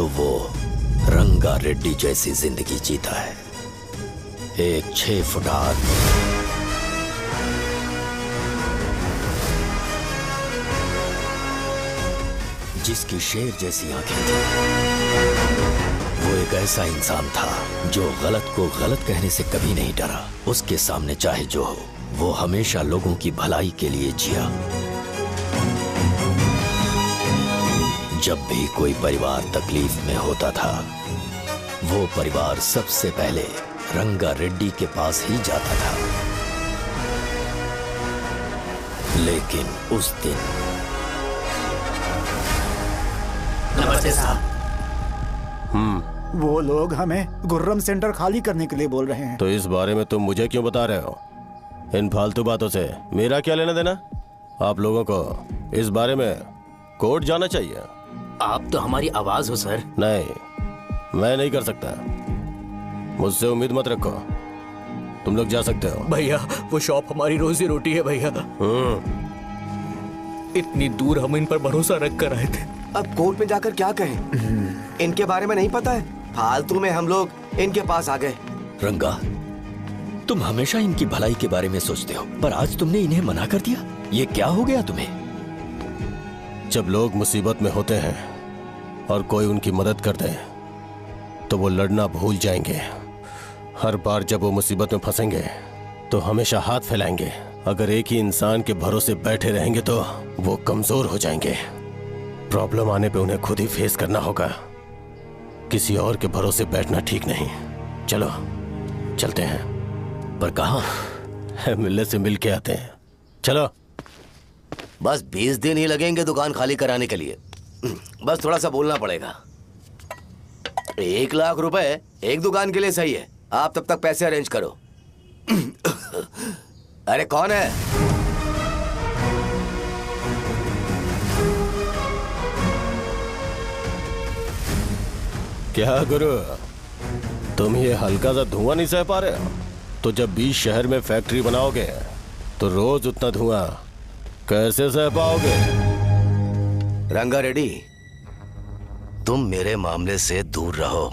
तो वो रंगा रेड्डी जैसी जिंदगी जीता है। एक 6 फुट आदमी, जिसकी शेर जैसी आंखें थी। वो एक ऐसा इंसान था जो गलत को गलत कहने से कभी नहीं डरा। उसके सामने चाहे जो हो, वो हमेशा लोगों की भलाई के लिए जिया। जब भी कोई परिवार तकलीफ में होता था, वो परिवार सबसे पहले रंगा रेड्डी के पास ही जाता था। लेकिन उस दिन नमस्ते साहब। वो लोग हमें गुर्रम सेंटर खाली करने के लिए बोल रहे हैं। तो इस बारे में तुम मुझे क्यों बता रहे हो? इन फालतू बातों से मेरा क्या लेना देना? आप लोगों को इस बारे में कोर्ट जाना चाहिए। आप तो हमारी आवाज हो सर। नहीं, मैं नहीं कर सकता। मुझसे उम्मीद मत रखो। तुम लोग जा सकते हो। भैया वो शॉप हमारी रोजी रोटी है भैया। इतनी दूर हम इन पर भरोसा रख कर आए थे। अब कोर्ट में जाकर क्या कहें? इनके बारे में नहीं पता है। फालतू में हम लोग इनके पास आ गए। रंगा, तुम हमेशा इनकी भलाई के बारे में सोचते हो, पर आज तुमने इन्हें मना कर दिया। ये क्या हो गया तुम्हें? जब लोग मुसीबत में होते हैं और कोई उनकी मदद कर दे तो वो लड़ना भूल जाएंगे। हर बार जब वो मुसीबत में फंसेंगे तो हमेशा हाथ फैलाएंगे। अगर एक ही इंसान के भरोसे बैठे रहेंगे तो वो कमजोर हो जाएंगे। प्रॉब्लम आने पे उन्हें खुद ही फेस करना होगा। किसी और के भरोसे बैठना ठीक नहीं। चलो चलते हैं। पर कहाँ? मिलने से मिल के आते हैं। चलो। बस 20 दिन ही लगेंगे दुकान खाली कराने के लिए। बस थोड़ा सा बोलना पड़ेगा। 1 लाख रुपए एक दुकान के लिए सही है। आप तब तक पैसे अरेंज करो। अरे कौन है? क्या गुरु, तुम ये हल्का सा धुआं नहीं सह पा रहे हो? तो जब 20 शहर में फैक्ट्री बनाओगे तो रोज उतना धुआं कैसे सह पाओगे? रंगा रेड्डी, तुम मेरे मामले से दूर रहो।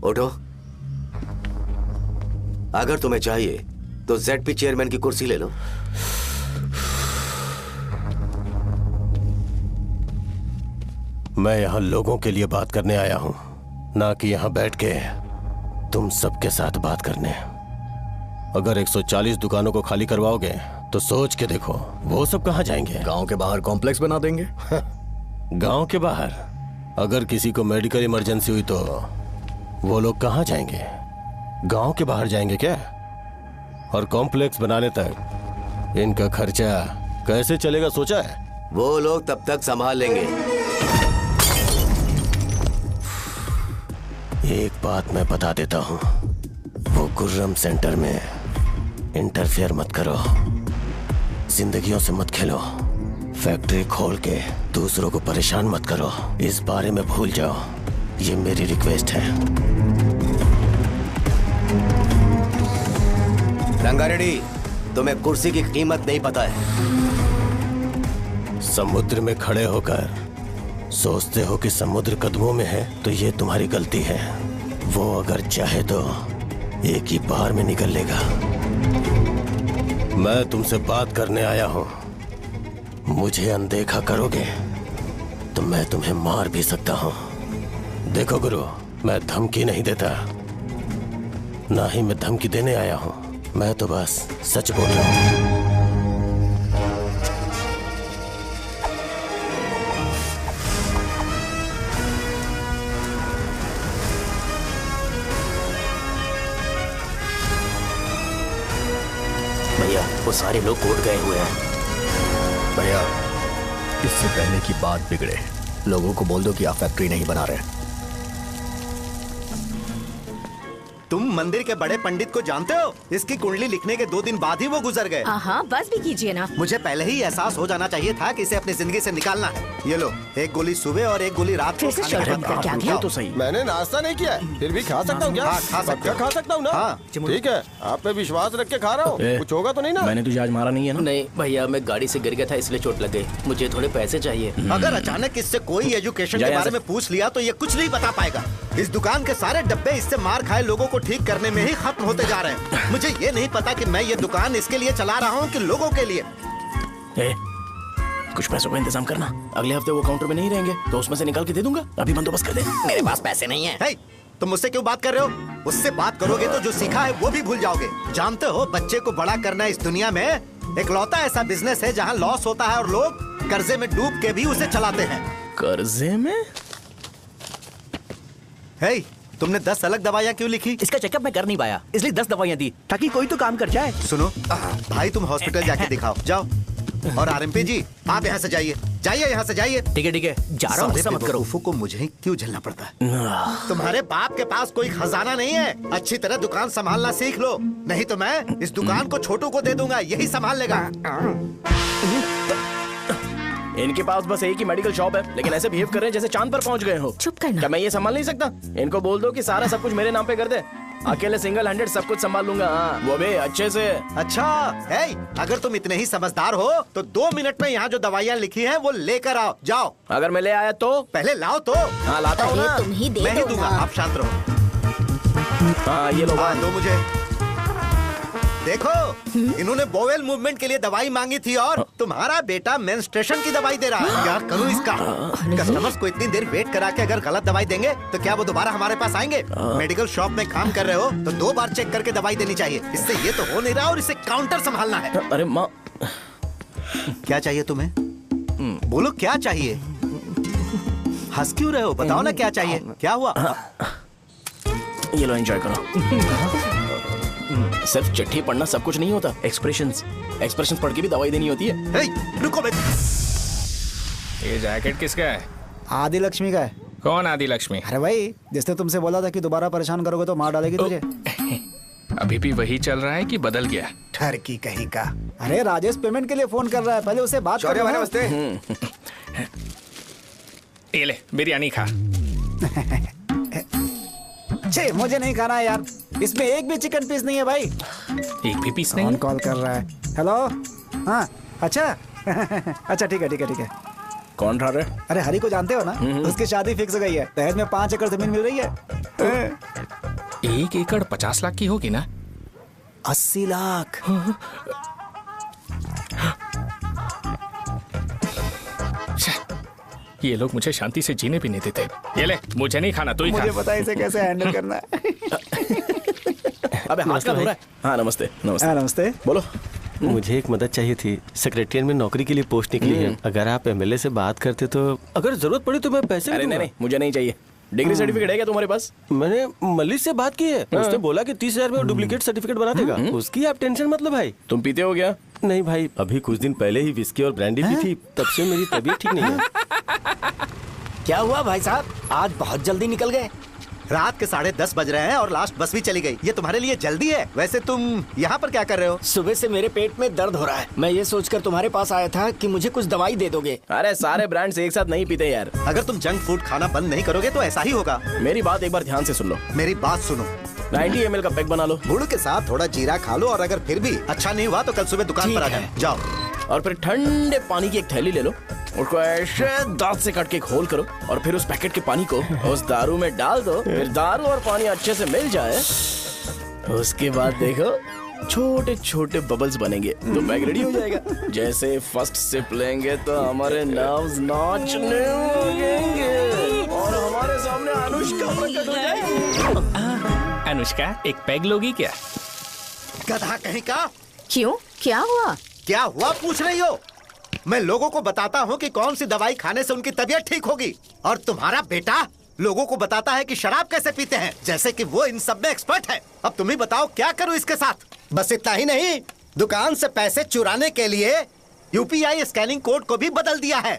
उठो। अगर तुम्हें चाहिए तो ZP चेयरमैन की कुर्सी ले लो। मैं यहाँ लोगों के लिए बात करने आया हूँ, ना कि यहाँ बैठ के तुम सबके साथ बात करने। अगर 140 दुकानों को खाली करवाओगे तो सोच के देखो वो सब कहाँ जाएंगे? गांव के बाहर कॉम्प्लेक्स बना देंगे। गांव के बाहर? अगर किसी को मेडिकल इमरजेंसी हुई तो वो लोग कहाँ जाएंगे? गांव के बाहर जाएंगे क्या? और कॉम्प्लेक्स बनाने तक इनका खर्चा कैसे चलेगा सोचा है? वो लोग तब तक संभाल लेंगे। एक बात मैं बता देता हूँ, वो गुर्रम सेंटर में इंटरफेयर मत करो। जिंदगियों से मत खेलो। फैक्ट्री खोल के दूसरों को परेशान मत करो। इस बारे में भूल जाओ। ये मेरी रिक्वेस्ट है। रंगा रेड्डी, तुम्हें कुर्सी की कीमत नहीं पता है। समुद्र में खड़े होकर सोचते हो कि समुद्र कदमों में है, तो ये तुम्हारी गलती है। वो अगर चाहे तो एक ही बार में निकल लेगा। मैं तुमसे बात करने आया हूं। मुझे अनदेखा करोगे तो मैं तुम्हें मार भी सकता हूं। देखो गुरु, मैं धमकी नहीं देता, ना ही मैं धमकी देने आया हूं। मैं तो बस सच बोल रहा हूं। भैया वो सारे लोग कोर्ट गए हुए हैं। भैया इससे पहले की बात बिगड़े, लोगों को बोल दो कि आप फैक्ट्री नहीं बना रहे। तुम मंदिर के बड़े पंडित को जानते हो? इसकी कुंडली लिखने के 2 दिन बाद ही वो गुजर गए। हाँ, बस भी कीजिए ना। मुझे पहले ही एहसास हो जाना चाहिए था कि इसे अपनी जिंदगी से निकालना है। ये लो, एक गोली सुबह और एक गोली रात को खाने के बाद। क्या ये तो सही। मैंने नाश्ता नहीं किया है, फिर भी खा सकता हूँ क्या? हाँ, खा सकते हो। खा सकता हूँ ना? हाँ। ठीक है, आप पे विश्वास रख के खा रहा हूँ। कुछ होगा तो नहीं ना? मैंने तुझे आज मारा नहीं है ना? नहीं भैया, मैं गाड़ी से गिर गया था इसलिए चोट लग गई। मुझे थोड़े पैसे चाहिए। अगर अचानक इससे कोई एजुकेशन के बारे में पूछ लिया तो ये कुछ नहीं बता पाएगा। इस दुकान के सारे डब्बे इससे मार खाए लोगों को ठीक करने में ही खत्म होते जा रहे हैं। मुझे ये नहीं पता कि मैं ये दुकान इसके लिए चला रहा हूँ कि लोगों के लिए। कुछ पैसों का इंतजाम करना। अगले हफ्ते वो काउंटर में नहीं रहेंगे तो उसमें से निकाल के दे दूंगा। अभी बंदोबस्त कर दे। मेरे पास पैसे नहीं है। hey, तुम मुझसे क्यों बात कर रहे हो? उससे बात करोगे तो जो सीखा है वो भी भूल जाओगे। जानते हो, बच्चे को बड़ा करना इस दुनिया में एकलौता ऐसा बिजनेस है जहाँ लॉस होता है और लोग कर्जे में डूब के भी उसे चलाते हैं। कर्जे में? hey, तुमने 10 अलग दवाइयाँ क्यों लिखी? इसका चेकअप मैं कर नहीं पाया, इसलिए 10 दवाइयाँ दी ताकि कोई तो काम कर जाए। सुनो भाई, तुम हॉस्पिटल जाके दिखाओ, जाओ। और आरएमपी जी, आप यहाँ से जाइए, यहाँ से जाइए। ठीक है, जा रहा हूँ, गुस्सा मत करो। को मुझे ही क्यों झेलना पड़ता है? तुम्हारे बाप के पास कोई खजाना नहीं है। अच्छी तरह दुकान संभालना सीख लो, नहीं तो मैं इस दुकान को छोटू को दे दूंगा, यही संभाल लेगा। इनके पास बस एक ही मेडिकल शॉप है, लेकिन ऐसे बिहेव कर रहे हैं जैसे चांद पर पहुंच गए हो। चुप करना। क्या मैं ये संभाल नहीं सकता? इनको बोल दो कि सारा सब कुछ मेरे नाम पे कर दे। अकेले सिंगल हैंडेड सब कुछ संभाल लूंगा। वो भी अच्छे से। अच्छा, अगर तुम इतने ही समझदार हो तो 2 मिनट में यहाँ जो दवाइयाँ लिखी हैं वो लेकर आओ, जाओ। अगर मैं ले आया तो? पहले लाओ तो। हाँ, लाता हूँ ना। तुम ही दे मैं ही दो दूंगा, ना। आप शांत रहो। हाँ, ये लो। दो मुझे। देखो, इन्होंने बोवेल मूवमेंट के लिए दवाई मांगी थी और तुम्हारा बेटा मेंस्ट्रुएशन की दवाई दे रहा है। क्या करूं इसका? कस्टमर्स को इतनी देर वेट करा के अगर गलत दवाई देंगे तो क्या वो दोबारा हमारे पास आएंगे? मेडिकल शॉप में काम कर रहे हो तो 2 बार चेक करके दवाई देनी चाहिए। इससे ये तो हो नहीं रहा और इसे काउंटर संभालना है। अरे माँ, क्या चाहिए तुम्हें? बोलो, क्या चाहिए? हंस क्यों रहे हो? बताओ ना क्या चाहिए? क्या हुआ? ये लो, एंजॉय करो। सिर्फ चिट्ठी पढ़ना सब कुछ नहीं होता। एक्सप्रेशंस पढ़ के भी दवाई देनी होती है। रुको, ये जैकेट किसका है? आदि लक्ष्मी का है। कौन आदि लक्ष्मी? अरे भाई, जिसने तुमसे बोला था कि दोबारा परेशान करोगे तो मार डालेगी तुझे। अभी भी वही चल रहा है कि बदल गया? ठरकी कहीं का। अरे राजेश पेमेंट के लिए फोन कर रहा है, पहले उसे बात करो। नमस्ते। ये ले, बिरयानी खा। छे, मुझे नहीं खाना है यार, इसमें एक भी चिकन पीस नहीं है भाई। एक भी पीस नहीं? कॉल कर रहा है। हेलो, हाँ, अच्छा। अच्छा, ठीक है। कौन रहा रे? अरे हरी को जानते हो ना, उसकी शादी फिक्स हो गई है। दहेज में 5 एकड़ जमीन मिल रही है। 1 एकड़ 50 लाख की होगी ना? 80 लाख। ये लोग मुझे शांति से जीने भी नहीं देते। ये ले, मुझे नहीं खाना, तू ही खा। मुझे पता है इसे कैसे हैंडल करना है। अबे हाथ का हो रहा है। हाँ, नमस्ते। नमस्ते। बोलो। मुझे एक मदद चाहिए थी। सेक्रेटरिएट में नौकरी के लिए पोस्ट निकली है। अगर आप एमएलए से बात करते तो अगर जरूरत पड़ी तो मैं पैसे अरे नहीं, मुझे नहीं चाहिए। डिग्री सर्टिफिकेट है क्या तुम्हारे पास? मैंने मलिक से बात की है। उसने बोला कि 30,000 में वो डुप्लीकेट सर्टिफिकेट बना देगा। उसकी आप टेंशन मत लो भाई। तुम पीते हो क्या? नहीं भाई, अभी कुछ दिन पहले ही विस्की और ब्रांडी पी थी, तब से मेरी तबीयत ठीक नहीं है। क्या हुआ भाई साहब, आज बहुत जल्दी निकल गए? रात के 10:30 बज रहे हैं और लास्ट बस भी चली गई। ये तुम्हारे लिए जल्दी है। वैसे तुम यहाँ पर क्या कर रहे हो? सुबह से मेरे पेट में दर्द हो रहा है। मैं ये सोचकर तुम्हारे पास आया था कि मुझे कुछ दवाई दे दोगे। अरे सारे ब्रांड्स एक साथ नहीं पीते यार। अगर तुम जंक फूड खाना बंद नहीं करोगे तो ऐसा ही होगा। मेरी बात एक बार ध्यान से सुन लो। मेरी बात सुनो। 90 ml का पैक बना लो। गुड़ के साथ थोड़ा जीरा खा लो और अगर फिर भी अच्छा नहीं हुआ तो कल सुबह दुकान पर आ जाओ। और फिर ठंडे पानी की एक थैली ले लो, उसको ऐसे दांत से काट के खोल करो और फिर उस पैकेट के पानी को उस दारू में डाल दो। फिर दारू और पानी अच्छे से मिल जाए, उसके बाद देखो छोटे छोटे बबल्स बनेंगे तो पैक रेडी हो जाएगा। जैसे फर्स्ट सिप लेंगे तो हमारे नर्व्स नाचने लगेंगे और हमारे सामने अनुष्का प्रकट हो जाएगी। अनुष्का, एक पैग लोगी क्या? गधा कहीं का। क्यों, क्या हुआ? क्या हुआ पूछ रही हो? मैं लोगों को बताता हूँ कि कौन सी दवाई खाने से उनकी तबीयत ठीक होगी और तुम्हारा बेटा लोगों को बताता है कि शराब कैसे पीते हैं, जैसे कि वो इन सब में एक्सपर्ट है। अब तुम ही बताओ क्या करूँ इसके साथ? बस इतना ही नहीं, दुकान से पैसे चुराने के लिए यूपीआई स्कैनिंग कोड को भी बदल दिया है।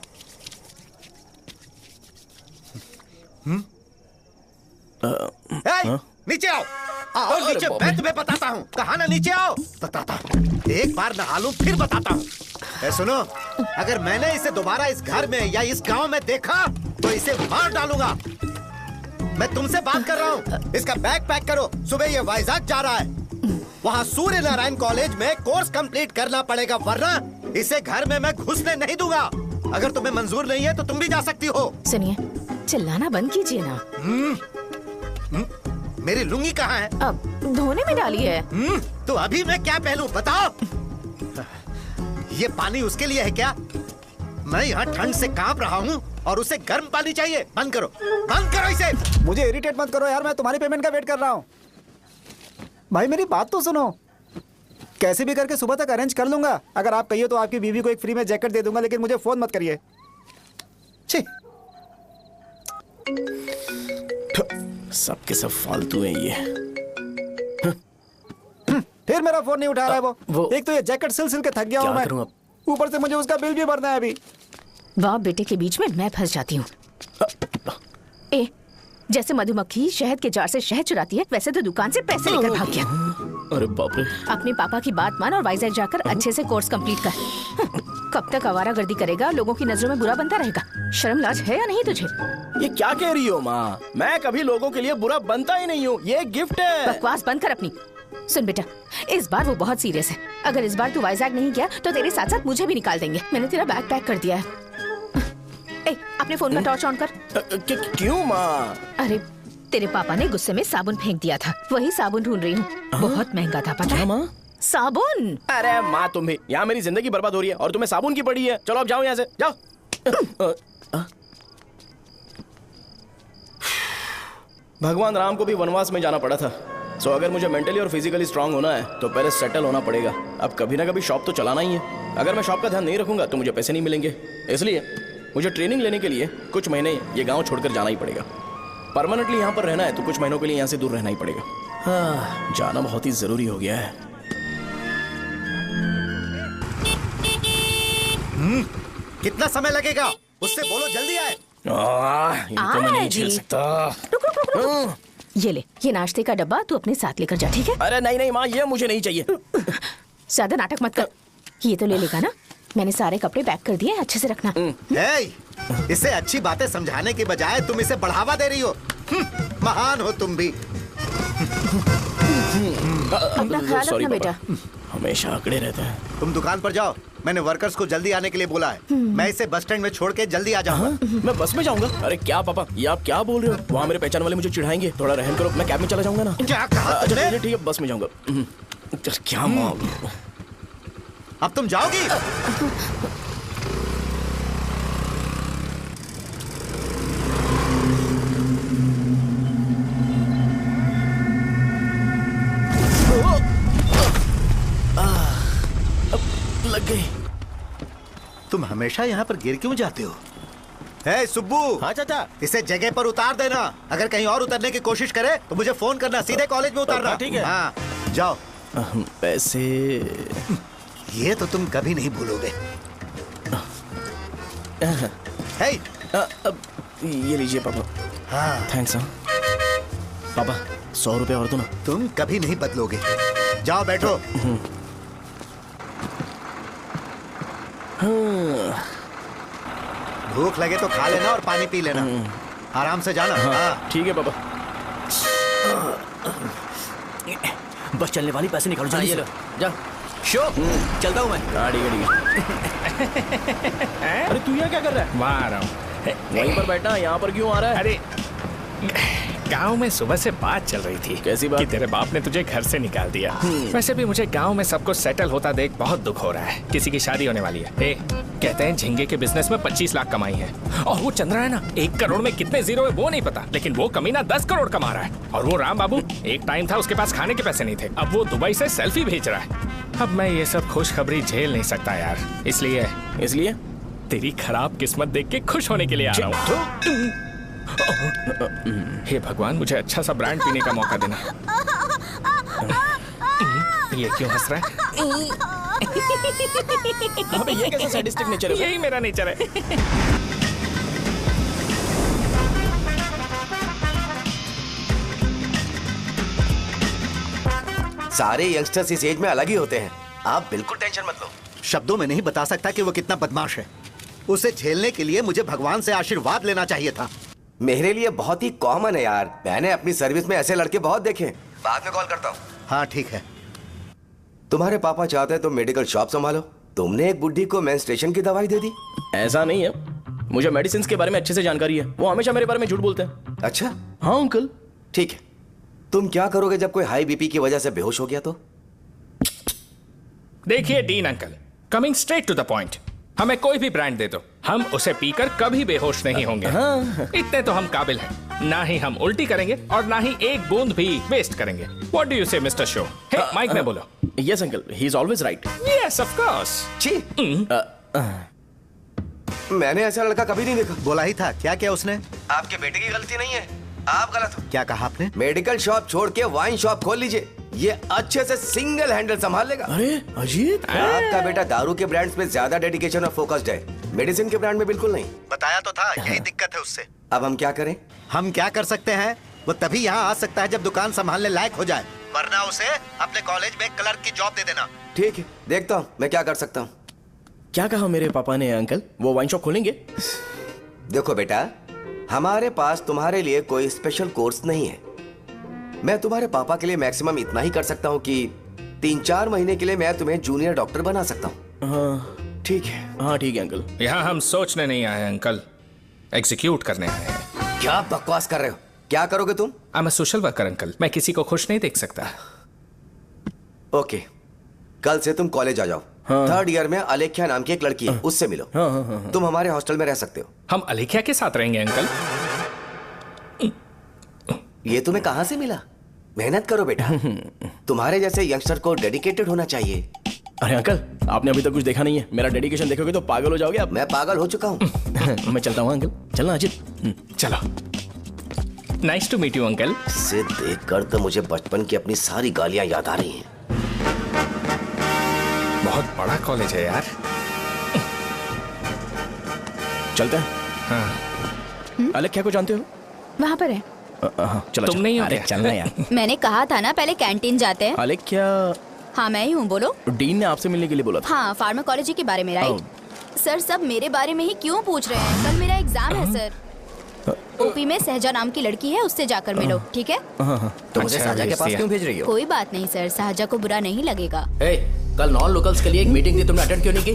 नीचे आओ। आओ नीचे, मैं तुम्हें बताता हूँ। कहा ना नीचे आओ, बताता हूँ। एक बार नहा लूं फिर बताता हूँ। सुनो, अगर मैंने इसे दोबारा इस घर में या इस गांव में देखा तो इसे मार डालूंगा। मैं तुमसे बात कर रहा हूँ। इसका बैग पैक करो, सुबह ये वाइजाग जा रहा है। वहाँ सूर्य नारायण कॉलेज में कोर्स कंप्लीट करना पड़ेगा, वरना इसे घर में मैं घुसने नहीं दूंगा। अगर तुम्हें मंजूर नहीं है तो तुम भी जा सकती हो। सुनिए, चिल्लाना बंद कीजिए ना। मेरी लुंगी कहाँ है? अब धोने में डाली है। तो अभी मैं क्या पहनूं बताओ? ये पानी उसके लिए है क्या? मैं यहाँ ठंड से कांप रहा हूँ और उसे गर्म पानी चाहिए। बंद करो, बंद करो इसे। मुझे इरिटेट मत करो यार, मैं तुम्हारी पेमेंट का वेट कर रहा हूँ। भाई मेरी बात तो सुनो, कैसे भी करके सुबह तक अरेंज कर लूंगा। अगर आप कहिए तो आपकी बीवी को एक फ्री में जैकेट दे दूंगा, लेकिन मुझे फोन मत करिए। छी, सबके सब फालतू है ये। फिर मेरा फोन नहीं उठा रहा है वो। एक तो ये जैकेट सिल सिल के थक गया हूँ मैं, ऊपर से मुझे उसका बिल भी भरना है अभी। वाह बेटे के बीच में मैं फंस जाती हूँ। ए, जैसे मधुमक्खी शहद के जार से शहद चुराती है, वैसे तो दुकान से पैसे लेकर भाग गया। अरे बाप रे। अपने पापा की बात मान और वाइजैक जाकर अच्छे से कोर्स कंप्लीट कर। कब तक आवारागर्दी करेगा, लोगों की नजरों में बुरा बनता रहेगा। शर्म लाज है या नहीं तुझे? ये क्या कह रही हो माँ? मैं कभी लोगों के लिए बुरा बनता ही नहीं हूँ, ये गिफ्ट है। बकवास बंद कर अपनी। सुन बेटा, इस बार वो बहुत सीरियस है। अगर इस बार तू वाइजैक नहीं गया तो तेरे साथ साथ मुझे भी निकाल देंगे। मैंने तेरा बैग पैक कर दिया है। ए, अपने फोन का टॉर्च ऑन कर। क्यों माँ? अरे तेरे पापा ने गुस्से में साबुन फेंक दिया था, वही साबुन ढूंढ रही हूँ। बहुत महंगा था, पता है? माँ? साबुन। अरे माँ तुम भी, यहाँ मेरी जिंदगी बर्बाद हो रही है और तुम्हें साबुन की पड़ी है। चलो अब जाओ यहाँ से, जाओ। भगवान राम को भी वनवास में जाना पड़ा था। सो अगर मुझे मेंटली और फिजिकली स्ट्रांग होना है तो पहले सेटल होना पड़ेगा। अब कभी ना कभी शॉप तो चलाना ही है। अगर मैं शॉप का ध्यान नहीं रखूंगा तो मुझे पैसे नहीं मिलेंगे। इसलिए मुझे ट्रेनिंग लेने के लिए कुछ महीने ये गांव छोड़कर जाना ही पड़ेगा। परमानेंटली यहाँ पर रहना है तो कुछ महीनों के लिए यहाँ से दूर रहना ही पड़ेगा। हाँ, जाना बहुत ही जरूरी हो गया है। कितना समय लगेगा? उससे बोलो जल्दी आए। इनको मैं नहीं झेल सकता। रुक। ये ले, ये नाश्ते का डब्बा तू अपने साथ लेकर जा, ठीक है? अरे नहीं नहीं माँ, ये मुझे नहीं चाहिए। ज्यादा नाटक मत कर। ये तो ले लेगा ना? मैंने सारे कपड़े पैक कर दिए, अच्छे से रखना। इसे अच्छी बातें समझाने के बजाय तुम इसे बढ़ावा दे रही हो। महान हो तुम भी। अपना ख्याल रखना बेटा। हमेशा अकड़े रहते हैं। तुम दुकान पर जाओ, मैंने वर्कर्स को जल्दी आने के लिए बोला है। मैं इसे बस स्टैंड में छोड़ के जल्दी आ जाऊंगा। मैं बस में जाऊंगा? अरे क्या पापा, ये आप क्या बोल रहे हो? वहाँ मेरे पहचान वाले मुझे चिढ़ाएंगे। थोड़ा रहम करो, मैं कैब में चला जाऊंगा ना। क्या कहा? अच्छा ठीक है, बस में जाऊंगा। क्या माँ, अब तुम जाओगी? लग गई। तुम हमेशा यहाँ पर गिर क्यों जाते हो? हे सुब्बू। हाँ चाचा। इसे जगह पर उतार देना। अगर कहीं और उतरने की कोशिश करे तो मुझे फोन करना, सीधे कॉलेज में उतारना। ठीक है। हाँ, जाओ। पैसे ये तो तुम कभी नहीं भूलोगे। हे, ये लीजिए पापा। हाँ थैंक्स। पापा 100 रुपए और दो ना। तुम कभी नहीं बदलोगे। जाओ बैठो। भूख लगे तो खा लेना और पानी पी लेना। आराम से जाना। हाँ। ठीक है पापा। बस चलने वाली, पैसे निकालो जल्दी से। जा। शो, चलता हूँ मैं। गाड़ी अरे तू यहाँ क्या कर रहा है? वहाँ आ रहा हूँ। वहीं पर बैठा, यहाँ पर क्यों आ रहा है? अरे गांव में सुबह से बात चल रही थी। कैसी बात? कि तेरे बाप ने तुझे घर से निकाल दिया। वैसे भी मुझे गांव में सब कुछ सेटल होता देख बहुत दुख हो रहा है। किसी की शादी होने वाली है। कहते हैं झींगे के बिजनेस में 25 लाख कमाई है। और वो चंद्रा है ना, 1 करोड़ में कितने जीरो है वो नहीं पता, लेकिन वो कमीना 10 करोड़ कमा रहा है। और वो राम बाबू, एक टाइम था उसके पास खाने के पैसे नहीं थे, अब वो दुबई से सेल्फी भेज रहा है। अब मैं ये सब खुशखबरी झेल नहीं सकता यार। इसलिए तेरी खराब किस्मत देख के खुश होने के लिए आ रहा हूँ। हे भगवान, मुझे अच्छा सा ब्रांड पीने का मौका देना। ये क्यों हंस रहा है? अबे ये कैसा सैडिस्टिक नेचर है? यही मेरा नेचर है। सारे यंगस्टर्स इस एज में अलग ही होते हैं। आप बिल्कुल टेंशन मत लो। शब्दों में नहीं बता सकता कि वो कितना बदमाश है। उसे झेलने के लिए मुझे भगवान से आशीर्वाद लेना चाहिए था। मेरे लिए बहुत ही कॉमन है यार, मैंने अपनी सर्विस में ऐसे लड़के बहुत देखे। बाद में कॉल करता हूँ। हाँ ठीक है। तुम्हारे पापा चाहते हैं तुम मेडिकल शॉप संभालो। तुमने एक बुढ़ी को मेंस्ट्रुएशन की दवाई दे दी। ऐसा नहीं है, मुझे मेडिसिन के बारे में अच्छे से जानकारी है। वो हमेशा मेरे बारे में झूठ बोलते हैं। अच्छा हाँ अंकल। ठीक है, तुम क्या करोगे जब कोई हाई बीपी की वजह से बेहोश हो गया तो? देखिए Dean uncle, coming straight to the point, हमें कोई भी ब्रांड दे दो, हम उसे पीकर कभी बेहोश नहीं होंगे। इतने तो हम काबिल हैं। ना ही हम उल्टी करेंगे और ना ही एक बूंद भी वेस्ट करेंगे। व्हाट डू यू से मिस्टर शो? हे माइक में बोलो। Yes uncle, he is always right. Yes of course. छी, मैंने ऐसा लड़का कभी नहीं देखा। बोला ही था। क्या किया उसने? आपके बेटे की गलती नहीं है, आप गलत हो। क्या कहा आपने? मेडिकल शॉप छोड़ के वाइन शॉप खोल लीजिए, ये अच्छे से सिंगल हैंडल संभाल लेगा। अरे अजीत, आपका बेटा दारू के ब्रांड्स पे ज्यादा डेडिकेशन और फोकस्ड है, मेडिसिन के ब्रांड में बिल्कुल नहीं। बताया तो था, यही दिक्कत है उससे। अब हम क्या करें? हम क्या कर सकते हैं? वो तभी यहाँ आ सकता है जब दुकान संभालने लायक हो जाए, वरना उसे अपने कॉलेज में क्लर्क की जॉब दे देना। ठीक है, देखता हूँ मैं क्या कर सकता हूँ। क्या कहा मेरे पापा ने अंकल? वो वाइन शॉप खोलेंगे? देखो बेटा, हमारे पास तुम्हारे लिए कोई स्पेशल कोर्स नहीं है। मैं तुम्हारे पापा के लिए मैक्सिमम इतना ही कर सकता हूँ कि 3-4 महीने के लिए मैं तुम्हें जूनियर डॉक्टर बना सकता हूँ। हाँ ठीक है। हाँ ठीक है अंकल। यहाँ हम सोचने नहीं आए अंकल, एग्जीक्यूट करने आए हैं। क्या बकवास कर रहे हो? क्या करोगे तुम? I am a social worker uncle, मैं किसी को खुश नहीं देख सकता। ओके, कल से तुम कॉलेज आ जाओ। हाँ। 3rd ईयर में अलेख्या नाम की एक लड़की है, उससे मिलो। हाँ। तुम हमारे हॉस्टल में रह सकते हो। हम अलेख्या के साथ रहेंगे अंकल। ये तुम्हें कहां से मिला? मेहनत करो बेटा, तुम्हारे जैसे यंगस्टर को डेडिकेटेड होना चाहिए। अरे अंकल, आपने अभी तक कुछ देखा नहीं है। मेरा डेडिकेशन देखोगे तो पागल हो जाओगे आप। मैं पागल हो चुका हूँ। मैं चलता हूँ अंकल। चलना अजीत। चलो, nice to meet you uncle. इसे देखकर तो मुझे बचपन की अपनी सारी गालियां याद आ रही हैं। बहुत बड़ा कॉलेज है यार। चलते हैं। हाँ। अलेख्या को जानते हो? वहाँ पर है। चलो तुम नहीं हो अरे क्या? चलना यार। मैंने कहा था ना पहले कैंटीन जाते हैं। अलेख्या, हाँ मैं ही हूँ, बोलो। डीन ने आपसे मिलने के लिए बोला था। हाँ, फार्माकोलॉजी के बारे में, राइट? सर सब मेरे बारे में ही क्यों पूछ रहे हैं? कल मेरा एग्जाम है सर। ओपी में सहजा नाम की लड़की है, उससे जाकर मिलो, ठीक है? तो मुझे अच्छा, साजा के पास भेज क्यों भेज रही हो? कोई बात नहीं सर, सहजा को बुरा नहीं लगेगा। कल नॉन लोकल्स के लिए एक मीटिंग थी, तुमने अटेंड क्यों नहीं की?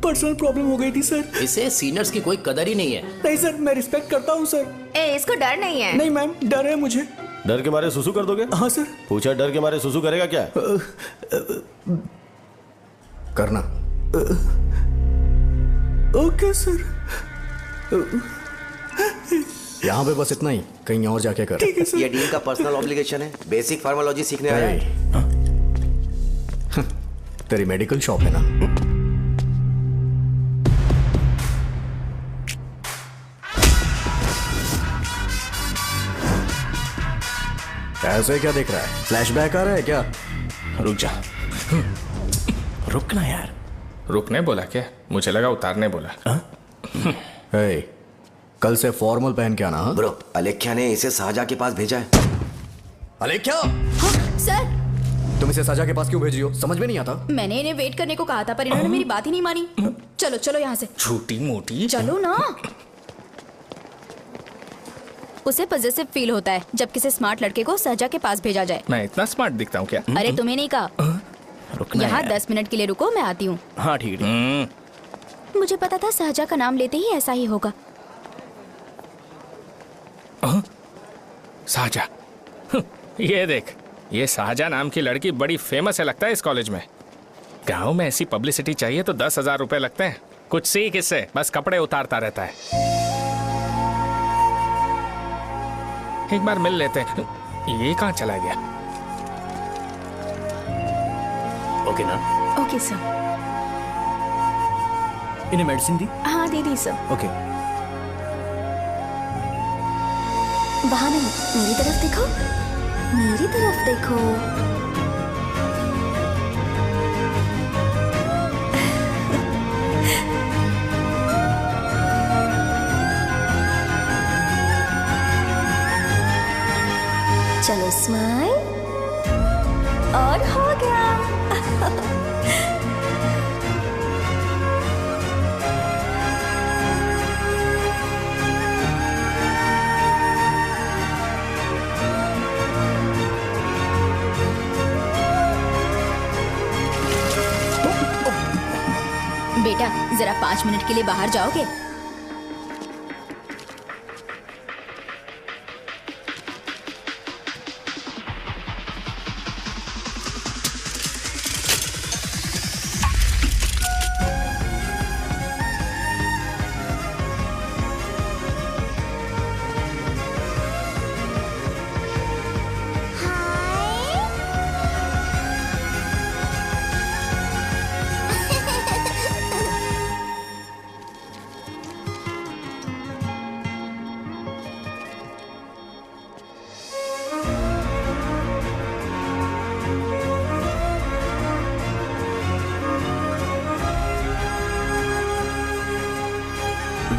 पर्सनल प्रॉब्लम हो गई थी सर। इसे सीनियर्स की कोई कदर ही नहीं है। नहीं सर, मैं रिस्पेक्ट करता हूँ सर। इसको डर नहीं है। नहीं मैम, डर है मुझे। डर के मारे सुसु कर दोगे? हाँ सर। पूछा डर के मारे सुसु करेगा क्या? करना। Okay sir. यहाँ पे बस इतना ही, कहीं और जाके कर। ठीक है सर। ये डीन का पर्सनल ऑब्लिगेशन है, बेसिक फार्माकोलॉजी सीखने आया है। तेरी मेडिकल शॉप है ना? ऐसे क्या देख रहा है? फ्लैशबैक आ रहा है क्या? रुक जा। रुकना यार। रुकने बोला क्या? मुझे लगा उतारने बोला। हे, कल से फॉर्मल पहन के आना। हाँ? ब्रो, अलेख्या ने इसे साजा के पास भेजा है। अलेख्या, हाँ, सर तुम इसे साजा के पास क्यों भेज रही हो? समझ में नहीं आता। मैंने इन्हें वेट करने को कहा था, पर इन्होंने मेरी बात ही नहीं मानी। चलो चलो यहाँ से। छोटी मोटी। चलो ना। उसे पॉजिटिव फील होता है जब किसी स्मार्ट लड़के को सहजा के पास भेजा जाए। मैं इतना स्मार्ट दिखता हूँ क्या? अरे तुम्हें नहीं कहा। रुकना यहाँ यार। 10 मिनट के लिए रुको, मैं आती हूँ। हाँ ठीक है। मुझे पता था सहजा का नाम लेते ही ऐसा ही होगा। साजा। ये देख, ये साजा नाम की लड़की बड़ी फेमस है लगता है इस कॉलेज में। गांव में ऐसी पब्लिसिटी चाहिए तो 10,000 रुपए लगते हैं। कुछ सीख इससे, बस कपड़े उतारता रहता है। एक बार मिल लेते हैं। ये कहाँ चला गया? ओके ना? Okay sir. इन्हें मेडिसिन दी? हाँ दे दी सर। ओके। वहाँ नहीं, मेरी तरफ देखो, मेरी तरफ देखो। चलो स्माइल। और हो गया। बेटा जरा 5 मिनट के लिए बाहर जाओगे?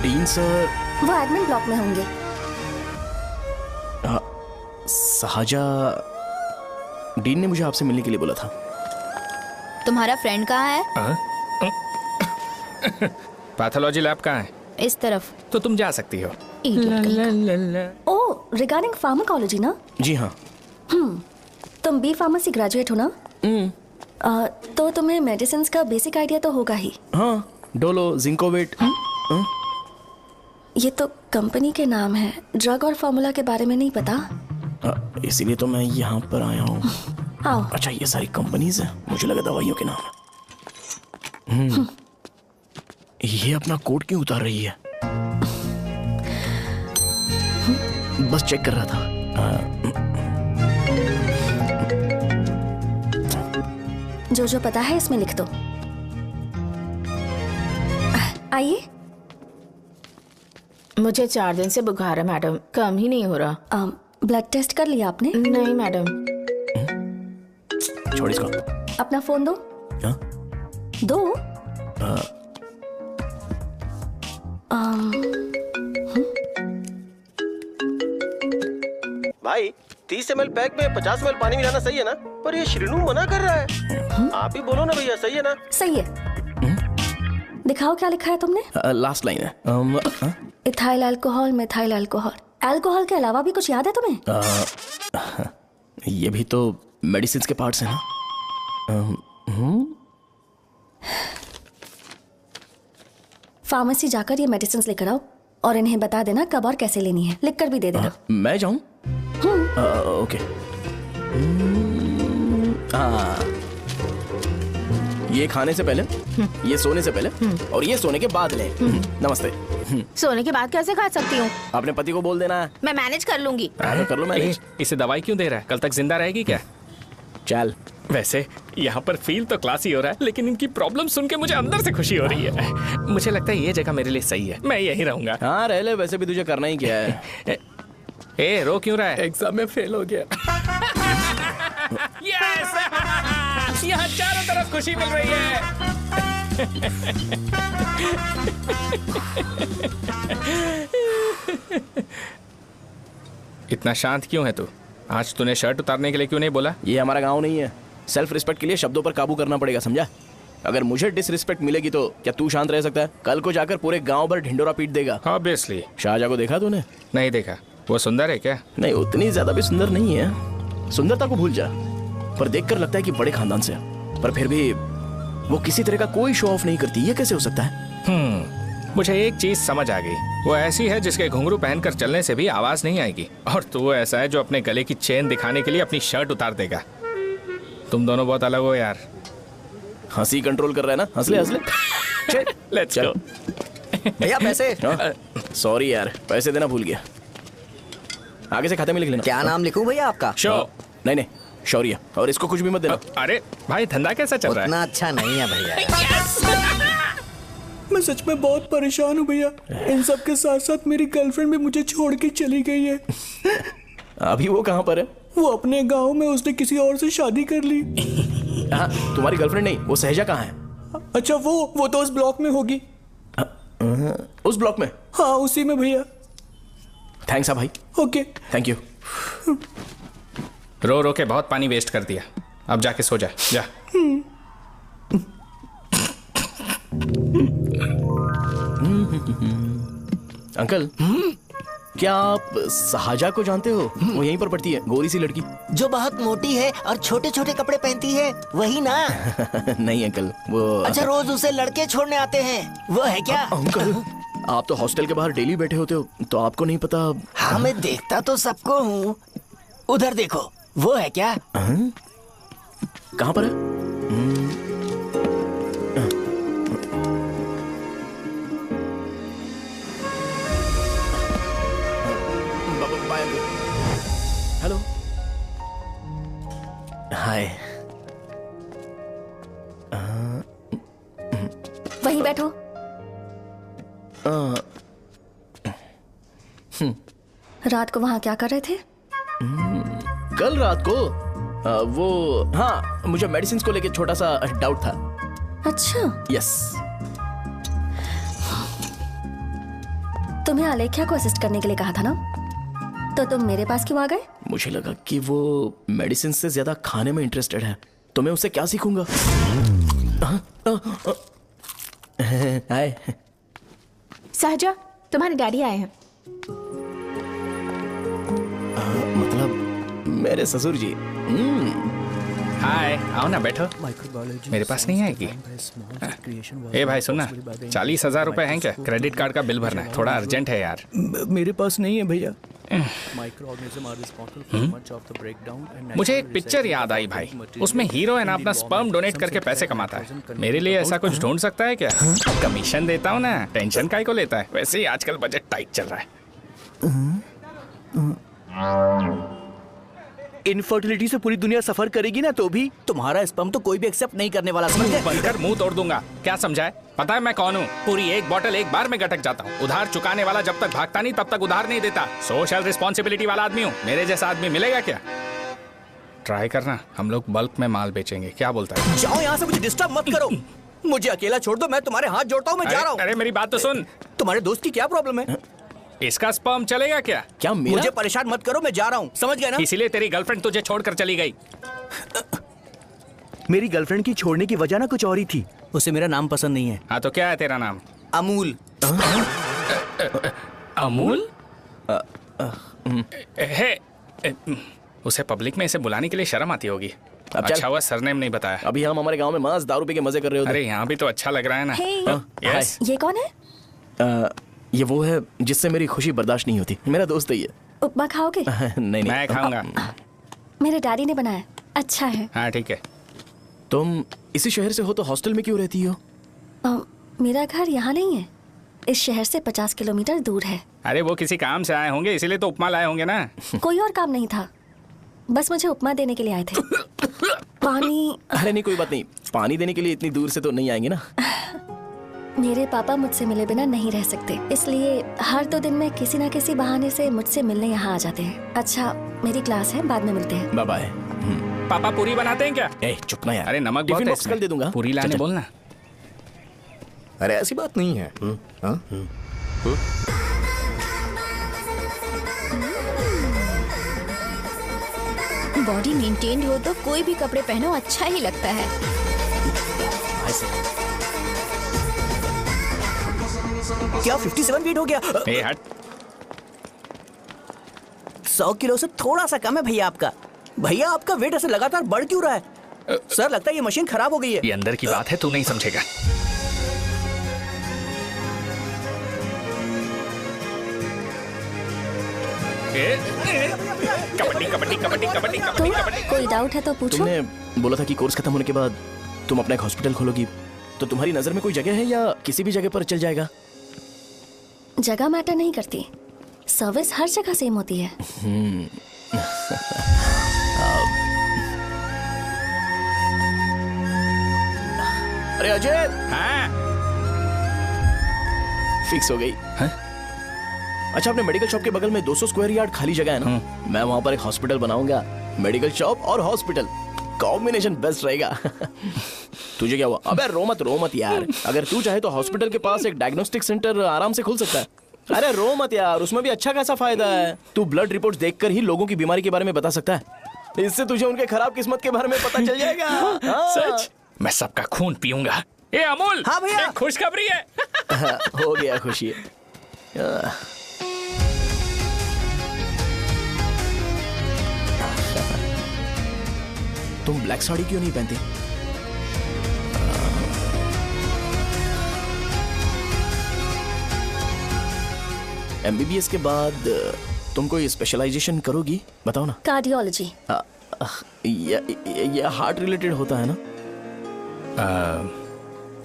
डीन सर वो एडमिन ब्लॉक में होंगे। साहजा, डीन ने मुझे आपसे मिलने के लिए बोला था। तुम्हारा फ्रेंड कहाँ है? पैथोलॉजी लैब कहाँ है? इस तरफ। तो तुम जा सकती हो। ओ, रिगार्डिंग फार्माकोलॉजी ना? जी हाँ। तुम बी फार्मेसी ग्रेजुएट हो ना? तो तुम्हें मेडिसिन का बेसिक आइडिया तो होगा ही। हाँ, डोलो, जिंकोवेट। ये तो कंपनी के नाम है, ड्रग और फॉर्मूला के बारे में नहीं पता। इसीलिए तो मैं यहाँ पर आया हूँ। आओ। अच्छा, ये सारी कंपनीज हैं, मुझे लगा दवाइयों के नाम है। ये अपना कोट क्यों उतार रही है? बस चेक कर रहा था। जो जो पता है इसमें लिख दो। आइए। मुझे 4 दिन से बुखार है मैडम, कम ही नहीं हो रहा। ब्लड टेस्ट कर लिया आपने? नहीं मैडम। छोड़ इसको। अपना फोन दो। हाँ? दो। भाई 30 ml पैक में 50 ml पानी मिलाना सही है ना? पर ये श्रीनू मना कर रहा है। आप ही बोलो ना भैया, सही है ना? सही है। दिखाओ क्या लिखा है तुमने? लास्ट लाइन है। Ethyl alcohol, methyl alcohol. Alcohol के अलावा भी कुछ याद है तुम्हें? ये भी तो मेडिसिन के पार्ट्स हैं ना। फार्मेसी जाकर ये मेडिसिन लेकर आओ और इन्हें बता देना कब और कैसे लेनी है। लिख कर भी दे देना। मैं जाऊं? ओके। ये खाने से पहले, ये सोने से पहले और ये सोने के बाद ले। नमस्ते। सोने के बाद कैसे खा सकती हूँ? अपने पति को बोल देना है। मैं मैनेज कर लूंगी। कर लो मैनेज। इसे दवाई क्यों दे रहा है? कल तक जिंदा रहेगी क्या? चल। वैसे यहाँ पर फील तो क्लासी हो रहा है, लेकिन इनकी प्रॉब्लम सुन के मुझे अंदर से खुशी हो रही है। मुझे लगता है ये जगह मेरे लिए सही है, मैं यहीं रहूंगा। हाँ रह ले, वैसे भी तुझे करना ही क्या है। ए, रो क्यों रहा है? एग्जाम में फेल हो गया। यस! यहाँ चारों तरफ खुशी मिल रही है। इतना शांत क्यों है तू? आज तूने शर्ट उतारने के लिए क्यों नहीं बोला? ये हमारा गांव नहीं है। सेल्फ रिस्पेक्ट के लिए शब्दों पर काबू करना पड़ेगा, समझा? अगर मुझे डिसरिस्पेक्ट मिलेगी तो क्या तू शांत रह सकता है? कल को जाकर पूरे गांव भर ढिंडोरा पीट देगा। ऑब्वियसली। शाहजहां को देखा तूने? नहीं देखा। वो सुंदर है क्या? नहीं, उतनी ज्यादा भी सुंदर नहीं है। सुंदरता को भूल जा, पर देखकर लगता है कि बड़े खानदान से है। पर फिर भी वो किसी तरह का कोई शो ऑफ नहीं करती। ये कैसे हो सकता है? मुझे एक चीज समझ आ गई। वो ऐसी है जिसके घुंघरू पहनकर चलने से भी आवाज नहीं आएगी, और तू ऐसा है जो अपने गले की चेन दिखाने के लिए अपनी शर्ट उतार देगा। तुम दोनों बहुत अलग हो यार। हंसी कंट्रोल कर रहा है ना? हंस ले हंस ले। Let's go. भैया पैसे। सॉरी यार, पैसे देना भूल गया। आगे से खाते में लिख लेना। क्या नाम लिखूं भैया आपका? शो। नहीं, शौर्य। और इसको कुछ भी मत देना। अरे भाई, धंधा कैसा चल रहा है? उतना अच्छा नहीं है भैया। मैं सच में बहुत परेशान हूँ भैया। इन सब के साथ साथ मेरी गर्लफ्रेंड भी मुझे छोड़ के चली गई है। अभी वो कहाँ पर है? वो अपने गांव में, उसने किसी और से शादी कर ली। हाँ, तुम्हारी गर्लफ्रेंड नहीं, वो सहजा कहाँ है? अच्छा, वो तो उस ब्लॉक में होगी। उस ब्लॉक में? हाँ, उसी में भैया। थैंक्स भाई। Okay, thank you. रो रो के बहुत पानी वेस्ट कर दिया। अब जाके सो जा, जा। अंकल, क्या आप साहजा को जानते हो? वो यहीं पर पढ़ती है, गोरी सी लड़की। जो बहुत मोटी है और छोटे छोटे कपड़े पहनती है, वही ना? नहीं अंकल, वो अच्छा, रोज उसे लड़के छोड़ने आते हैं, वो है क्या? अंकल, आप तो हॉस्टल के बाहर डेली बैठे होते हो, तो आपको नहीं पता? हाँ, मैं देखता तो सबको हूँ। उधर देखो, वो है क्या? कहाँ पर है? हेलो, हाय। वहीं बैठो। रात को वहाँ क्या कर रहे थे? कल रात को वो, हाँ, मुझे मेडिसिन को लेके छोटा सा डाउट था। अच्छा। यस। तुम्हें आलेख्या को असिस्ट करने के लिए कहा था ना, तो तुम मेरे पास क्यों आ गए? मुझे लगा कि वो मेडिसिन से ज्यादा खाने में इंटरेस्टेड है, तो मैं उससे क्या सीखूंगा? हाय। साहजा, तुम्हारे डैडी आए हैं। मतलब मेरे ससुर जी। हाय, आओ ना, बैठो। मेरे पास नहीं आएगी? ए भाई सुनना, 40,000 रुपए हैं क्या? क्रेडिट कार्ड का बिल भरना है, थोड़ा अर्जेंट है यार। मेरे पास नहीं है भैया। मुझे एक पिक्चर याद आई भाई, उसमें हीरो है ना अपना स्पर्म डोनेट करके पैसे कमाता है। मेरे लिए ऐसा कुछ ढूंढ सकता है क्या? कमीशन देता हूँ ना, टेंशन काहे को लेता है? वैसे ही आजकल बजट टाइट चल रहा है। इनफर्टिलिटी से पूरी दुनिया सफर करेगी ना, तो भी तुम्हारा स्पर्म तो कोई भी एक्सेप्ट नहीं करने वाला, समझ गए? बनकर मुंह तोड़ दूंगा। क्या समझा है? पता है मैं कौन हूँ? पूरी एक बोतल एक बार में गटक जाता हूँ। उधार चुकाने वाला जब तक भागता नहीं, तब तक उधार नहीं देता। सोशल रिस्पॉन्सिबिलिटी वाला आदमी हूँ। मेरे जैसा आदमी मिलेगा क्या? ट्राई करना, हम लोग बल्क में माल बेचेंगे। क्या बोलता है? जाओ यहाँ से, मुझे डिस्टर्ब मत करो। मुझे अकेला छोड़ दो, मैं तुम्हारे हाथ जोड़ता हूँ, मैं जा रहा हूँ। अरे मेरी बात तो सुन। तुम्हारे दोस्त की क्या प्रॉब्लम है? इसका स्पर्म चलेगा क्या? क्या मेरा? मुझे परेशान मत करो, मैं जा रहा हूँ, समझ गए ना? इसीलिए तेरी गर्लफ्रेंड तुझे छोड़कर चली गई। मेरी गर्लफ्रेंड की छोड़ने की वजह ना कुछ और ही थी। उसे मेरा नाम पसंद नहीं है। हाँ तो क्या है तेरा नाम? अमूल। अमूल? उसे पब्लिक में इसे बुलाने के लिए शर्म आती होगी। अच्छा हुआ सरनेम नहीं बताया। अभी हम हमारे गांव में मस्त दारू पी के मजे कर रहे होते। अरे यहाँ भी तो अच्छा लग रहा है ना। यस। ये कौन है? ये वो है जिससे मेरी खुशी बर्दाश्त नहीं होती। मेरा दोस्त ही है। उपमा खाओगे? नहीं। मैं खाऊंगा। मेरे डैडी ने बनाया, अच्छा है। हाँ ठीक है। तुम इसी शहर से हो तो हॉस्टल में क्यों रहती हो? मेरा घर यहाँ नहीं है, इस शहर से 50 किलोमीटर दूर है। अरे वो किसी काम से आए होंगे, इसीलिए तो उपमा लाए होंगे ना। कोई और काम नहीं था, बस मुझे उपमा देने के लिए आए थे। पानी? अरे नहीं, कोई बात नहीं। पानी देने के लिए इतनी दूर से तो नहीं आएंगे ना। मेरे पापा मुझसे मिले बिना नहीं रह सकते, इसलिए हर 2 दिन में किसी न किसी बहाने से मुझसे मिलने यहाँ आ जाते हैं। अच्छा, मेरी क्लास है, बाद में मिलते हैं। Bye bye. पापा पूरी बनाते हैं क्या? चुप ना यार। अरे नमक बहुत है इसमें। कल दे दूंगा। पूरी लाने बोलना। अरे ऐसी बात नहीं है। बॉडी मेंटेन्ड हो तो कोई भी कपड़े पहनो अच्छा ही लगता है। क्या 57 फीट हो गया? ए हट। 100 किलो से थोड़ा सा कम है भैया आपका। भैया आपका वेट ऐसे लगातार बढ़ क्यों रहा है? सर लगता है ये मशीन खराब हो गई है। ये अंदर की बात है, तू नहीं समझेगा। कबड्डी कबड्डी कबड्डी कबड्डी कबड्डी कबड्डी। कोई डाउट है तो पूछो। तुमने बोला था कि कोर्स खत्म होने के बाद तुम अपना एक हॉस्पिटल खोलोगी, तो तुम्हारी नजर में कोई जगह है या किसी भी जगह पर चल जाएगा? जगह मैटर नहीं करती, सर्विस हर जगह सेम होती है। अरे अजय। हाँ? फिक्स हो गई। अच्छा, अपने मेडिकल शॉप के बगल में 200 स्क्वायर यार्ड खाली जगह है ना, मैं वहां पर एक हॉस्पिटल बनाऊंगा। मेडिकल शॉप और हॉस्पिटल कॉम्बिनेशन बेस्ट रहेगा। तुझे क्या हुआ? अबे रो मत यार। अगर तू चाहे तो हॉस्पिटल के पास एक डायग्नोस्टिक सेंटर आराम से खुल सकता है। अरे रो मत यार, उसमें भी अच्छा खासा फायदा है। तू ब्लड रिपोर्ट्स देखकर ही लोगों की बीमारी के बारे में बता सकता है। इससे तुझे उनके खराब किस्मत के बारे में पता चल जाएगा। हाँ। सच? मैं सबका खून पीऊंगा। ए अमूल, हाँ भैया। एक खुशखबरी है। हो गया खुशी। तुम ब्लैक साड़ी क्यों नहीं पहनती? एमबीबीएस के बाद तुम कोई स्पेशलाइजेशन करोगी? बताओ ना। कार्डियोलॉजी। ये हार्ट रिलेटेड होता है ना?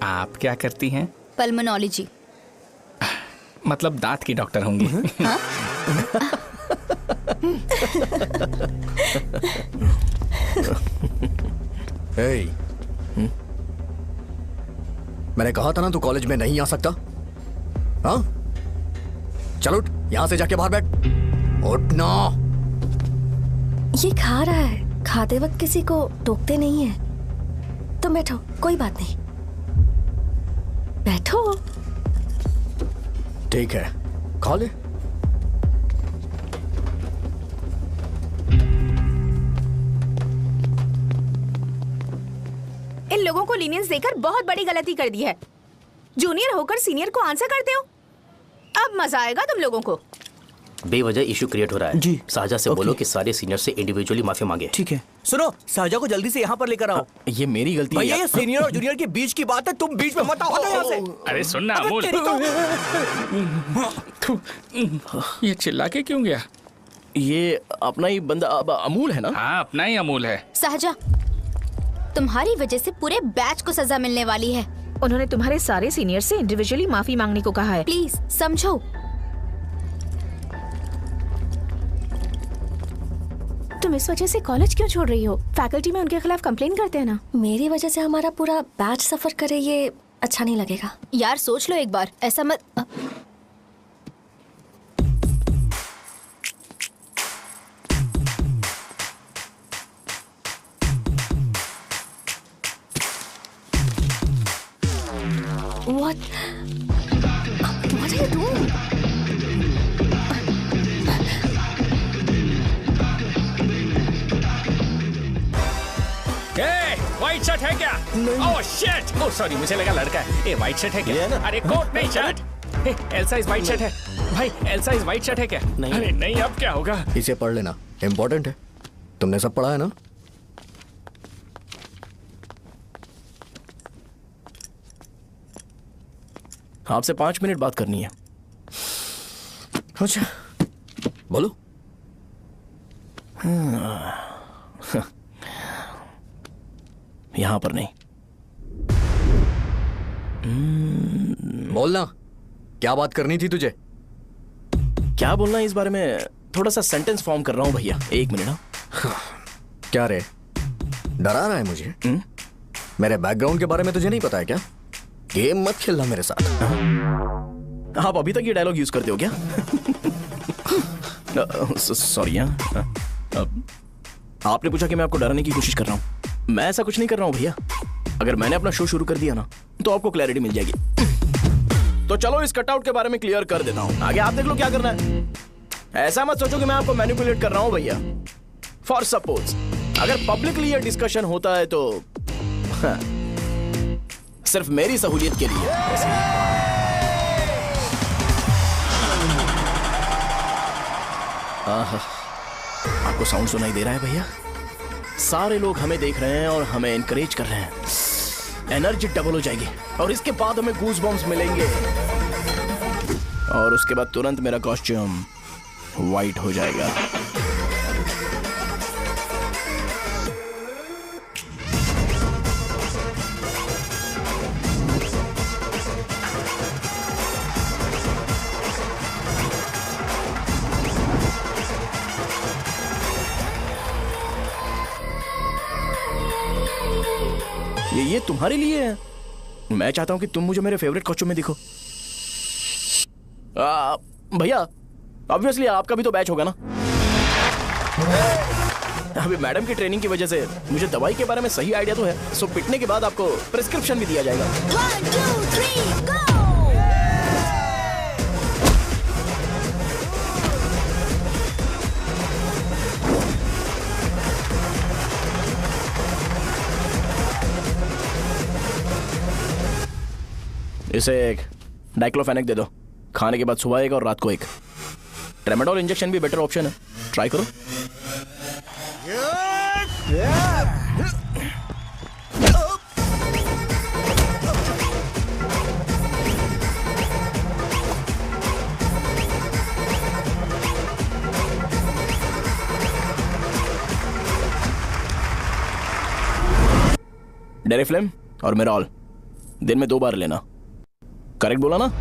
आप क्या करती हैं? पल्मोनोलॉजी। मतलब दांत की डॉक्टर होंगी। हाँ? hey, मैंने कहा था ना तू कॉलेज में नहीं आ सकता। हाँ, चल उठ, यहां से जाके बाहर बैठ। उठ ना। ये खा रहा है, खाते वक्त किसी को टोकते नहीं है। तुम बैठो, कोई बात नहीं, बैठो। ठीक है, खा ले। इन लोगों को लीनियंस देकर बहुत बड़ी गलती कर दी है। जूनियर होकर सीनियर को आंसर करते हो। अब मजा आएगा तुम लोगों को। बेवजह इशू क्रिएट हो रहा है जी। साजा से बोलो कि सारे सीनियर से इंडिविजुअली माफी मांगे। ठीक है। सुनो, साजा को जल्दी से यहाँ पर लेकर आओ। ये मेरी गलती है। भैया ये सीनियर और जूनियर के बीच की बात है, तुम बीच में मत आओ यहाँ से। अरे सुनना अमूल, ये चिल्ला के क्यों गया? ये अपना ही बंदा अमूल है ना? हाँ, अपना ही अमूल है। साजा, तुम्हारी वजह से पूरे बैच को सजा मिलने वाली है। उन्होंने तुम्हारे सारे सीनियर से इंडिविजुअली माफी मांगने को कहा है। प्लीज समझो। तुम इस वजह से कॉलेज क्यों छोड़ रही हो? फैकल्टी में उनके खिलाफ कंप्लेन करते हैं ना। मेरी वजह से हमारा पूरा बैच सफर करे, ये अच्छा नहीं लगेगा। यार सोच लो एक बार, ऐसा मत। What are you doing? White shirt है क्या? Oh shit! ओह सॉरी, मुझे लगा लड़का है। ए व्हाइट शर्ट है क्या? अरे कोट नहीं shirt. L size white shirt है। भाई एल साइज व्हाइट शर्ट है क्या? नहीं। अरे नहीं, अब क्या होगा? इसे पढ़ लेना, इम्पोर्टेंट है। तुमने सब पढ़ा है ना? आपसे 5 मिनट बात करनी है। अच्छा, बोलो। यहां पर नहीं। बोलना, क्या बात करनी थी तुझे? क्या बोलना है इस बारे में? थोड़ा सा सेंटेंस फॉर्म कर रहा हूं भैया, 1 मिनट। क्या रे, डरा रहा है मुझे? मेरे बैकग्राउंड के बारे में तुझे नहीं पता है क्या? गेम मत खेलना मेरे साथ। आप अभी तक ये डायलॉग यूज करते हो क्या? सॉरी। आपने पूछा कि मैं आपको डराने की कोशिश कर रहा हूं। मैं ऐसा कुछ नहीं कर रहा हूं भैया। अगर मैंने अपना शो शुरू कर दिया ना, तो आपको क्लैरिटी मिल जाएगी। तो चलो इस कटआउट के बारे में क्लियर कर देता हूं। आगे आप देख लो क्या करना है। ऐसा मत सोचो कि मैं आपको मैनिपुलेट कर रहा हूं भैया। फॉर सपोज अगर पब्लिकली ये डिस्कशन होता है तो सिर्फ मेरी सहूलियत के लिए। आपको साउंड सुनाई दे रहा है भैया? सारे लोग हमें देख रहे हैं और हमें एनकरेज कर रहे हैं। एनर्जी डबल हो जाएगी और इसके बाद हमें गूज बम्स मिलेंगे और उसके बाद तुरंत मेरा कॉस्ट्यूम वाइट हो जाएगा। ये तुम्हारे लिए है। मैं चाहता हूं कि तुम मुझे मेरे फेवरेट कॉस्ट्यूम में दिखो। भैया ऑब्वियसली आपका भी तो बैच होगा ना। अभी मैडम की ट्रेनिंग की वजह से मुझे दवाई के बारे में सही आइडिया तो है। सो पिटने के बाद आपको प्रिस्क्रिप्शन भी दिया जाएगा। 1 2 3 गो। इसे एक डाइक्लोफेनेक दे दो, खाने के बाद सुबह एक और रात को एक। ट्रेमाडोल इंजेक्शन भी बेटर ऑप्शन है, ट्राई करो। डेरिफ्लेम और मेरॉल दिन में 2 बार लेना। करेक्ट बोला ना?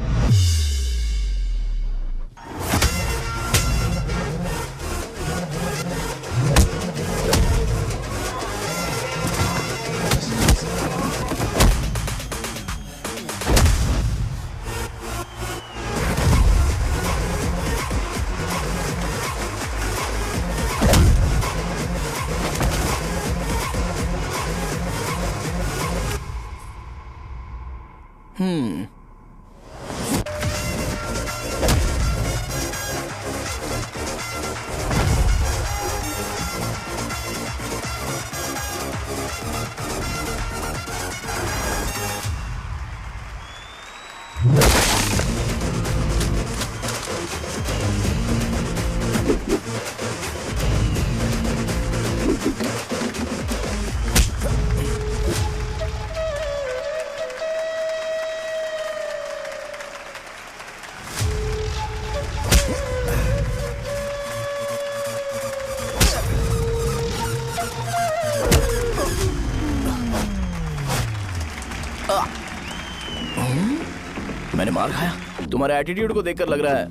मैंने मार खाया? तुम्हारे एटीट्यूड को देखकर लग रहा है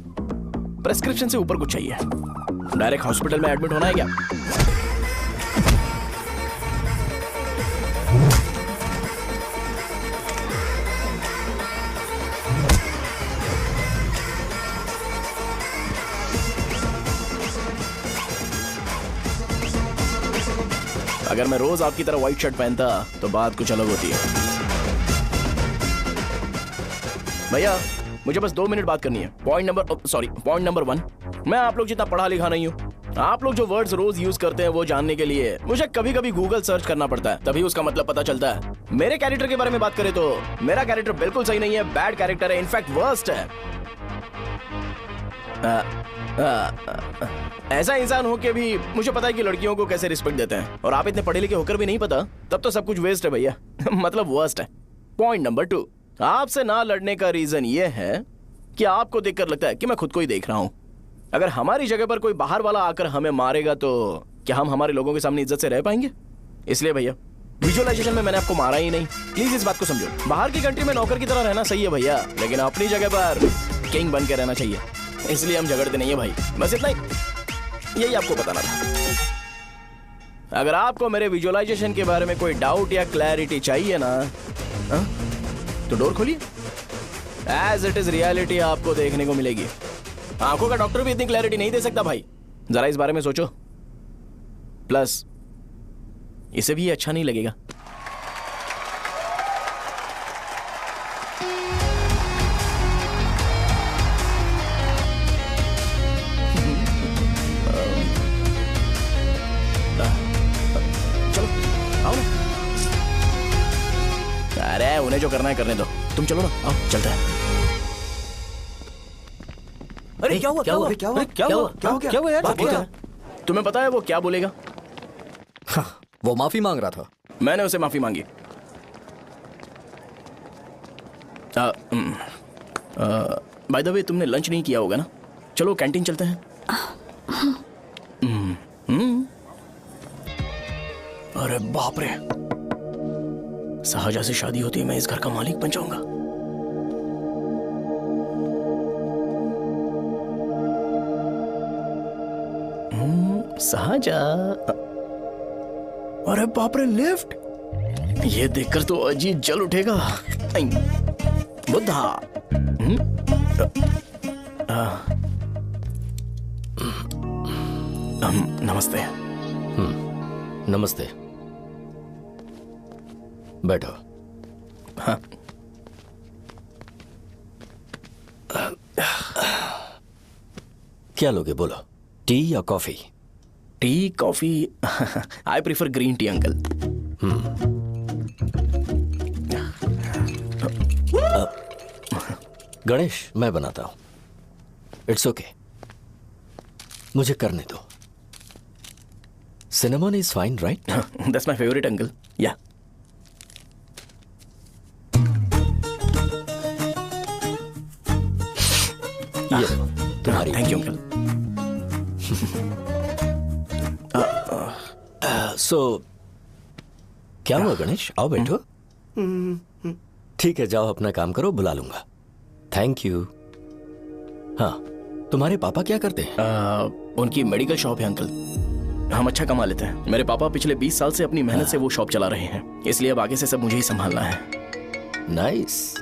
प्रेस्क्रिप्शन से ऊपर कुछ चाहिए। डायरेक्ट हॉस्पिटल में एडमिट होना है क्या? अगर मैं रोज आपकी तरह व्हाइट शर्ट पहनता तो बात कुछ अलग होती है। भैया मुझे बस 2 मिनट बात करनी है। पॉइंट नंबर 1, मैं आप लोग जितना पढ़ा लिखा नहीं हूँ। आप लोग जो वर्ड्स रोज यूज करते हैं वो जानने के लिए मुझे कभी कभी गूगल सर्च करना पड़ता है, तभी उसका मतलब पता चलता है। मेरे कैरेक्टर के बारे में बात करें तो मेरा कैरेक्टर बिल्कुल सही नहीं है, बैड कैरेक्टर है, इनफैक्ट वर्स्ट है। ऐसा इंसान हो के भी मुझे पता है कि लड़कियों को कैसे रिस्पेक्ट देते हैं, और आप इतने पढ़े लिखे होकर भी नहीं पता, तब तो सब कुछ वेस्ट है भैया। मतलब वर्स्ट है। पॉइंट नंबर 2, आपसे ना लड़ने का रीजन ये है कि आपको देखकर लगता है कि मैं खुद को ही देख रहा हूं। अगर हमारी जगह पर कोई बाहर वाला आकर हमें मारेगा तो क्या हम हमारे लोगों के सामने इज्जत से रह पाएंगे? इसलिए भैया विजुअलाइजेशन में मैंने आपको मारा ही नहीं, प्लीज इस बात को समझो। बाहर की कंट्री में नौकर की तरह रहना सही है भैया, लेकिन अपनी जगह पर किंग बन के रहना चाहिए। इसलिए हम झगड़ते नहीं है भाई, बस इतना ही, यही आपको बताना था। अगर आपको मेरे विजुअलाइजेशन के बारे में कोई डाउट या क्लैरिटी चाहिए ना, तो डोर खोलिए। एज इट इज रियलिटी आपको देखने को मिलेगी। आंखों का डॉक्टर भी इतनी क्लैरिटी नहीं दे सकता भाई, जरा इस बारे में सोचो। प्लस इसे भी अच्छा नहीं लगेगा। चलो आओ ना। अरे उन्हें जो करना है करने दो, तुम चलो ना, आओ चलते हैं। अरे क्या हुआ यार? तुम्हें पता है वो क्या बोलेगा? वो माफी मांग रहा था। मैंने उसे माफी मांगी। बाय द वे तुमने लंच नहीं किया होगा ना? चलो कैंटीन चलते हैं। अरे बाप रे, शाहजहां से शादी होती है मैं इस घर का मालिक बन जाऊंगा। शाहजहां, अरे बाप रे लिफ्ट, ये देखकर तो अजीब जल उठेगा। बुद्धा। नमस्ते। नमस्ते, बैठो। हाँ। क्या लोगे बोलो, टी या coffee? Tea coffee? I prefer green tea uncle. Ganesh, मैं बनाता हूं। इट्स ओके, मुझे करने दो। Cinnamon is fine, right? That's my favourite uncle. या ये तुम्हारी। Thank you uncle. सो क्या हुआ गणेश? आओ बैठो। ठीक है, जाओ अपना काम करो, बुला लूंगा। Thank you. हाँ, तुम्हारे पापा क्या करते हैं? उनकी मेडिकल शॉप है अंकल। हम अच्छा कमा लेते हैं। मेरे पापा पिछले 20 साल से अपनी मेहनत से वो शॉप चला रहे हैं, इसलिए अब आगे से सब मुझे ही संभालना है। Nice.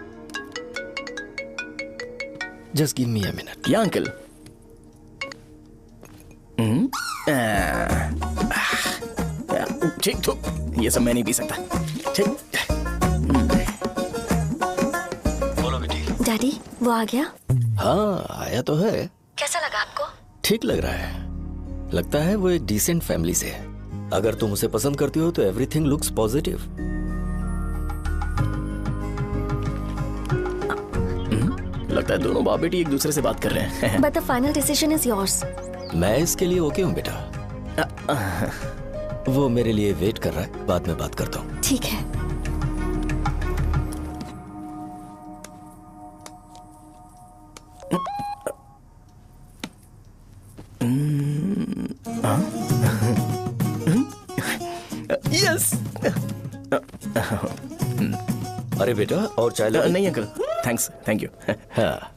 Just give me a minute. या अंकल। ठीक तो ये सब मैं नहीं पी सकता। ठीक। बोलो बेटी। डैडी, वो आ गया? हाँ, आया तो है। कैसा लगा आपको? ठीक लग रहा है। लगता है वो एक डिसेंट फैमिली से है। अगर तुम उसे पसंद करती हो तो एवरीथिंग लुक्स पॉजिटिव। लगता है दोनों बाप बेटी एक दूसरे से बात कर रहे हैं। But the final decision is yours. मैं इसके लिए ओके हूँ बेटा। वो मेरे लिए वेट कर रहा है, बाद में बात करता हूँ। ठीक है। यस। अरे बेटा, और चाय ले? नहीं अंकल, थैंक्स, थैंक यू। हाँ।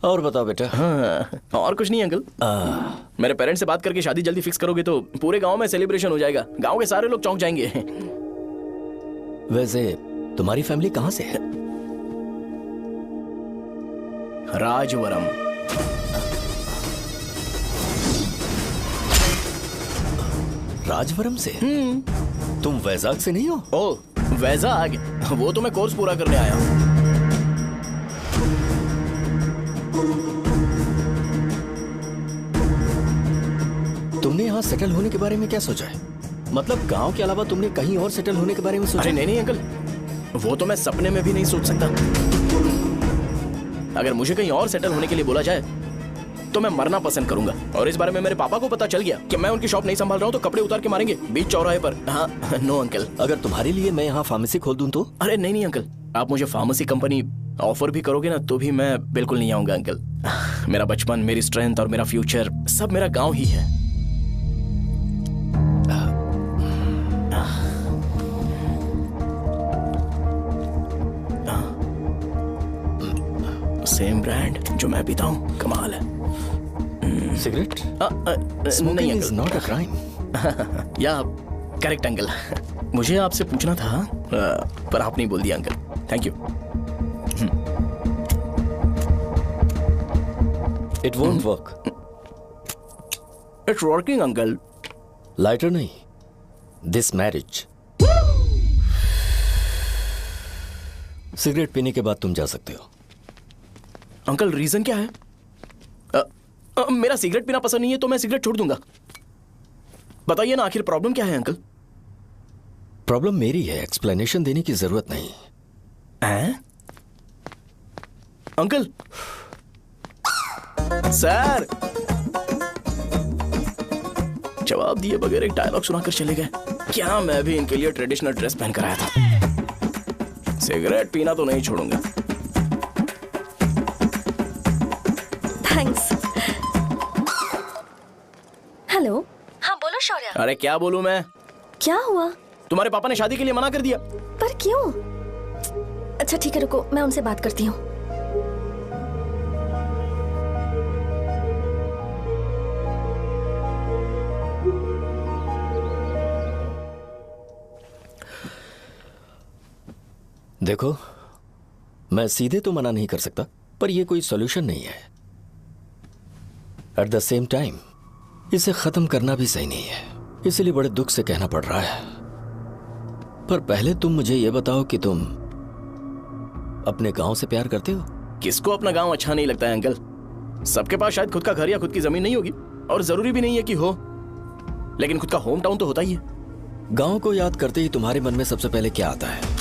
और बताओ बेटा। हाँ, और कुछ नहीं अंकल। मेरे पेरेंट्स से बात करके शादी जल्दी फिक्स करोगे तो पूरे गांव में सेलिब्रेशन हो जाएगा। गांव के सारे लोग चौंक जाएंगे। वैसे तुम्हारी फैमिली कहाँ से है? राजवरम। राजवरम से? तुम वैजाग से नहीं हो? ओ, वैजाग? वो तो मैं कोर्स पूरा करने आया हूँ। तुमने यहाँ सेटल होने के बारे में क्या सोचा है? मतलब गांव के अलावा तुमने कहीं और सेटल होने के बारे में सोचा? अरे नहीं अंकल, वो तो मैं सपने में भी नहीं सोच सकता। अगर मुझे कहीं और सेटल होने के लिए बोला जाए तो मैं मरना पसंद करूंगा। और इस बारे में मेरे पापा को पता चल गया कि मैं उनकी शॉप नहीं संभाल रहा हूँ तो कपड़े उतार के मारेंगे बीच चौराहे पर। हाँ, नो अंकल। अगर तुम्हारे लिए मैं यहाँ फार्मेसी खोल दूं तो? अरे नहीं अंकल, आप मुझे फार्मेसी कंपनी ऑफर भी करोगे ना तो भी मैं बिल्कुल नहीं आऊंगा अंकल। मेरा बचपन, मेरी स्ट्रेंथ और मेरा फ्यूचर सब मेरा गांव ही है। सेम ब्रांड जो मैं पीता हूँ, कमाल है। सिगरेट? नहीं इज नॉट अ क्राइम। या करेक्ट अंकल। मुझे आपसे पूछना था पर आप नहीं बोल दिया uncle. Thank you. It won't work. It's working uncle. Lighter नहीं, दिस मैरिज। सिगरेट पीने के बाद तुम जा सकते हो। अंकल रीजन क्या है? मेरा सिगरेट पीना पसंद नहीं है तो मैं सिगरेट छोड़ दूंगा। बताइए ना, आखिर प्रॉब्लम क्या है अंकल? प्रॉब्लम मेरी है, एक्सप्लेनेशन देने की जरूरत नहीं। अंकल सर जवाब दिए बगैर एक डायलॉग सुनाकर चले गए। क्या मैं भी इनके लिए ट्रेडिशनल ड्रेस पहन कर आया था। सिगरेट पीना तो नहीं छोड़ूंगा। थैंक्स। हेलो। हाँ बोलो शौर्य। अरे क्या बोलूं मैं? क्या हुआ? तुम्हारे पापा ने शादी के लिए मना कर दिया। पर क्यों? अच्छा ठीक है, रुको मैं उनसे बात करती हूँ। देखो, मैं सीधे तो मना नहीं कर सकता, पर यह कोई सॉल्यूशन नहीं है। एट द सेम टाइम इसे खत्म करना भी सही नहीं है, इसलिए बड़े दुख से कहना पड़ रहा है। पर पहले तुम मुझे यह बताओ कि तुम अपने गांव से प्यार करते हो? किसको अपना गांव अच्छा नहीं लगता है अंकल? सबके पास शायद खुद का घर या खुद की जमीन नहीं होगी, और जरूरी भी नहीं है कि हो, लेकिन खुद का होम टाउन तो होता ही है। गांव को याद करते ही तुम्हारे मन में सबसे पहले क्या आता है?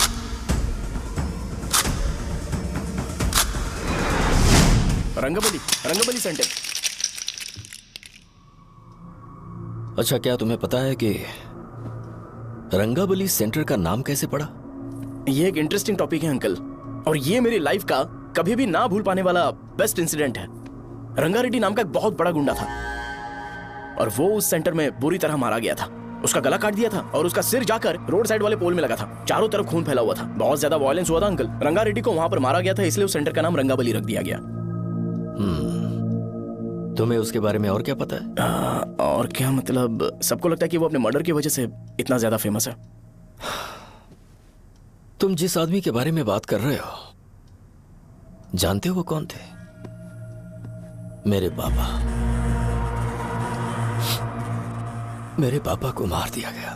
रंगबली सेंटर। अच्छा, क्या तुम्हें पता है कि रंगाबली सेंटर का नाम कैसे पड़ा? ये एक इंटरेस्टिंग टॉपिक है अंकल, और ये मेरी लाइफ का कभी भी ना भूल पाने वाला बेस्ट इंसिडेंट है। रंगारेड्डी नाम का एक बहुत बड़ा गुंडा था और वो उस सेंटर में बुरी तरह मारा गया था। उसका गला काट दिया था और उसका सिर जाकर रोड साइड वाले पोल में लगा था। चारों तरफ खून फैला हुआ था, बहुत ज्यादा वायलेंस हुआ था अंकल। रंगारेड्डी को वहां पर मारा गया था, इसलिए उस सेंटर का नाम रंगाबली रख दिया गया। तुम्हें उसके बारे में और क्या पता है? और क्या मतलब, सबको लगता है कि वो अपने मर्डर की वजह से इतना ज्यादा फेमस है। तुम जिस आदमी के बारे में बात कर रहे हो, जानते हो वो कौन थे? मेरे पापा। मेरे पापा को मार दिया गया।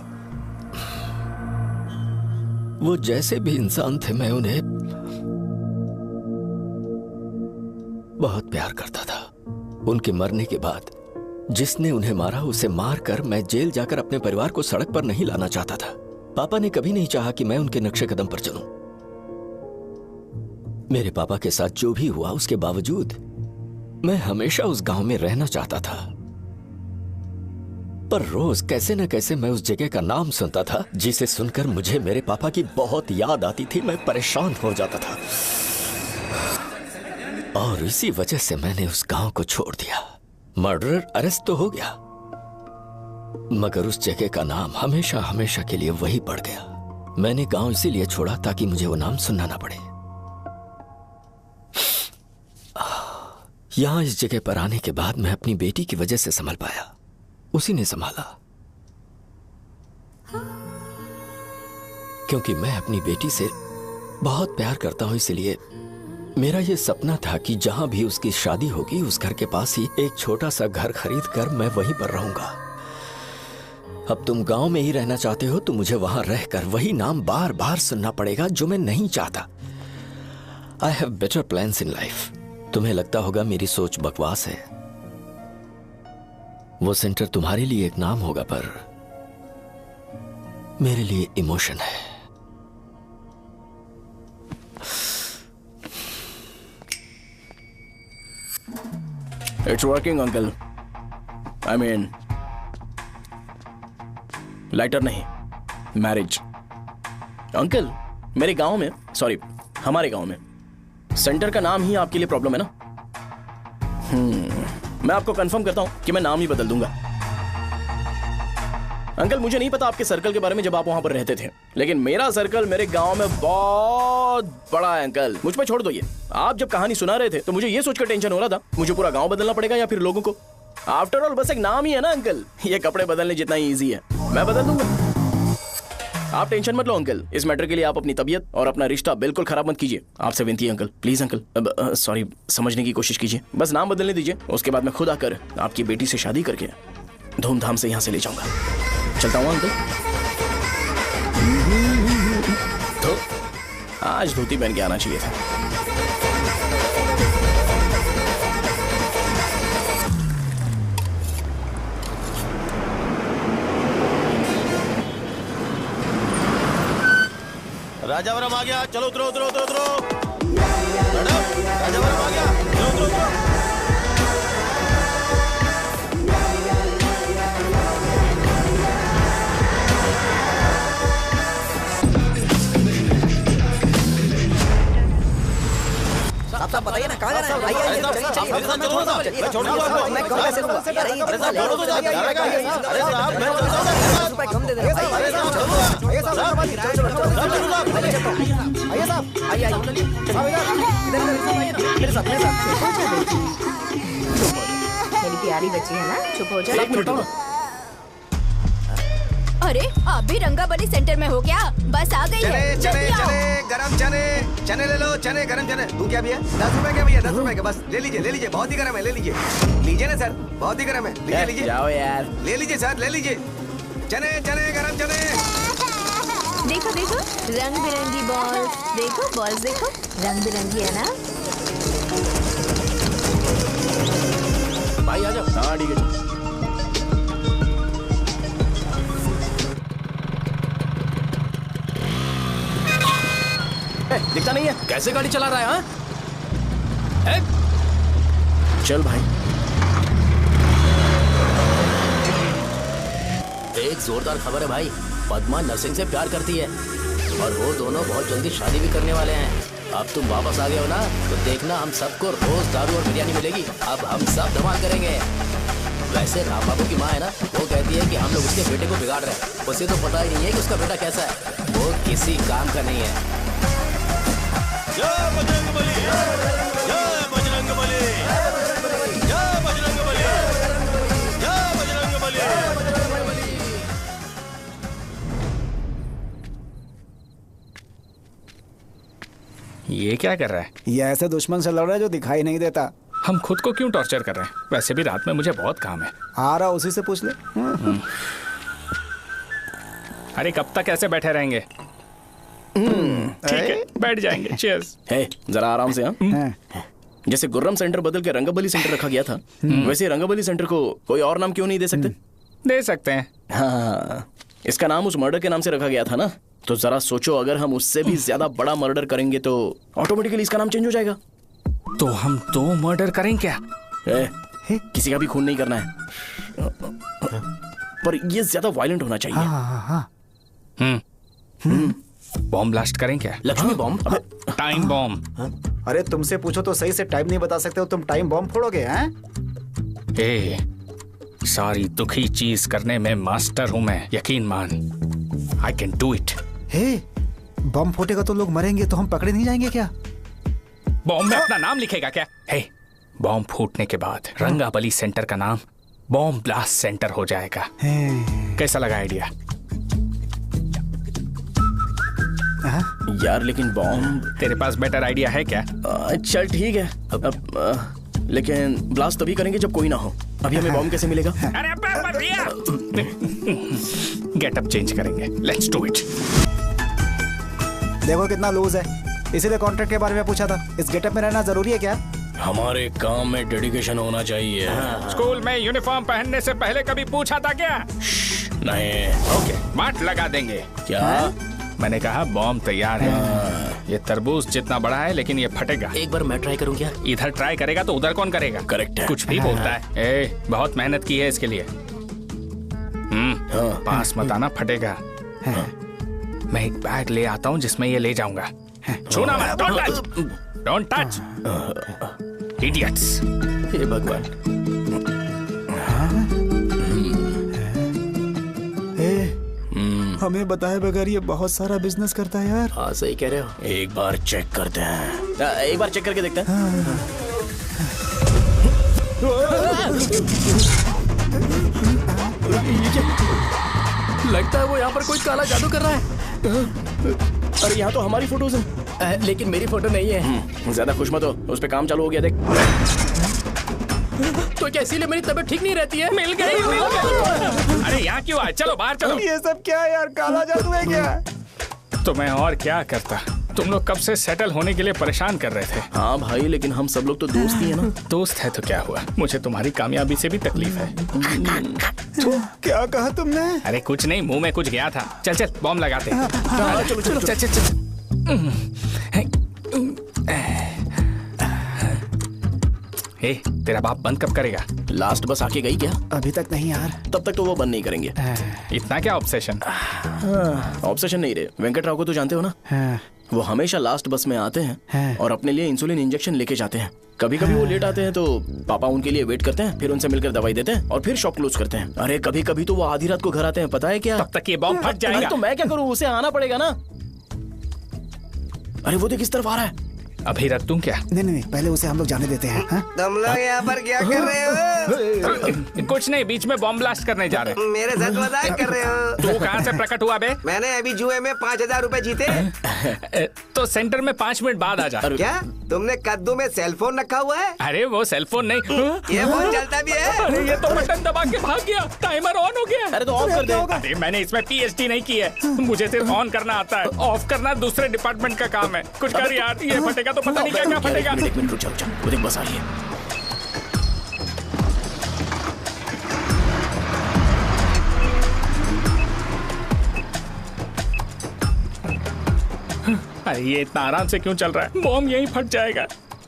वो जैसे भी इंसान थे, मैं उन्हें बहुत प्यार करता था। उनके मरने के बाद जिसने उन्हें मारा उसे मारकर मैं जेल जाकर अपने परिवार को सड़क पर नहीं लाना चाहता था। पापा ने कभी नहीं चाहा कि मैं उनके नक्शे कदम पर चलूं। मेरे पापा के साथ जो भी हुआ उसके बावजूद मैं हमेशा उस गांव में रहना चाहता था। पर रोज कैसे न कैसे मैं उस जगह का नाम सुनता था, जिसे सुनकर मुझे मेरे पापा की बहुत याद आती थी। मैं परेशान हो जाता था और इसी वजह से मैंने उस गांव को छोड़ दिया। मर्डरर अरेस्ट तो हो गया, मगर उस जगह का नाम हमेशा हमेशा के लिए वही पड़ गया। मैंने गांव इसीलिए छोड़ा ताकि मुझे वो नाम सुनना ना पड़े। यहां इस जगह पर आने के बाद मैं अपनी बेटी की वजह से संभल पाया, उसी ने संभाला। क्योंकि मैं अपनी बेटी से बहुत प्यार करता हूं, इसलिए मेरा यह सपना था कि जहां भी उसकी शादी होगी उस घर के पास ही एक छोटा सा घर खरीद कर मैं वहीं पर रहूंगा। अब तुम गांव में ही रहना चाहते हो तो मुझे वहां रहकर वही नाम बार बार सुनना पड़ेगा, जो मैं नहीं चाहता। I have better plans in life. तुम्हें लगता होगा मेरी सोच बकवास है। वो सेंटर तुम्हारे लिए एक नाम होगा, पर मेरे लिए इमोशन है। It's working uncle. I mean lighter नहीं, मैरिज। अंकल, मेरे गांव में, सॉरी हमारे गांव में सेंटर का नाम ही आपके लिए प्रॉब्लम है ना? मैं आपको कंफर्म करता हूं कि मैं नाम ही बदल दूंगा। अंकल, मुझे नहीं पता आपके सर्कल के बारे में जब आप वहां पर रहते थे, लेकिन मेरा सर्कल मेरे गांव में बहुत बड़ा है अंकल। मुझ पे छोड़ दो ये। आप जब कहानी सुना रहे थे तो मुझे ये सोचकर टेंशन हो रहा था मुझे पूरा गांव बदलना पड़ेगा या फिर लोगों को। आफ्टर ऑल बस एक नाम ही है ना अंकल, ये कपड़े बदलने जितना ही ईजी है। मैं बदल दूंगा, आप टेंशन मत लो अंकल। इस मैटर के लिए आप अपनी तबीयत और अपना रिश्ता बिल्कुल खराब मत कीजिए। आपसे विनती है अंकल, प्लीज अंकल। अब सॉरी, समझने की कोशिश कीजिए। बस नाम बदलने दीजिए, उसके बाद मैं खुद आकर आपकी बेटी से शादी करके धूमधाम से यहाँ से ले जाऊंगा। चलता हूँ अंकल। तो आज धोती पहन के आना चाहिए था। राजावरम आ गया, चलो उतरो उतरो उतरो उतरो। मैडम, राजावरम आ गया, चलो उतरो उतरो। साहब बताइए ना, कहाँ जा रहे हैं? आइए चलिए, छोड़ दूंगा आपको। मैं कम कैसे दूंगा? अरे साहब छोड़ो तो जाके। अरे साहब मैं ₹10 कम दे दे। आइए साहब, आइए साहब, आइए मेरे साथ मेरी प्यारी बच्ची है ना, चुप हो जा। एक मिनट हो। अरे आप भी रंगाबली सेंटर में हो क्या? बस आ गई है, जल्दी आओ। गरम चने ले लो, चने गरम चने। तू क्या भैया? 10 रुपए क्या भैया? 10 रुपए का बस ले लीजिए, बहुत ही गरम है, ले लीजिए। लीजिए ना सर, बहुत ही गरम है, लीजिए। जाओ यार, ले लीजिए सर, ले लीजिए। चने गरम चने। देखो देखो रंग बिरंगी बॉल्स, देखो बॉल्स देखो, रंग बिरंगी है ना। भाई आ जाओ। हाँ ठीक है। दिखता नहीं है, कैसे गाड़ी चला रहा है? हाँ? चल भाई। एक जोरदार खबर है भाई, पद्मा नरसिंह से प्यार करती है और वो दोनों बहुत जल्दी शादी भी करने वाले हैं। अब तुम वापस आ गए हो ना, तो देखना हम सबको रोज दारू और बिरयानी मिलेगी। अब हम सब धमाल करेंगे। वैसे राम बाबू की माँ है ना, वो कहती है कि हम लोग उसके बेटे को बिगाड़ रहे हैं। उसे तो पता ही नहीं है कि उसका बेटा कैसा है, वो किसी काम का नहीं है। जय बजरंग बली, जय बजरंग बली, जय बजरंग बली, जय बजरंग बली। ये क्या कर रहा है? ये ऐसे दुश्मन से लड़ रहा है जो दिखाई नहीं देता। हम खुद को क्यों टॉर्चर कर रहे हैं? वैसे भी रात में मुझे बहुत काम है। आ रहा उसी से पूछ ले। अरे कब तक ऐसे बैठे रहेंगे? ठीक है, बैठ जाएंगे। चीयर्स। हे, जरा आराम से। हाँ, जैसे गुर्रम सेंटर बदल के रंगबली सेंटर रखा गया था, वैसे रंगबली सेंटर को कोई और नाम क्यों नहीं दे सकते? दे सकते हैं। हाँ, इसका नाम उस मर्डर के नाम से रखा गया था ना, तो जरा सोचो अगर हम उससे भी ज्यादा बड़ा मर्डर करेंगे तो ऑटोमेटिकली इसका नाम चेंज हो जाएगा। तो हम 2 मर्डर करें क्या? किसी का भी खून नहीं करना है, पर ये ज्यादा वायलेंट होना चाहिए। बॉम्ब ब्लास्ट करें क्या? लक्ष्मी बॉम्ब? Time bomb. अरे तुमसे पूछो तो सही से टाइम नहीं बता सकते हो, तुम टाइम बॉम्ब फोड़ोगे? हैं? सारी दुखी चीज करने में मास्टर हूं मैं, यकीन मान। I can do it. Bomb फूटेगा तो लोग मरेंगे, तो हम पकड़े नहीं जाएंगे क्या? बॉम्ब में अपना नाम लिखेगा क्या? बॉम्ब फूटने के बाद रंगाबली सेंटर का नाम बॉम्ब ब्लास्ट सेंटर हो जाएगा। कैसा लगा आइडिया? यार लेकिन बॉम्ब, तेरे पास बेटर आइडिया है क्या? चल ठीक है, लेकिन ब्लास्ट तभी करेंगे जब कोई ना हो। अभी हमें बॉम्ब कैसे मिलेगा? अरे भैया, गेटअप चेंज करेंगे। Let's do it. देखो कितना लूज है, इसीलिए कॉन्ट्रैक्ट के बारे में पूछा था। इस गेटअप में रहना जरूरी है क्या? हमारे काम में डेडिकेशन होना चाहिए। स्कूल में यूनिफॉर्म पहनने से पहले कभी पूछा था क्या? नहीं। ओके, मार लगा देंगे। क्या? मैंने कहा बॉम्ब तैयार है। ये तरबूज जितना बड़ा है, लेकिन ये फटेगा। एक बार मैं ट्राई करूं क्या? इधर ट्राई करेगा तो उधर कौन करेगा? करेक्ट है। कुछ भी बोलता है। बहुत मेहनत की है इसके लिए। पास मत आना, फटेगा। मैं एक बैग ले आता हूँ जिसमें ये ले जाऊंगा। छूना मत, don't touch, don't touch, idiots. हे भगवान। हमें बताए बगैर ये बहुत सारा बिजनेस करता है यार। हाँ सही कह रहे हो। एक बार चेक करते हैं। एक बार चेक करके देखते हैं। लगता है वो यहाँ पर कोई काला जादू कर रहा है। अरे यहाँ तो हमारी फोटोज हैं, लेकिन मेरी फोटो नहीं है। ज्यादा खुश मत हो, उस पे काम चालू हो गया देख। तो क्या इसीलिए मेरी तबीयत ठीक नहीं रहती है? मिल गई, मिल गई। अरे यहाँ क्यों आए? चलो बाहर चलो। ये सब क्या है यार? काला जादू है क्या? तो मैं और क्या करता? तुम लोग कब से सेटल होने के लिए परेशान कर रहे थे। हाँ भाई, लेकिन हम सब लोग तो दोस्त ही है ना। दोस्त है तो क्या हुआ? मुझे तुम्हारी कामयाबी से भी तकलीफ है। क्या कहा तुमने? अरे कुछ नहीं, मुंह में कुछ गया था। चल चल बॉम्ब लगाते। चलो चलो चल चल चल। तेरा बाप बंद कब करेगा? लास्ट बस आके गई क्या? अभी तक नहीं यार। तब तक तो वो बंद नहीं करेंगे। इतना क्या ऑब्सेशन? ऑब्सेशन नहीं रे, वेंकट राव को तो जानते हो ना? वो हमेशा लास्ट बस में आते हैं और अपने लिए इंसुलिन इंजेक्शन लेके जाते हैं। कभी कभी वो लेट आते हैं तो पापा उनके लिए वेट करते हैं, फिर उनसे मिलकर दवाई देते हैं और फिर शॉप क्लोज करते हैं। अरे कभी कभी तो वो आधी रात को घर आते हैं, पता है क्या? तब तक ये बॉम्ब फट जाएगा। तो मैं क्या करूँ, उसे आना पड़ेगा ना। अरे वो देख किस तरफ आ रहा है। अभी रख दूं क्या? नहीं, पहले उसे हम लोग जाने देते हैं। तुम लोग यहाँ पर क्या कर रहे हो? कुछ नहीं, बीच में बॉम्ब ब्लास्ट करने जा रहे हैं। मेरे साथ मजाक कर रहे हो? तू कहाँ से प्रकट हुआ बे? मैंने अभी जुए में 5000 रुपए जीते। तो सेंटर में 5 मिनट बाद आ जा। क्या तुमने कद्दू में सेलफोन रखा हुआ है? अरे वो सेलफोन नहीं, ये फोन चलता भी है। अरे ये तो बटन दबा के भाग गया, टाइमर ऑन हो गया। अरे तो ऑफ कर दे। अरे मैंने इसमें PhD नहीं की है, मुझे सिर्फ ऑन करना आता है। ऑफ करना दूसरे डिपार्टमेंट का काम है। कुछ कर यार, ये फटेगा तो पता नहीं क्या क्या फटेगा। एक मिनट रुक जाओ, वो देख बस आ रही है। अरे ये इतना आराम से क्यों चल रहा है? बॉम्ब यहीं फट जाएगा।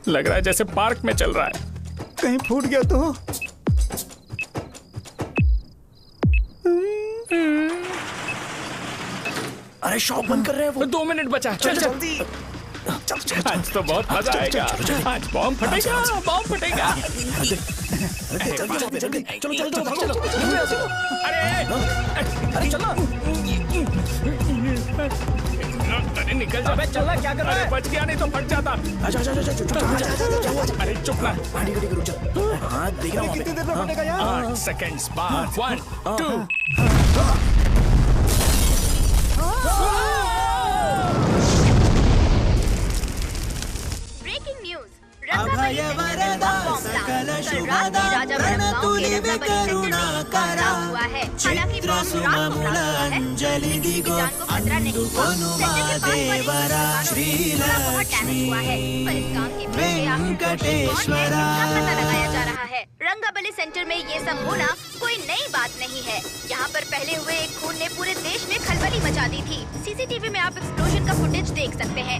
लग रहा है जैसे पार्क में चल रहा है। कहीं फूट गया तो। अरे शॉप बंद कर रहे हैं वो। 2 मिनट बचा, चल जल्दी। आज तो बहुत मजा आएगा। आज बॉम्ब फटेगा, बॉम्ब फटेगा। चलो। अरे चलो। अरे निकल जा। चलना क्या कर रहा है? बच गया नहीं तो फट जाता। अरे चुप ना। रुक जा। हाँ देख रहा हूँ। कितनी देर में फटेगा यार? 8 सेकंड्स बाद 1 2। Breaking news. अभय वरदा सकल शुभदा प्रणतुले करुणा करा चित्र सुममूल अंजलि दिगो अनुपनुमा देवरा श्री लक्ष्मी वेंकटेश्वरा। लगाया जा रहा है। रंगाबली सेंटर में ये सब होना कोई नई बात नहीं है। यहाँ पर पहले हुए एक खून ने पूरे देश में खलबली मचा दी थी। सीसीटीवी में आप एक्सप्लोजन का फुटेज देख सकते हैं।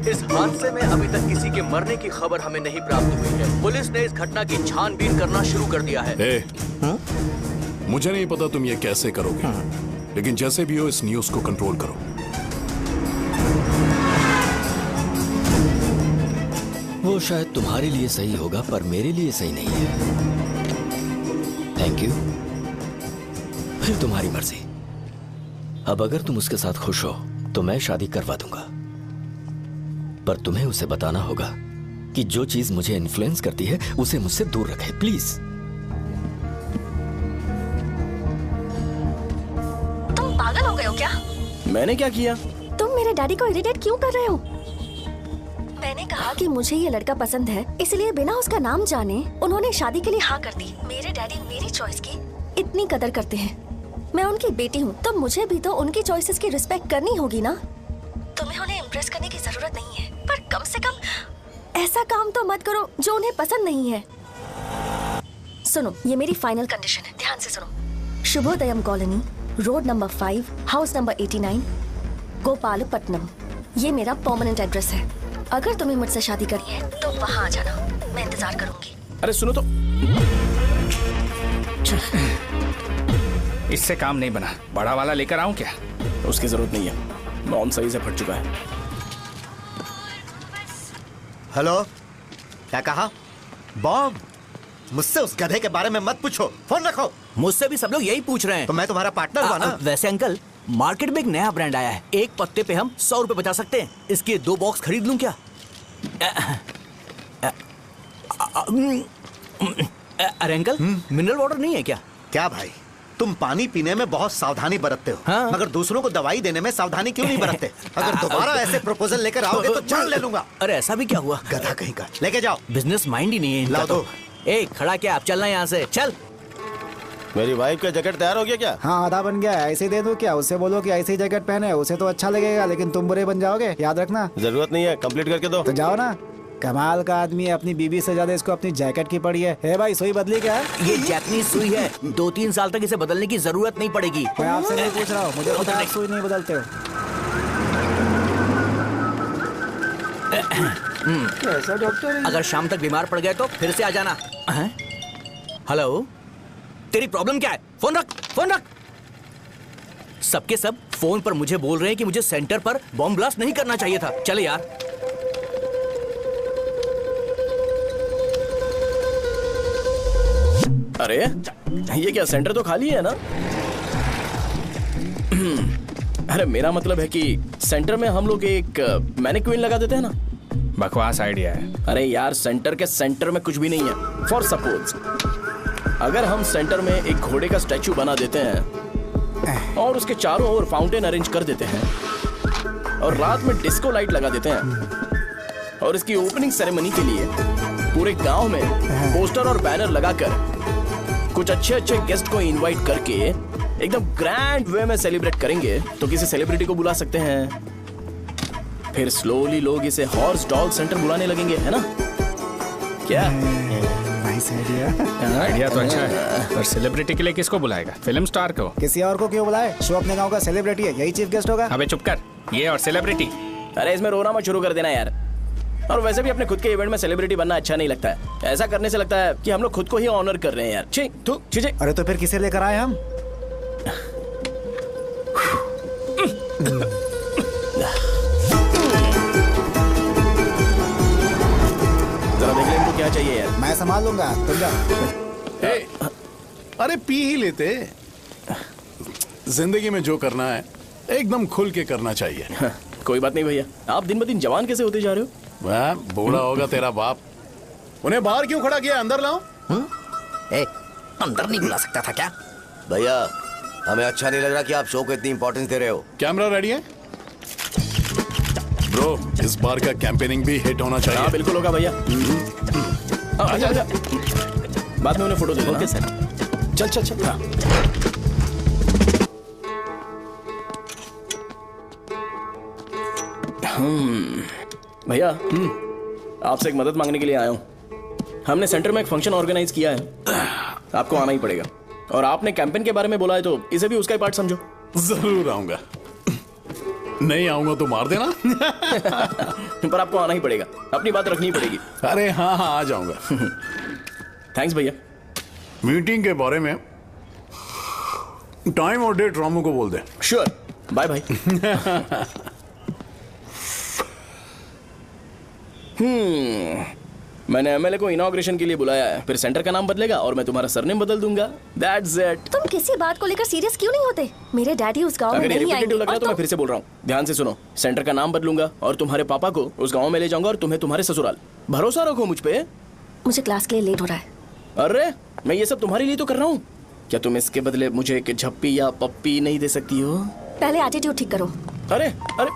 इस हादसे में अभी तक किसी के मरने की खबर हमें नहीं प्राप्त हुई है। पुलिस ने इस घटना की छानबीन करना शुरू कर दिया है। मुझे नहीं पता तुम ये कैसे करोगे, लेकिन जैसे भी हो इस न्यूज को कंट्रोल करो। वो शायद तुम्हारे लिए सही होगा पर मेरे लिए सही नहीं है। Thank you. फिर तुम्हारी मर्जी। अब अगर तुम उसके साथ खुश हो तो मैं शादी करवा दूंगा, पर तुम्हें उसे बताना होगा कि जो चीज मुझे इन्फ्लुएंस करती है उसे मुझसे दूर रखे, प्लीज। तुम पागल हो गए हो क्या? मैंने क्या किया? तुम मेरे डैडी को इरिटेट क्यों कर रहे हो? मैंने कहा कि मुझे ये लड़का पसंद है, इसलिए बिना उसका नाम जाने उन्होंने शादी के लिए हाँ कर दी। मेरे डैडी मेरी चॉइस की इतनी कदर करते हैं। मैं उनकी बेटी हूँ, तो मुझे भी तो उनकी चॉइसेस की रिस्पेक्ट करनी होगी ना। तुम्हें उन्हें इम्प्रेस करने की जरूरत नहीं है, पर कम से कम ऐसा काम तो मत करो जो उन्हें पसंद नहीं है। सुनो, ये मेरी फाइनल कंडीशन है, ध्यान से सुनो। Shubhodayam colony, road number 5, house number 89, Gopalapatnam. ये मेरा परमानेंट एड्रेस है। अगर तुम्हें मुझसे शादी करनी है तो वहाँ आ जाना, मैं इंतजार करूंगी। अरे सुनो तो। इससे काम नहीं बना। बड़ा वाला लेकर आऊं क्या? उसकी जरूरत नहीं है, बॉम्ब सही से फट चुका है। हेलो, क्या कहा? बॉम्ब? मुझसे उस गधे के बारे में मत पूछो, फोन रखो। मुझसे भी सब लोग यही पूछ रहे हैं। तो मैं तुम्हारा पार्टनर हुआ ना। वैसे अंकल, मार्केट में एक नया ब्रांड आया है, एक पत्ते पे हम 100 रुपए बचा सकते हैं। इसके 2 बॉक्स खरीद लूं क्या? अरे अंकल, मिनरल वाटर नहीं है क्या? क्या भाई, तुम पानी पीने में बहुत सावधानी बरतते हो, हाँ? मगर दूसरों को दवाई देने में सावधानी क्यों नहीं बरतते? अगर दोबारा ऐसे प्रपोजल लेकर आओगे तो जान ले लूंगा। अरे ऐसा भी क्या हुआ? गधा कहीं का, लेके जाओ। बिजनेस माइंड ही नहीं है इनका। लाओ दो। ए, खड़ा क्या? आप चलना यहाँ से, चल। मेरी वाइफ का जैकेट तैयार हो गया क्या? हाँ, आधा बन गया है। ऐसे ही दे दो क्या? उससे बोलो कि ऐसे ही जैकेट पहने, उसे तो अच्छा लगेगा, लेकिन तुम बुरे बन जाओगे, याद रखना। जरूरत नहीं है, कंप्लीट करके दो। तो जाओ ना। कमाल का आदमी है, अपनी बीबी से ज्यादा इसको अपनी जैकेट की पड़ी है। हे भाई, सुई बदली क्या है? ये जैपनीज सुई है, 2-3 साल तक इसे बदलने की जरूरत नहीं पड़ेगी। मैं आपसे नहीं पूछ रहा हूँ, मुझे पता है आप सुई नहीं बदलते हो। कैसा डॉक्टर है? अगर शाम तक बीमार पड़ गए तो फिर से आ जाना। हेलो, तेरी प्रॉब्लम क्या है? फोन रख, फोन रख। सबके सब फोन पर मुझे बोल रहे हैं कि मुझे सेंटर पर बॉम्ब ब्लास्ट नहीं करना चाहिए था। चले यार। अरे ये क्या, सेंटर तो खाली है ना? अरे मेरा मतलब है कि सेंटर में हम लोग एक मैनिक्विन लगा देते हैं ना। बकवास आइडिया है। अरे यार, सेंटर के सेंटर में कुछ भी नहीं है। फॉर सपोज अगर हम सेंटर में एक घोड़े का स्टैचू बना देते हैं और उसके चारों ओर फाउंटेन अरेंज कर देते हैं और रात में डिस्को लाइट लगा देते हैं और इसकी ओपनिंग सेरेमनी के लिए पूरे गांव में पोस्टर और बैनर लगाकर कुछ अच्छे गेस्ट को इनवाइट करके एकदम ग्रैंड वे में सेलिब्रेट करेंगे, तो किसी सेलिब्रिटी को बुला सकते हैं। फिर स्लोली लोग इसे हॉर्स डॉग सेंटर बुलाने लगेंगे, है ना? क्या? Nice idea. आइडिया तो अच्छा है, पर सेलिब्रिटी के लिए किसको बुलाएगा? फिल्म स्टार को? किसी और को क्यों बुलाए? शो अपने गांव का सेलिब्रिटी है, यही चीफ गेस्ट होगा। अबे चुप कर। ये और सेलिब्रिटी अरे इसमें रोना मत शुरू कर देना यार। और वैसे भी अपने खुद के इवेंट में सेलिब्रिटी बनना अच्छा नहीं लगता है। ऐसा करने से लगता है कि हम लोग खुद को ही ऑनर कर रहे हैं यार। छी तू छी। अरे तो फिर किसे लेकर आए हम? जरा देख ले इनको क्या चाहिए यार। मैं संभाल लूंगा, तुम जा। अरे पी ही लेते। जिंदगी में जो करना है एकदम खुल के करना चाहिए। कोई बात नहीं भैया, आप दिन ब दिन जवान कैसे होते जा रहे हो? वह बूढ़ा होगा तेरा बाप। उन्हें बाहर क्यों खड़ा किया? अंदर लाओ। अंदर नहीं बुला सकता था क्या? भैया हमें अच्छा नहीं लग रहा कि आप शो को इतनी इंपॉर्टेंस दे रहे हो। कैमरा रेडी है ब्रो? इस बार का कैंपेनिंग भी हिट होना चाहिए। हाँ बिल्कुल होगा भैया। आजा आजा। बाद में उन्हें फोटो दे देना। Okay sir. चल चल चल। हाँ। भैया आपसे एक मदद मांगने के लिए आया हूँ। हमने सेंटर में एक फंक्शन ऑर्गेनाइज किया है, आपको आना ही पड़ेगा। और आपने कैंपेन के बारे में बोला है तो इसे भी उसका ही पार्ट समझो। जरूर आऊंगा। नहीं आऊंगा तो मार देना। पर आपको आना ही पड़ेगा, अपनी बात रखनी पड़ेगी। अरे हाँ हाँ आ जाऊंगा। थैंक्स भैया। मीटिंग के बारे में टाइम और डेट रामू को बोल दे। Sure, bye bye. मैंने एमएलए को इनॉग्रेशन के लिए बुलाया है, फिर सेंटर का नाम बदलेगा और मैं तुम्हारा सरनेम बदल दूंगा। That's it. तुम किसी बात को लेकर सीरियस क्यों नहीं होते? मेरे डैडी उस गांव में अगर नहीं आएंगे। रिपीटेटिव लग रहा है तो मैं फिर से बोल रहा हूँ, ध्यान से सुनो। सेंटर का नाम बदलूंगा और तुम्हारे पापा को उस गांव में ले जाऊंगा और तुम्हें तुम्हारे ससुराल। भरोसा रखो मुझ पे। मुझे क्लास के लिए लेट हो रहा है। अरे मैं ये सब तुम्हारे लिए तो कर रहा हूँ। क्या तुम इसके बदले मुझे एक झप्पी या पप्पी नहीं दे सकती हो? पहले एटीट्यूड ठीक करो। अरे अरे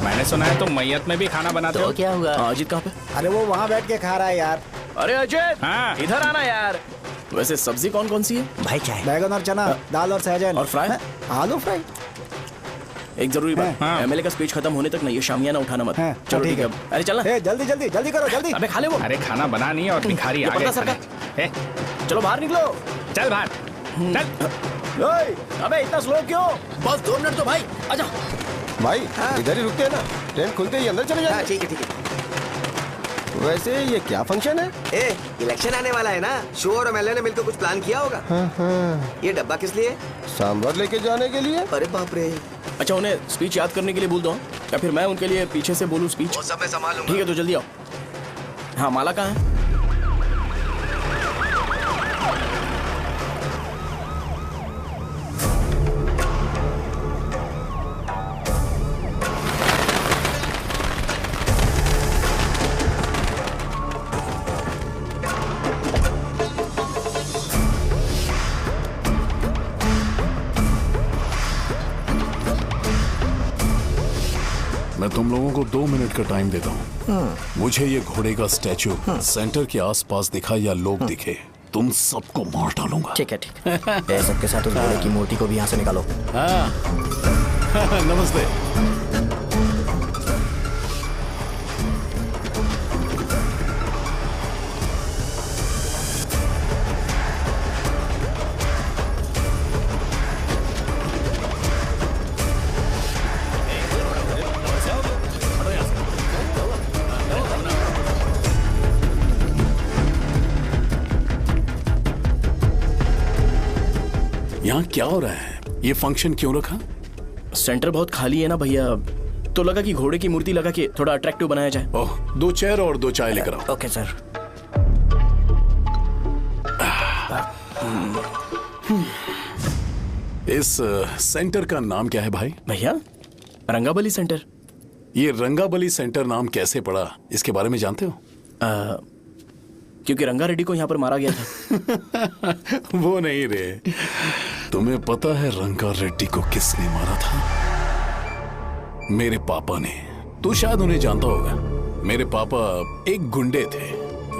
मैंने सुना है तुम मैयत में भी खाना बनाते हो। क्या हुआ? अजीत कहाँ पे? अरे वो वहाँ बैठ के खा रहा है यार। अरे अजय हाँ। इधर आना यार। वैसे सब्जी कौन कौन सी है? भाई क्या है? बैगन और चना, दाल और सहजन और फ्राई? आलू फ्राई। एक जरूरी बात, हाँ। एमएलए का स्पीच खत्म होने तक ना ये शामियाना उठाना मत। हाँ, चलो ठीक ठीक है। है। अरे चलना। जल्दी जल्दी जल्दी करो, जल्दी। अबे खा ले वो। अरे खाना बना नहीं है और भिखारी आ गए। ए, चलो बाहर निकलो। चल बाहर चल। ओए, अबे इतना स्लो क्यों? बस 2 मिनट तो भाई। आजा भाई इधर ही रुकते हैं ना, ट्रेन खुलते ही अंदर चले जाएंगे। ठीक है ठीक है। वैसे ये क्या फंक्शन है? ए, इलेक्शन आने वाला है ना, शो और एमएलए ने मिलकर कुछ प्लान किया होगा। ये डब्बा किस लिए? सांभर लेके जाने के लिए। अरे बाप रे। अच्छा उन्हें स्पीच याद करने के लिए बोल दो या फिर मैं उनके लिए पीछे से बोलूं स्पीच? वो सब मैं संभालूंगा। ठीक है तो जल्दी आओ। हाँ माला कहाँ है? मैं तुम लोगों को 2 मिनट का टाइम देता हूँ। मुझे ये घोड़े का स्टैचू सेंटर के आसपास दिखा या लोग दिखे, तुम सबको मार डालूंगा। ठीक है ठीक है। सबके साथ उस घोड़े की मूर्ति को भी यहाँ से निकालो। हाँ। नमस्ते। यहाँ क्या हो रहा है? ये फंक्शन क्यों रखा? सेंटर बहुत खाली है ना भैया, तो लगा कि घोड़े की मूर्ति लगा के थोड़ा अट्रैक्टिव बनाया जाए। ओह, 2 चेयर और 2 चाय लेकर आओ। Okay sir. इस सेंटर का नाम क्या है भाई? भैया रंगाबली सेंटर। ये रंगाबली सेंटर नाम कैसे पड़ा, इसके बारे में जानते हो? क्योंकि रंगा रेड्डी को यहाँ पर मारा गया था। वो नहीं रे, तुम्हें पता है रंगा रेड्डी को किसने मारा था? मेरे पापा ने। तू शायद उन्हें जानता होगा। मेरे पापा एक गुंडे थे।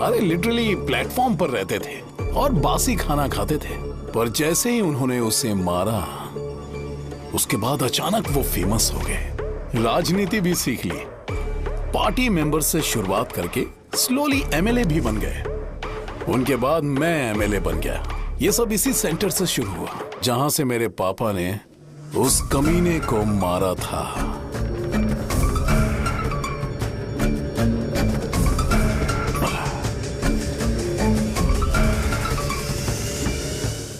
अरे लिटरली प्लेटफॉर्म पर रहते थे और बासी खाना खाते थे। पर जैसे ही उन्होंने उसे मारा, उसके बाद अचानक वो फेमस हो गए। राजनीति भी सीख ली, पार्टी मेंबर से शुरुआत करके स्लोली एमएलए भी बन गए। उनके बाद मैं एमएलए बन गया ये सब इसी सेंटर से शुरू हुआ जहां से मेरे पापा ने उस कमीने को मारा था।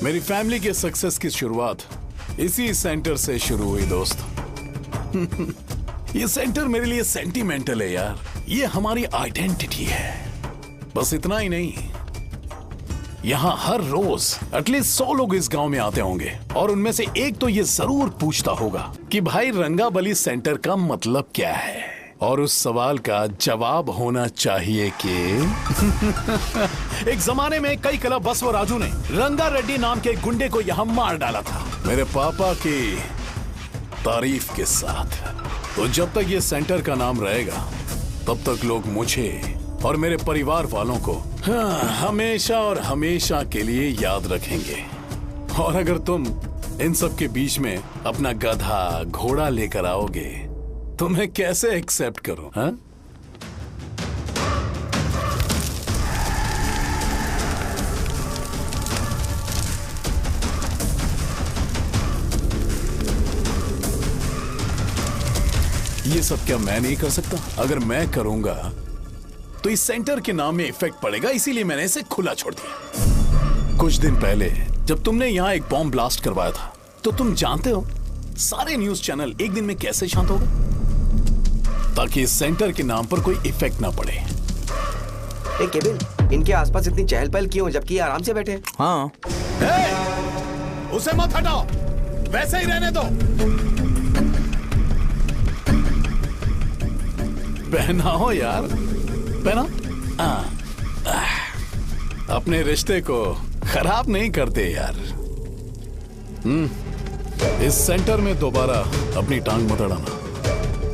मेरी फैमिली के सक्सेस की शुरुआत इसी सेंटर से शुरू हुई दोस्त। ये सेंटर मेरे लिए सेंटिमेंटल है यार, ये हमारी आइडेंटिटी है। बस इतना ही नहीं, यहाँ हर रोज एटलीस्ट 100 लोग इस गांव में आते होंगे और उनमें से एक तो ये जरूर पूछता होगा कि भाई रंगाबली सेंटर का मतलब क्या है, और उस सवाल का जवाब होना चाहिए कि एक जमाने में कई क्लब बस व राजू ने रंगा रेड्डी नाम के गुंडे को यहाँ मार डाला था मेरे पापा की तारीफ के साथ। तो जब तक ये सेंटर का नाम रहेगा तब तक लोग मुझे और मेरे परिवार वालों को हमेशा और हमेशा के लिए याद रखेंगे। और अगर तुम इन सब के बीच में अपना गधा घोड़ा लेकर आओगे तो मैं कैसे एक्सेप्ट करूं? हाँ? ये सब क्या मैं नहीं कर सकता? अगर मैं करूंगा तो इस सेंटर के नाम में इफेक्ट पड़ेगा, इसीलिए मैंने इसे खुला छोड़ दिया। कुछ दिन पहले जब तुमने यहाँ एक बॉम्ब ब्लास्ट करवाया था तो तुम जानते हो सारे न्यूज चैनल एक दिन में कैसे शांत हो गए, ताकि इस सेंटर के नाम पर कोई इफेक्ट ना पड़े। केविन, इनके आसपास इतनी चहल पहल क्यों जबकि ये आराम से बैठे? हाँ। उसे मत हटाओ, वैसे ही रहने दो। पहनाओ यार, पहना। अपने रिश्ते को खराब नहीं करते यार। इस सेंटर में दोबारा अपनी टांग मत अड़ाना।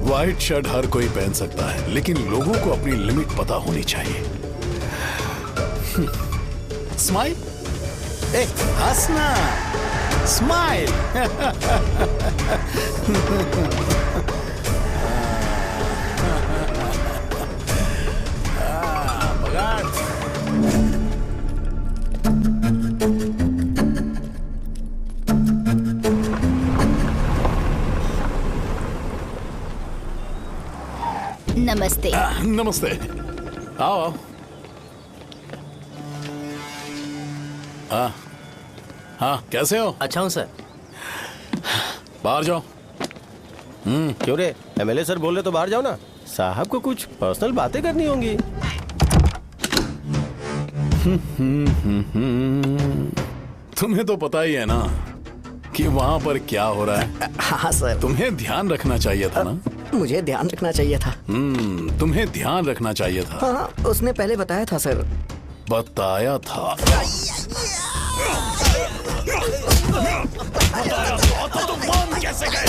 व्हाइट शर्ट हर कोई पहन सकता है, लेकिन लोगों को अपनी लिमिट पता होनी चाहिए। स्माइल, हंसना, स्माइल। नमस्ते। नमस्ते, आओ। हाँ, कैसे हो? अच्छा हूँ सर। बाहर जाओ। क्यों रे, एमएलए सर बोल रहे तो बाहर जाओ ना, साहब को कुछ पर्सनल बातें करनी होंगी। तुम्हें तो पता ही है ना कि वहाँ पर क्या हो रहा है। हाँ सर। तुम्हें ध्यान रखना चाहिए था ना। मुझे ध्यान रखना चाहिए था। तुम्हें ध्यान रखना चाहिए था। हाँ, उसने पहले बताया था सर। बताया था तो तुम मान कैसे गए?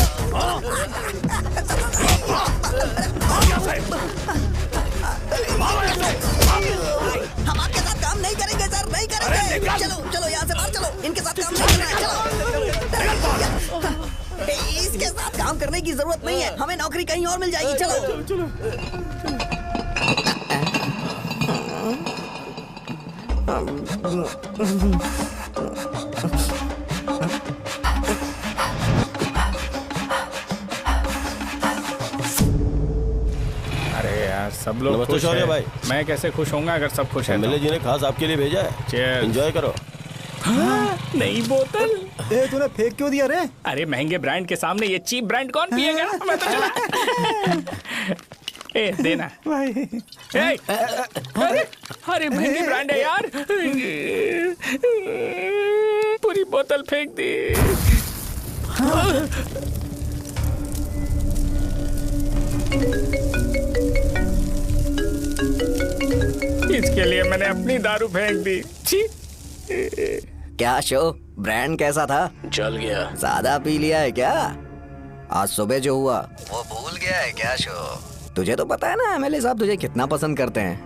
हम आपके साथ काम नहीं करेंगे सर, नहीं करेंगे। चलो चलो यहाँ से बाहर चलो, इनके साथ काम नहीं करना है। चलो, इसके साथ काम करने की जरूरत नहीं है, हमें नौकरी कहीं और मिल जाएगी। चलो चलो। अरे यार, सब लोग नमस्ते खुश शौर्य हैं। भाई। मैं कैसे खुश होऊंगा अगर सब खुश हैं? एमएलए जी ने खास आपके लिए भेजा है। Cheers। एंजॉय करो। नई बोतल। तूने फेंक क्यों दिया रे? अरे महंगे ब्रांड के सामने ये चीप ब्रांड कौन पिएगा? मैं तो चला। ए देना भाई। अरे महंगी ब्रांड है यार, पूरी बोतल फेंक दी। इसके लिए मैंने अपनी दारू फेंक दी। छी। क्या शो, ब्रांड कैसा था? चल गया। ज्यादा पी लिया है क्या? आज सुबह जो हुआ वो भूल गया है क्या शो? तुझे तो पता है ना एमएलए साहब तुझे कितना पसंद करते हैं।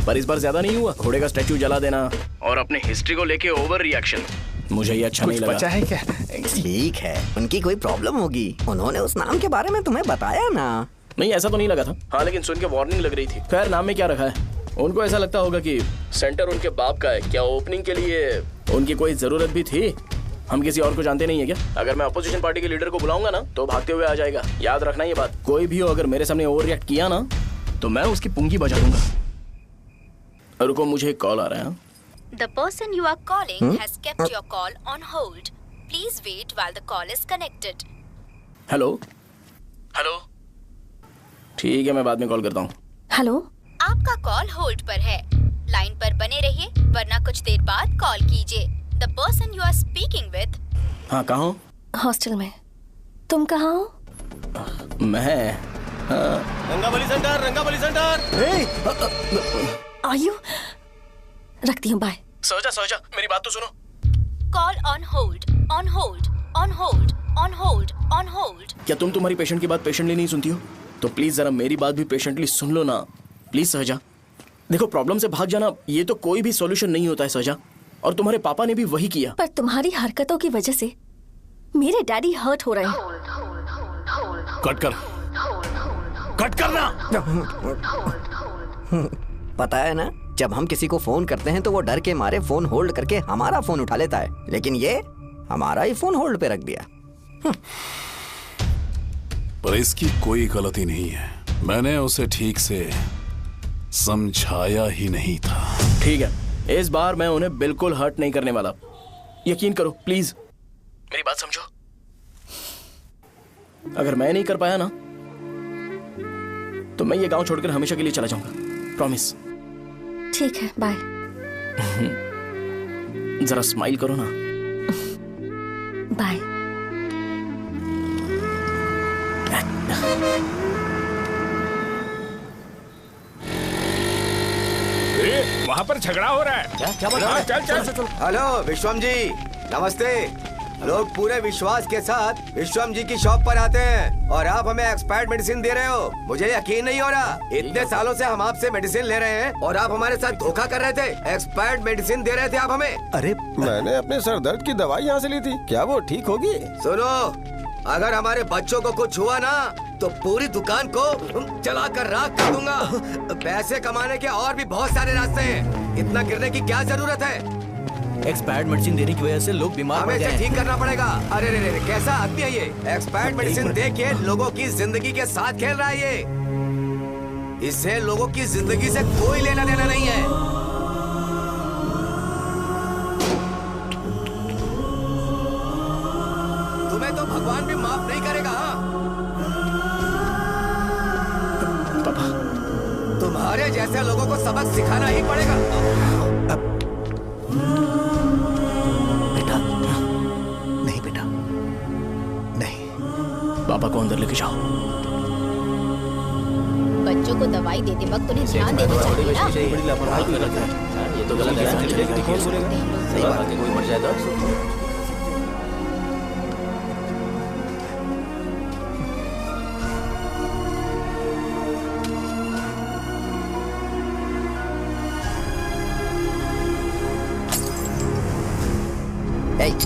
पर इस बार ज्यादा नहीं हुआ? घोड़े का स्टैचू जला देना और अपने हिस्ट्री को लेके ओवर रिएक्शन, मुझे ये अच्छा नहीं लगा। बचा है क्या? ठीक है, उनकी कोई प्रॉब्लम होगी, उन्होंने उस नाम के बारे में तुम्हें बताया ना। नहीं, ऐसा तो नहीं लगा था। हाँ, लेकिन सुन के वार्निंग लग रही थी। खैर, नाम में क्या रखा है? उनको ऐसा लगता होगा कि सेंटर उनके बाप का है। क्या ओपनिंग के लिए उनकी कोई जरूरत भी थी? हम किसी और को जानते नहीं है क्या? अगर मैं अपोजिशन पार्टी के लीडर को बुलाऊंगा ना तो भागते हुए आ जाएगा। याद रखना ये बात। कोई भी हो अगर मेरे सामने ओवर रिएक्ट किया ना तो मैं उसकी पुंगी बजा दूंगा। रुको, मुझे एक कॉल आ रहा है। The person you are calling has kept your call on hold. Please wait while the call is connected. Hello hello, ठीक है मैं बाद में कॉल करता हूँ। हेलो, आपका कॉल होल्ड पर है। लाइन पर बने रहिए वरना कुछ देर बाद कॉल कीजिए। The person you are speaking with. हाँ, कहाँ हो? हॉस्टल में। तुम कहाँ हो? मैं रंगाबली सेंटर, रंगाबली सेंटर। आयु, रखती हूँ, बाय। सोचा मेरी बात तो सुनो। Call on hold, on hold, on hold, on hold, on hold. क्या तुम तुम्हारी पेशेंट की बात पेशेंटली नहीं सुनती हो? तो प्लीज जरा मेरी बात भी पेशेंटली सुन लो ना। प्लीज सहजा, देखो प्रॉब्लम से भाग जाना ये तो कोई भी सॉल्यूशन नहीं होता है सहजा, और तुम्हारे पापा ने भी वही किया। पर तुम्हारी हरकतों की वजह से मेरे डैडी हर्ट हो रहे हैं। कट करना। पता है ना, जब हम किसी को फोन करते हैं तो वो डर के मारे फोन होल्ड करके हमारा फोन उठा लेता है, लेकिन ये हमारा ही फोन होल्ड पे रख दिया। पर इसकी कोई गलती नहीं है। मैंने उसे ठीक से समझाया ही नहीं था। ठीक है, इस बार मैं उन्हें बिल्कुल हर्ट नहीं करने वाला। यकीन करो प्लीज, मेरी बात समझो। अगर मैं नहीं कर पाया ना तो मैं ये गांव छोड़कर हमेशा के लिए चला जाऊंगा। प्रॉमिस। ठीक है, बाय। जरा स्माइल करो ना। बाय। वहाँ पर झगड़ा हो रहा है। क्या बात है? चल। हेलो विश्वम जी, नमस्ते। लोग पूरे विश्वास के साथ विश्वम जी की शॉप पर आते हैं और आप हमें एक्सपायर्ड मेडिसिन दे रहे हो। मुझे यकीन नहीं हो रहा। इतने सालों से हम आपसे मेडिसिन ले रहे हैं और आप हमारे साथ धोखा कर रहे थे। एक्सपायर्ड मेडिसिन दे रहे थे आप हमें। अरे मैंने अपने सर दर्द की दवाई यहाँ से ली थी, क्या वो ठीक होगी? सुनो, अगर हमारे बच्चों को कुछ हुआ ना तो पूरी दुकान को जला कर राख कर दूंगा। पैसे कमाने के और भी बहुत सारे रास्ते हैं, इतना गिरने की क्या जरूरत है? एक्सपायर्ड मेडिसिन देने की वजह से लोग बीमार पड़ हमें गए इसे हैं। ठीक करना पड़ेगा। अरे रे रे, कैसा आदमी है ये? एक्सपायर्ड मेडिसिन दे के लोगों की जिंदगी के साथ खेल रहा है ये। इससे लोगों की जिंदगी से कोई लेना देना नहीं है। तुम्हें तो भगवान भी माफ नहीं करेगा। पापा, तुम्हारे जैसे लोगों को सबक सिखाना ही पड़ेगा। पापा को अंदर लेके जाओ। बच्चों को दवाई देते वक्त उन्हें ध्यान देना चाहिए ना। ये तो गलत है। सही बात है, कोई मर जाए तो।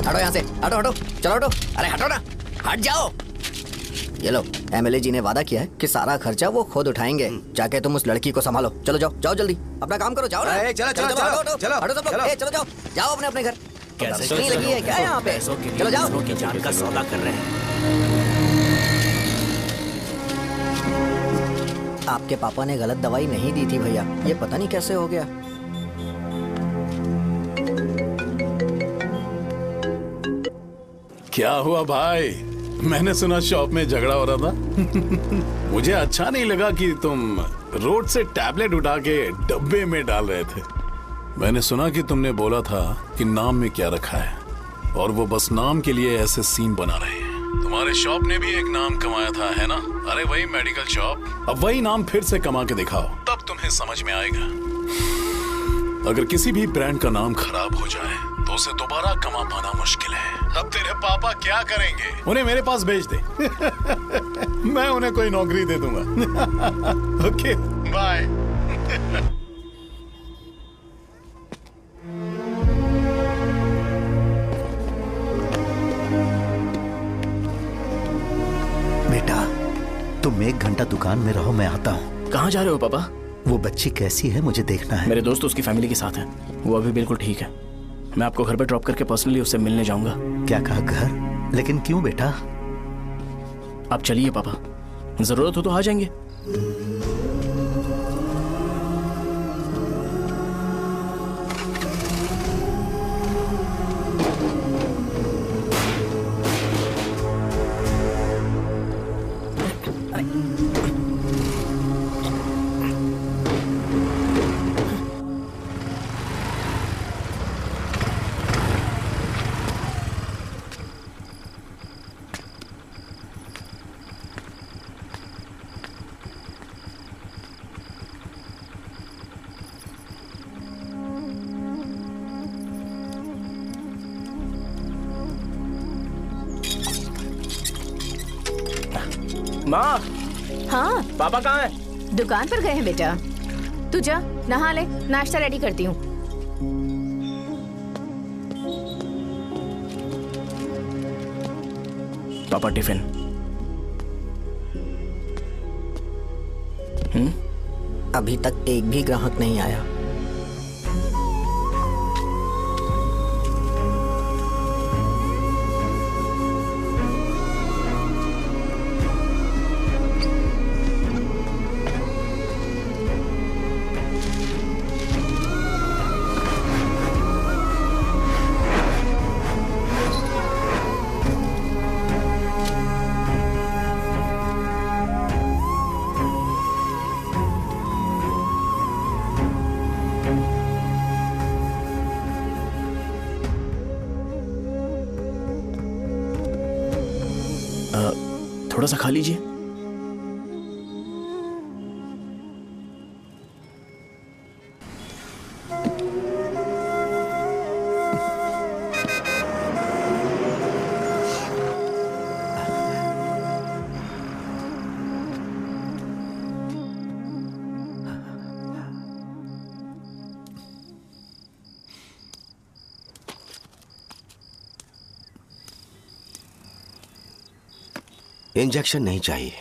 हटो यहाँ से, हटो, चलो हटो। अरे हटो ना, हट जाओ। ये लो, एमएलए जी ने वादा किया है कि सारा खर्चा वो खुद उठाएंगे। जाके तुम उस लड़की को संभालो। चलो जाओ जल्दी, अपना काम करो। जाओ ना। चलो हटो सब लोग। जाओ अपने घर। कैसे नहीं लगी है क्या यहाँ पे? चलो जाओ। की जान का सौदा कर रहे हैं। आपके पापा ने गलत दवाई नहीं दी थी भैया, ये पता नहीं कैसे हो गया। क्या हुआ भाई? मैंने सुना शॉप में झगड़ा हो रहा था। मुझे अच्छा नहीं लगा कि तुम रोड से टैबलेट उठा के डब्बे में डाल रहे थे। मैंने सुना कि तुमने बोला था कि नाम में क्या रखा है, और वो बस नाम के लिए ऐसे सीन बना रहे हैं। तुम्हारे शॉप ने भी एक नाम कमाया था, है ना? अरे वही मेडिकल शॉप। अब वही नाम फिर से कमा के दिखाओ, तब तुम्हें समझ में आएगा। अगर किसी भी ब्रांड का नाम खराब हो जाए तो उसे दोबारा कमा पाना मुश्किल है। अब तेरे पापा क्या करेंगे? उन्हें मेरे पास भेज दे। मैं उन्हें कोई नौकरी दे दूंगा। Okay, bye. बेटा, तुम 1 घंटा दुकान में रहो, मैं आता हूँ। कहाँ जा रहे हो पापा? वो बच्ची कैसी है मुझे देखना है। मेरे दोस्त उसकी फैमिली के साथ हैं। वो अभी बिल्कुल ठीक है। मैं आपको घर पे ड्रॉप करके पर्सनली उससे मिलने जाऊंगा। क्या कहा घर? लेकिन क्यों बेटा? आप चलिए पापा, जरूरत हो तो आ जाएंगे। माँ। हाँ पापा कहाँ हैं? दुकान पर गए हैं बेटा। तू जा नहा ले, नाश्ता रेडी करती हूँ। पापा टिफिन। अभी तक एक भी ग्राहक नहीं आया। थोड़ा सा खा लीजिए। इंजेक्शन नहीं चाहिए।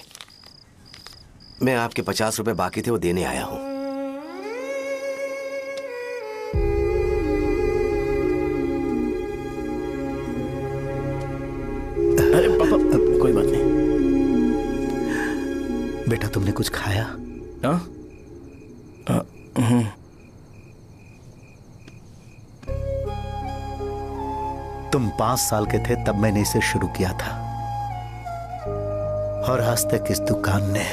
मैं आपके 50 रुपए बाकी थे वो देने आया हूं। अरे पापा कोई बात नहीं। बेटा तुमने कुछ खाया? हाँ? तुम 5 साल के थे तब मैंने इसे शुरू किया था और आज तक इस दुकान ने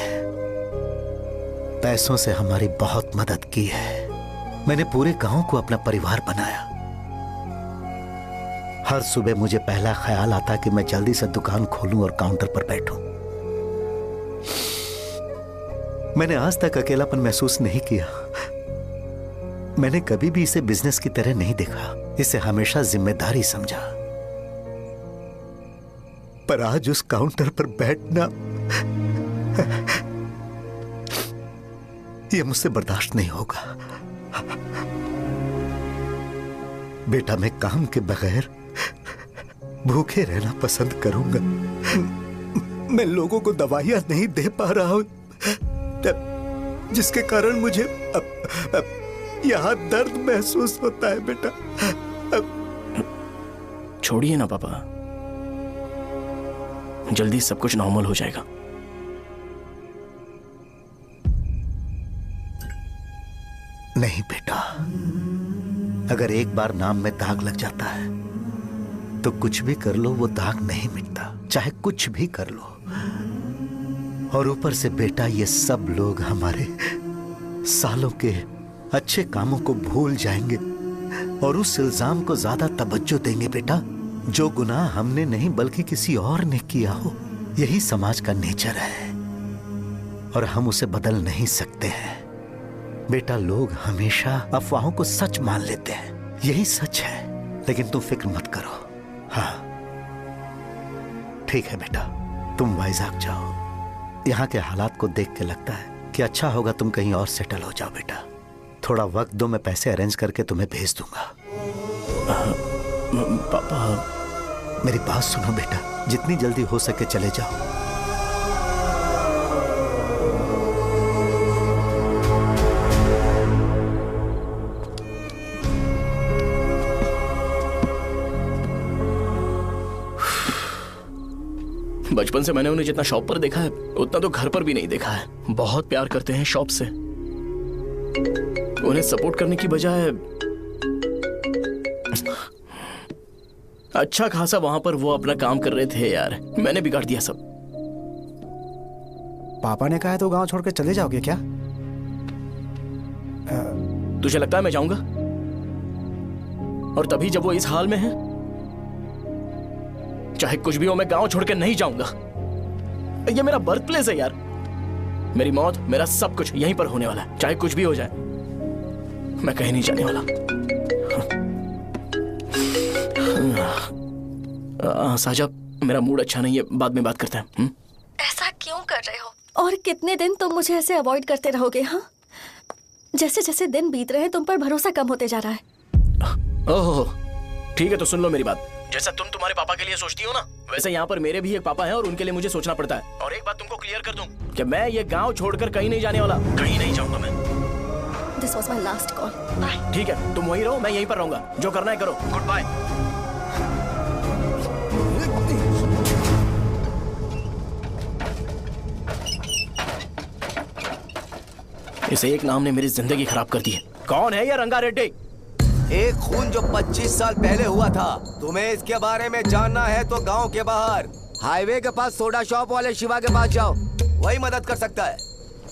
पैसों से हमारी बहुत मदद की है। मैंने पूरे गांव को अपना परिवार बनाया। हर सुबह मुझे पहला ख्याल आता कि मैं जल्दी से दुकान खोलूं और काउंटर पर बैठूं। मैंने आज तक अकेलापन महसूस नहीं किया। मैंने कभी भी इसे बिजनेस की तरह नहीं देखा। इसे हमेशा जिम्मेदारी समझा। पर आज उस काउंटर पर बैठना यह मुझसे बर्दाश्त नहीं होगा। बेटा मैं काम के बगैर भूखे रहना पसंद करूंगा। मैं लोगों को दवाइयां नहीं दे पा रहा हूं जिसके कारण मुझे यहां दर्द महसूस होता है। बेटा छोड़िए ना पापा, जल्दी सब कुछ नॉर्मल हो जाएगा। नहीं बेटा, अगर एक बार नाम में दाग लग जाता है तो कुछ भी कर लो वो दाग नहीं मिटता, चाहे कुछ भी कर लो। और ऊपर से बेटा ये सब लोग हमारे सालों के अच्छे कामों को भूल जाएंगे और उस इल्जाम को ज्यादा तवज्जो देंगे बेटा जो गुनाह हमने नहीं बल्कि किसी और ने किया हो। यही समाज का नेचर है और हम उसे बदल नहीं सकते हैं। बेटा लोग हमेशा अफवाहों को सच मान लेते हैं, यही सच है। लेकिन तुम फिक्र मत करो। हाँ ठीक है बेटा, तुम वाइजाग जाओ। यहाँ के हालात को देख के लगता है कि अच्छा होगा तुम कहीं और सेटल हो जाओ। बेटा थोड़ा वक्त दो, मैं पैसे अरेंज करके तुम्हें भेज दूंगा। पापा मेरी बात सुनो बेटा, जितनी जल्दी हो सके चले जाओ। बचपन से मैंने उन्हें जितना शॉप पर देखा है उतना तो घर पर भी नहीं देखा है। बहुत प्यार करते हैं शॉप से। उन्हें सपोर्ट करने की बजाय अच्छा खासा वहां पर वो अपना काम कर रहे थे यार। मैंने बिगाड़ दिया सब। पापा ने कहा है तो गांव छोड़कर चले जाओगे क्या? तुझे लगता है मैं जाऊंगा? और तभी जब वो इस हाल में है, चाहे कुछ भी हो मैं गांव छोड़कर नहीं जाऊंगा। ये मेरा बर्थ प्लेस है यार। मेरी मौत, मेरा सब कुछ यहीं पर होने वाला है। चाहे कुछ भी हो जाए, मैं कहीं नहीं जाने वाला। साजा, मेरा मूड अच्छा नहीं है, बाद में बात करते हैं। ऐसा क्यों कर रहे हो? और कितने दिन तुम मुझे ऐसे अवॉइड करते रहोगे? हाँ, जैसे जैसे दिन बीत रहे हैं तुम पर भरोसा कम होते जा रहा है। ओह, ठीक है तो सुन लो मेरी बात। जैसा तुम तुम्हारे पापा के लिए सोचती हो ना, वैसे यहाँ पर मेरे भी एक पापा हैं और उनके लिए मुझे सोचना पड़ता है। और एक बात तुमको क्लियर कर दूं कि मैं ये गांव छोड़कर कहीं नहीं जाने वाला। कहीं नहीं जाऊंगा मैं। This was my last call. Bye. ठीक है, तुम वहीं रहो, मैं यहीं पर रहूंगा। जो करना है करो। Goodbye. इस एक नाम ने मेरी जिंदगी खराब कर दी है। कौन है ये रंगा रेड्डी? एक खून जो 25 साल पहले हुआ था। तुम्हें इसके बारे में जानना है तो गांव के बाहर हाईवे के पास सोडा शॉप वाले शिवा के पास जाओ, वही मदद कर सकता है।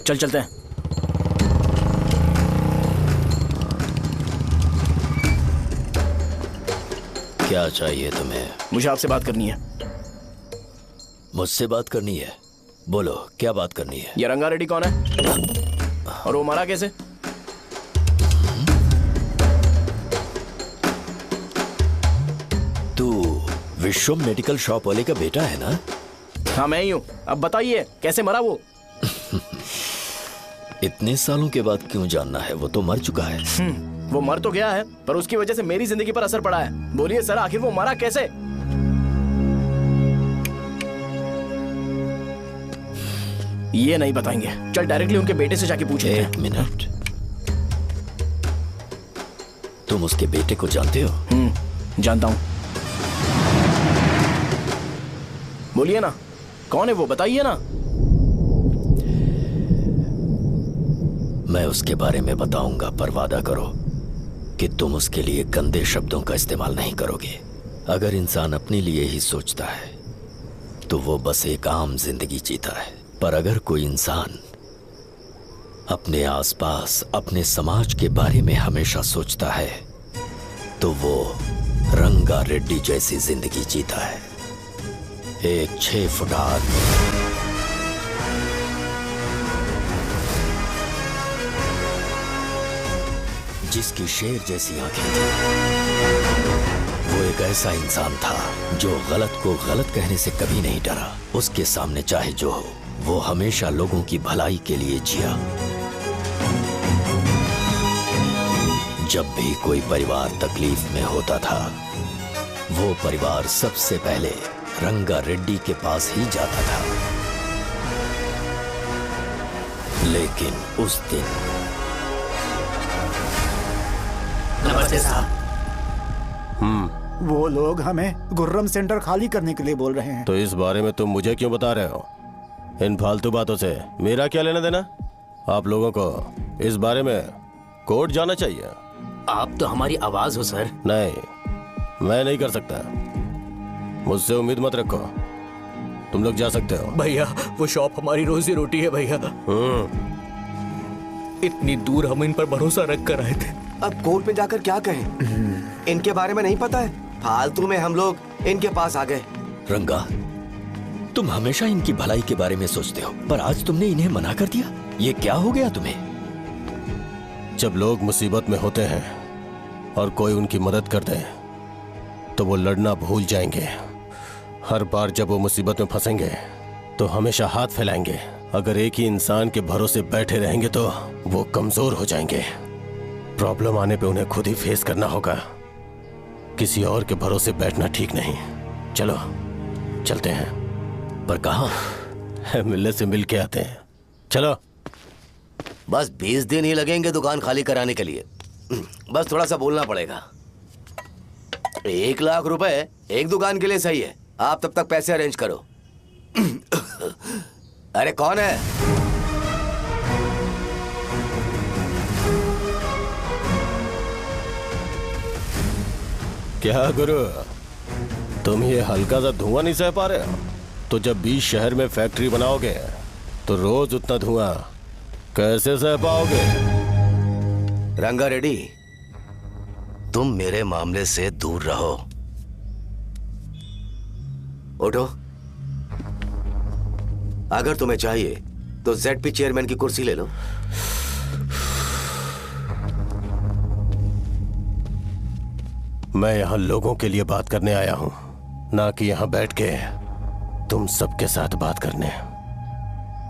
चल चलते हैं। क्या चाहिए तुम्हें? मुझे आपसे बात करनी है। मुझसे बात करनी है? बोलो, क्या बात करनी है? ये रंगा रेड्डी कौन है और वो मरा कैसे? तू विश्वम मेडिकल शॉप वाले का बेटा है ना? हाँ मैं ही हूँ। अब बताइए कैसे मरा वो? इतने सालों के बाद क्यों जानना है? वो तो मर चुका है। वो मर तो गया है, पर उसकी वजह से मेरी जिंदगी पर असर पड़ा है। बोलिए सर, आखिर वो मरा कैसे? ये नहीं बताएंगे। चल डायरेक्टली उनके बेटे से जाके पूछ लेते हैं। एक मिनट, तुम उसके बेटे को जानते हो? जानता हूं। बोलिए ना, कौन है वो? बताइए ना। मैं उसके बारे में बताऊंगा, पर वादा करो कि तुम उसके लिए गंदे शब्दों का इस्तेमाल नहीं करोगे। अगर इंसान अपने लिए ही सोचता है तो वो बस एक आम जिंदगी जीता है, पर अगर कोई इंसान अपने आसपास, अपने समाज के बारे में हमेशा सोचता है तो वो रंगा रेड्डी जैसी जिंदगी जीता है। एक 6 फुट आदमी जिसकी शेर जैसी आंखें थी, वो एक ऐसा इंसान था जो गलत को गलत कहने से कभी नहीं डरा। उसके सामने चाहे जो हो, वो हमेशा लोगों की भलाई के लिए जिया। जब भी कोई परिवार तकलीफ में होता था, वो परिवार सबसे पहले रंगा रेड्डी के पास ही जाता था। लेकिन उस दिन नमस्ते साहब। वो लोग हमें गुर्रम सेंटर खाली करने के लिए बोल रहे हैं। तो इस बारे में तुम मुझे क्यों बता रहे हो? इन फालतू बातों से मेरा क्या लेना देना? आप लोगों को इस बारे में कोर्ट जाना चाहिए। आप तो हमारी आवाज हो सर। नहीं, मैं नहीं कर सकता। मुझसे उम्मीद मत रखो। तुम लोग जा सकते हो। भैया, वो शॉप हमारी रोजी रोटी है भैया। इतनी दूर हम इन पर भरोसा रख कर आए थे। अब कोर्ट में जाकर क्या कहें? इनके बारे में नहीं पता है। फालतू में हम लोग इनके पास आ गए। रंगा, तुम हमेशा इनकी भलाई के बारे में सोचते हो, पर आज तुमने इन्हें मना कर दिया। ये क्या हो गया तुम्हें? जब लोग मुसीबत में होते हैं और कोई उनकी मदद कर दे तो वो लड़ना भूल जाएंगे। हर बार जब वो मुसीबत में फंसेंगे तो हमेशा हाथ फैलाएंगे। अगर एक ही इंसान के भरोसे बैठे रहेंगे तो वो कमजोर हो जाएंगे। प्रॉब्लम आने पे उन्हें खुद ही फेस करना होगा। किसी और के भरोसे बैठना ठीक नहीं। चलो चलते हैं। पर कहाँ? मिलने से मिल के आते हैं। चलो। बस 20 दिन ही लगेंगे दुकान खाली कराने के लिए। बस थोड़ा सा बोलना पड़ेगा। 1 लाख रुपए एक दुकान के लिए सही है। आप तब तक पैसे अरेंज करो। अरे कौन है? क्या गुरु, तुम ये हल्का सा धुआं नहीं सह पा रहे हो? तो जब 20 शहर में फैक्ट्री बनाओगे तो रोज उतना धुआं कैसे सह पाओगे? रंगा रेड्डी, तुम मेरे मामले से दूर रहो। उठो। अगर तुम्हें चाहिए तो जेडपी चेयरमैन की कुर्सी ले लो। मैं यहां लोगों के लिए बात करने आया हूं, ना कि यहां बैठ के तुम सबके साथ बात करने।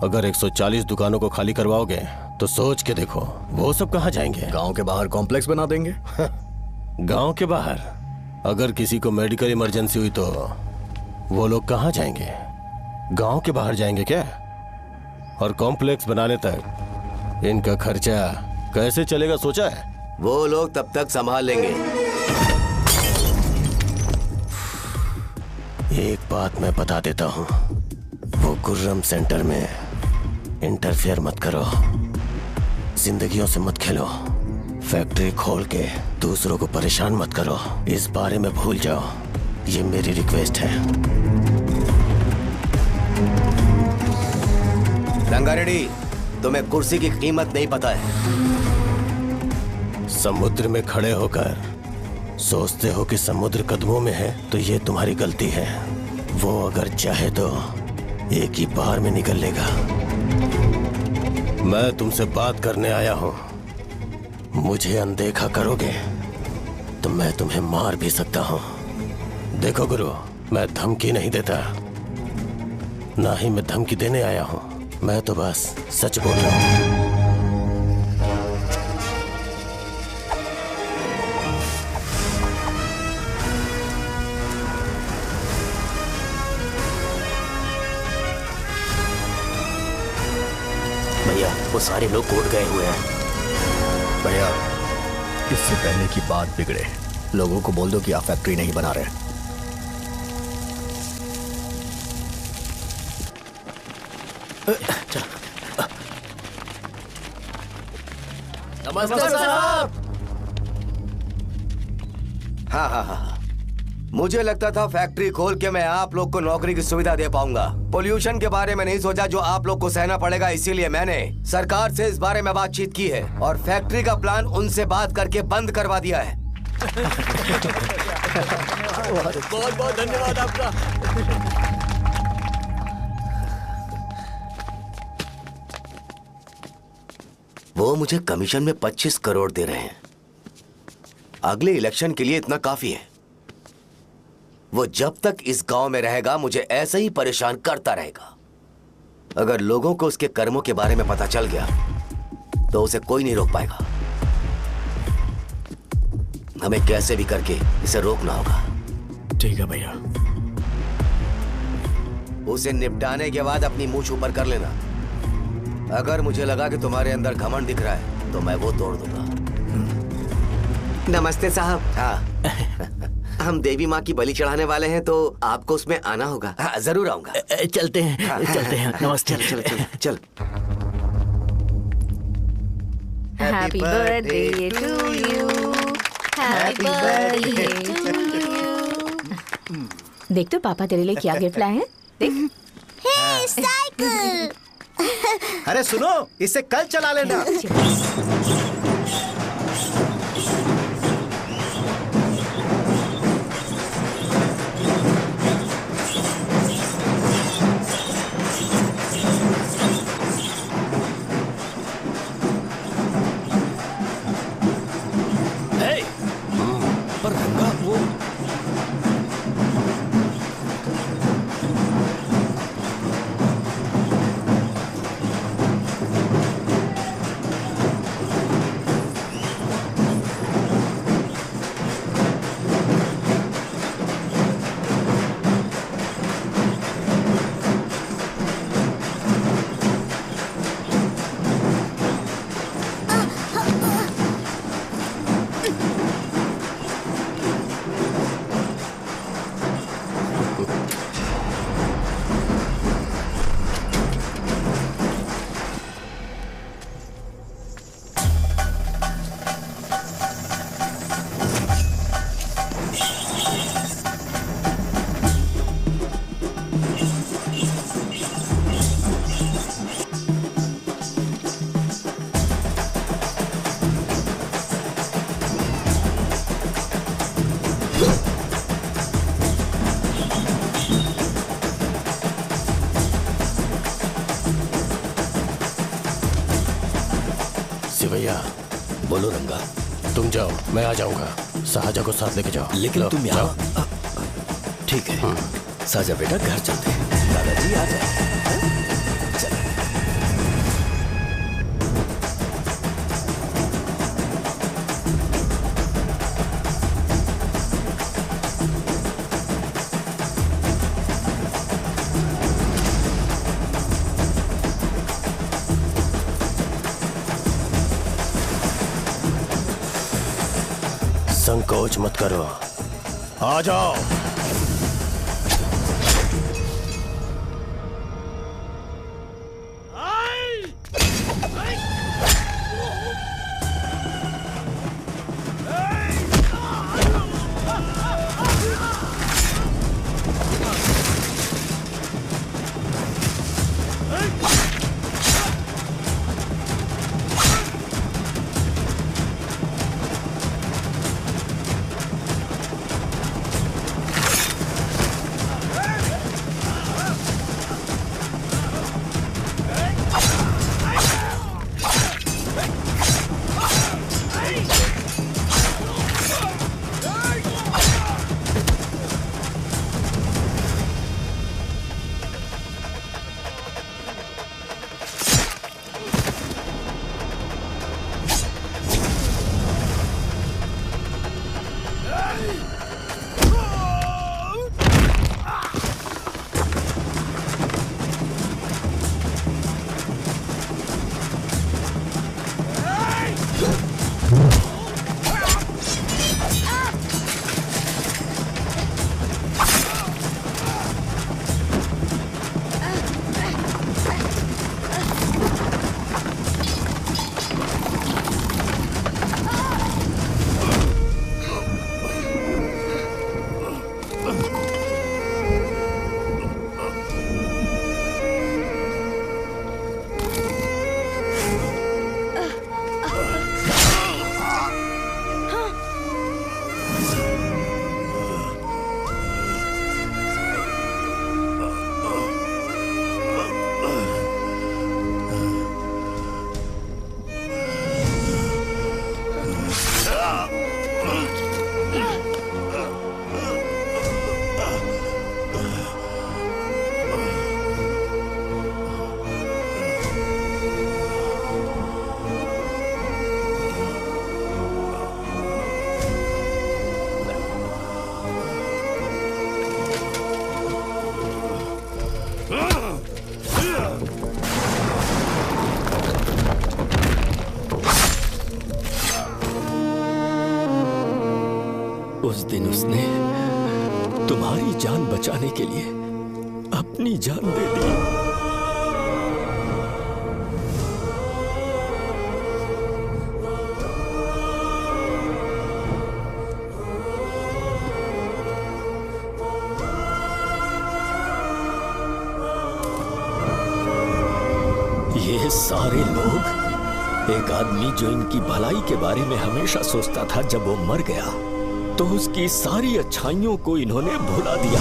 अगर 140 दुकानों को खाली करवाओगे तो सोच के देखो वो सब कहां जाएंगे? गांव के बाहर कॉम्प्लेक्स बना देंगे। गांव के बाहर? अगर किसी को मेडिकल इमरजेंसी हुई तो वो लोग कहां जाएंगे? गांव के बाहर जाएंगे क्या? और कॉम्प्लेक्स बनाने तक इनका खर्चा कैसे चलेगा सोचा है? वो लोग तब तक संभाल लेंगे। एक बात मैं बता देता हूं, वो गुर्रम सेंटर में इंटरफेयर मत करो, जिंदगियों से मत खेलो, फैक्ट्री खोल के दूसरों को परेशान मत करो। इस बारे में भूल जाओ, ये मेरी रिक्वेस्ट है। रंगा रेड्डी, तुम्हें कुर्सी की कीमत नहीं पता है। समुद्र में खड़े होकर सोचते हो कि समुद्र कदमों में है तो ये तुम्हारी गलती है। वो अगर चाहे तो एक ही बार में निकल लेगा। मैं तुमसे बात करने आया हूं, मुझे अनदेखा करोगे तो मैं तुम्हें मार भी सकता हूं। देखो गुरु, मैं धमकी नहीं देता, ना ही मैं धमकी देने आया हूं, मैं तो बस सच बोल रहा हूं। भैया, वो सारे लोग कोर्ट गए हुए हैं। भैया, इससे पहले की बात बिगड़े, लोगों को बोल दो कि आप फैक्ट्री नहीं बना रहे। नमस्ते साहब। हाँ हाँ हाँ, मुझे लगता था फैक्ट्री खोल के मैं आप लोग को नौकरी की सुविधा दे पाऊंगा। पोल्यूशन के बारे में नहीं सोचा जो आप लोग को सहना पड़ेगा, इसीलिए मैंने सरकार से इस बारे में बातचीत की है और फैक्ट्री का प्लान उनसे बात करके बंद करवा दिया है। बहुत बहुत धन्यवाद आपका। वो मुझे कमीशन में 25 करोड़ दे रहे हैं। अगले इलेक्शन के लिए इतना काफी है। वो जब तक इस गांव में रहेगा मुझे ऐसे ही परेशान करता रहेगा। अगर लोगों को उसके कर्मों के बारे में पता चल गया तो उसे कोई नहीं रोक पाएगा। हमें कैसे भी करके इसे रोकना होगा। ठीक है भैया। उसे निपटाने के बाद अपनी मूंछ ऊपर कर लेना। अगर मुझे लगा कि तुम्हारे अंदर घमंड दिख रहा है तो मैं वो तोड़ दूंगा। नमस्ते साहब। हाँ हम देवी माँ की बलि चढ़ाने वाले हैं तो आपको उसमें आना होगा। हाँ, जरूर आऊंगा। चलते हैं। हाँ, चलते हैं। नमस्ते। चल चल चल चल। Happy birthday to you, happy birthday to you. देख तो पापा तेरे लिए क्या गिफ्ट लाए हैं। देख। हे साइकिल। अरे सुनो, इसे कल चला लेना। पर रंगा वो सिवैया, बोलो रंगा। तुम जाओ, मैं आ जाऊंगा। साजा को साथ लेके जाओ। लेकिन लो, तुम जाओ। यहाँ ठीक है। साजा बेटा घर चलते हैं। दादाजी आ जाए। चलो। संकोच मत करो, आ जाओ। उस दिन उसने तुम्हारी जान बचाने के लिए अपनी जान दे दी। ये सारे लोग, एक आदमी जो इनकी भलाई के बारे में हमेशा सोचता था, जब वो मर गया तो उसकी सारी अच्छाइयों को इन्होंने भुला दिया।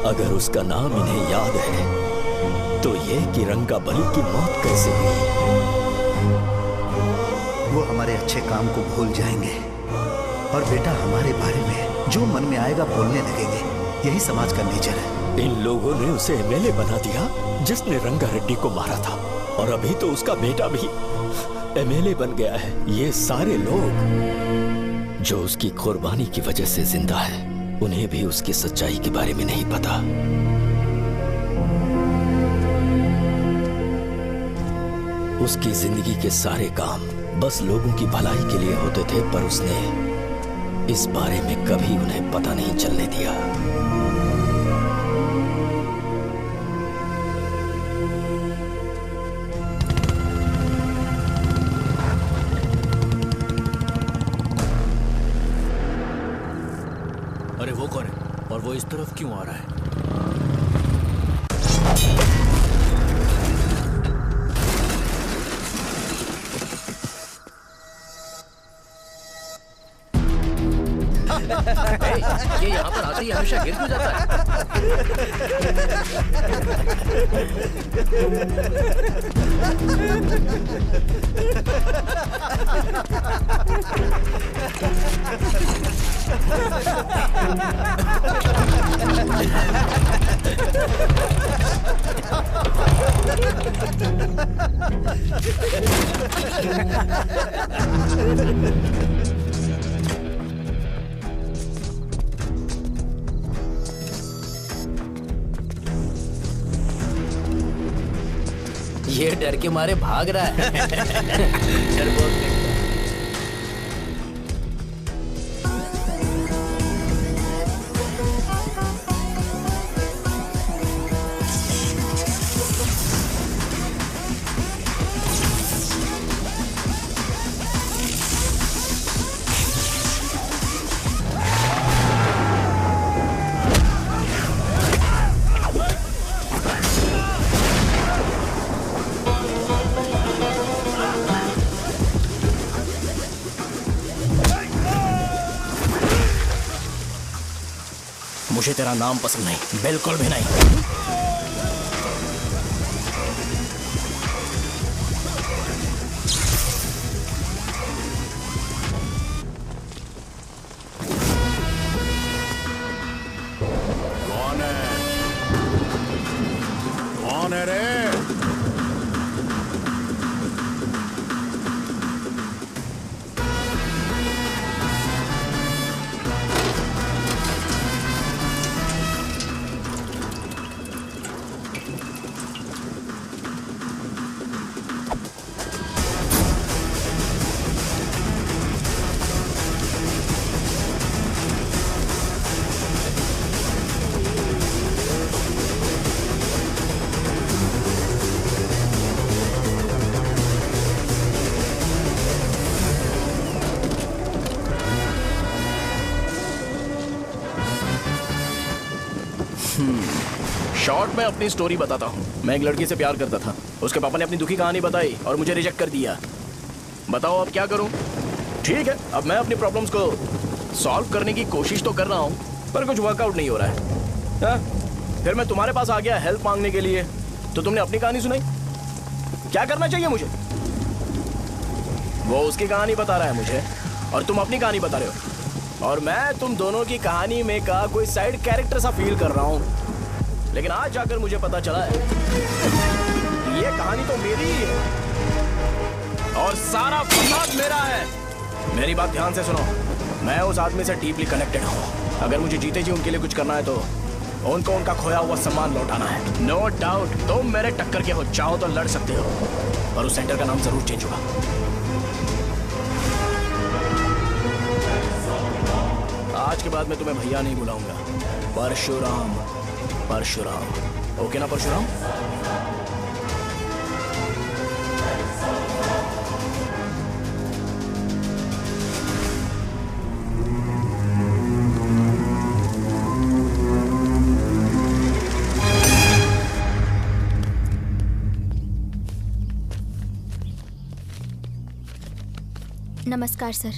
अगर उसका नाम इन्हें याद है तो ये कि रंगाबली की मौत कैसे हुई। वो हमारे अच्छे काम को भूल जाएंगे और बेटा हमारे बारे में जो मन में आएगा बोलने लगेंगे। यही समाज का नेचर है। इन लोगों ने उसे एमएलए बना दिया जिसने रंगा रेड्डी को मारा था, और अभी तो उसका बेटा भी एमएलए बन गया है। ये सारे लोग जो उसकी कुर्बानी की वजह से जिंदा है, उन्हें भी उसकी सच्चाई के बारे में नहीं पता। उसकी जिंदगी के सारे काम बस लोगों की भलाई के लिए होते थे, पर उसने इस बारे में कभी उन्हें पता नहीं चलने दिया। अरे वो कौन है और वो इस तरफ क्यों आ रहा है? हमेशा गिर क्यों जाता है? ये डर के मारे भाग रहा है। डरपोक देखता है। मुझे तेरा नाम पसंद नहीं, बिल्कुल भी नहीं। कौन है? कौन है रे? शॉर्ट में अपनी स्टोरी बताता हूँ। मैं एक लड़की से प्यार करता था। उसके पापा ने अपनी दुखी कहानी बताई और मुझे रिजेक्ट कर दिया। बताओ अब क्या करूँ? ठीक है, अब मैं अपनी प्रॉब्लम्स को सॉल्व करने की कोशिश तो कर रहा हूँ, पर कुछ वर्कआउट नहीं हो रहा है। हाँ? फिर मैं तुम्हारे पास आ गया हेल्प मांगने के लिए, तो तुमने अपनी कहानी सुनाई। क्या करना चाहिए मुझे? वो उसकी कहानी बता रहा है मुझे और तुम अपनी कहानी बता रहे हो, और मैं तुम दोनों की कहानी में का कोई साइड कैरेक्टर सा फील कर रहा हूँ। लेकिन आज जाकर मुझे पता चला है ये कहानी तो मेरी ही है और सारा फसाद मेरा है। मेरी बात ध्यान से सुनो, मैं उस आदमी से डीपली कनेक्टेड हूँ। अगर मुझे जीते जी उनके लिए कुछ करना है तो उनको उनका खोया हुआ सम्मान लौटाना है। नो डाउट तुम मेरे टक्कर के हो, चाहो तो लड़ सकते हो, पर उस सेंटर का नाम जरूर चेंज होगा। आज के बाद मैं तुम्हें भैया नहीं बुलाऊंगा, परशुराम। परशुराम, ओके ना परशुराम? नमस्कार सर।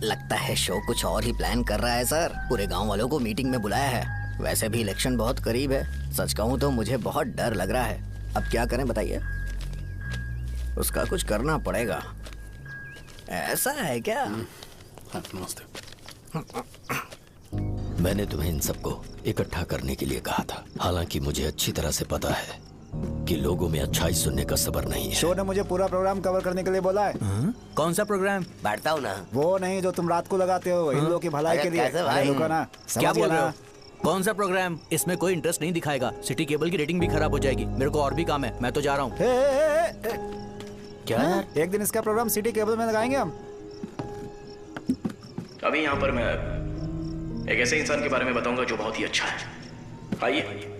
लगता है शो कुछ और ही प्लान कर रहा है सर। पूरे गांव वालों को मीटिंग में बुलाया है। वैसे भी इलेक्शन बहुत करीब है। सच कहूँ तो मुझे बहुत डर लग रहा है। अब क्या करें बताइए? उसका कुछ करना पड़ेगा। ऐसा है क्या? नमस्ते। मैंने तुम्हें इन सबको इकट्ठा करने के लिए कहा था। हालांकि मुझे अच्छी तरह से पता है कि लोगों में अच्छाई सुनने का सब्र नहीं है। शो ने मुझे पूरा प्रोग्राम कवर करने के लिए बोला है। कौन सा प्रोग्राम? बैठता हूँ ना। वो नहीं जो तुम रात को लगाते हो इन लोगों की भलाई के लिए। रुको ना, क्या बोल रहे हो? ना। कौन सा प्रोग्राम? इसमें कोई इंटरेस्ट नहीं दिखाएगा। सिटी केबल की रेटिंग भी खराब हो जाएगी। मेरे को और भी काम है, मैं तो जा रहा हूँ। क्या? एक दिन इसका प्रोग्राम सिटी केबल में लगाएंगे हम। अभी यहाँ पर मैं एक ऐसे इंसान के बारे में बताऊंगा जो बहुत ही अच्छा है। आइए।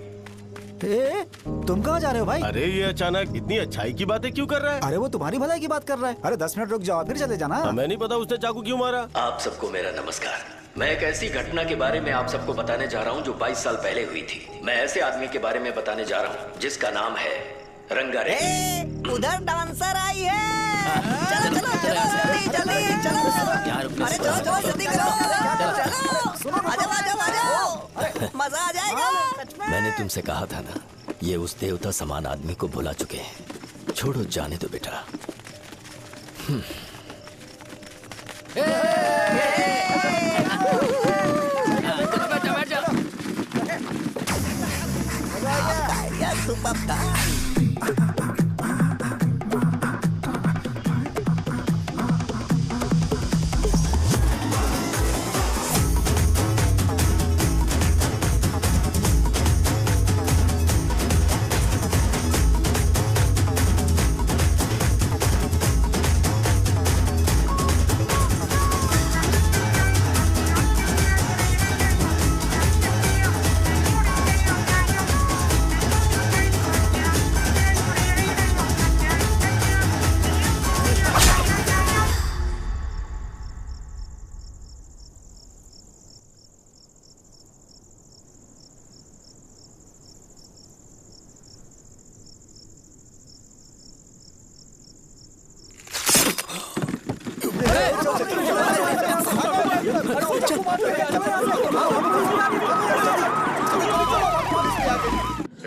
तुम कहाँ जा रहे हो भाई? अरे ये अचानक इतनी अच्छाई की बातें क्यों कर रहा है? अरे वो तुम्हारी भलाई की बात कर रहा है। अरे 10 मिनट रुक जाओ फिर चले जाना। हमें नहीं पता उसने चाकू क्यों मारा। आप सबको मेरा नमस्कार। मैं एक ऐसी घटना के बारे में आप सबको बताने जा रहा हूँ जो 22 साल पहले हुई थी। मैं ऐसे आदमी के बारे में बताने जा रहा हूँ जिसका नाम है रंगारेड्डी। उधर डांसर आई है। चलो चलो चलो जल्दी जल्दी चलो। अरे चलो चलो जल्दी करो। चलो आ जाओ आ जाओ आ जाओ। जाएगा। मैंने तुमसे कहा था ना, ये उस देवता समान आदमी को भुला चुके हैं। छोड़ो, जाने दो बेटा।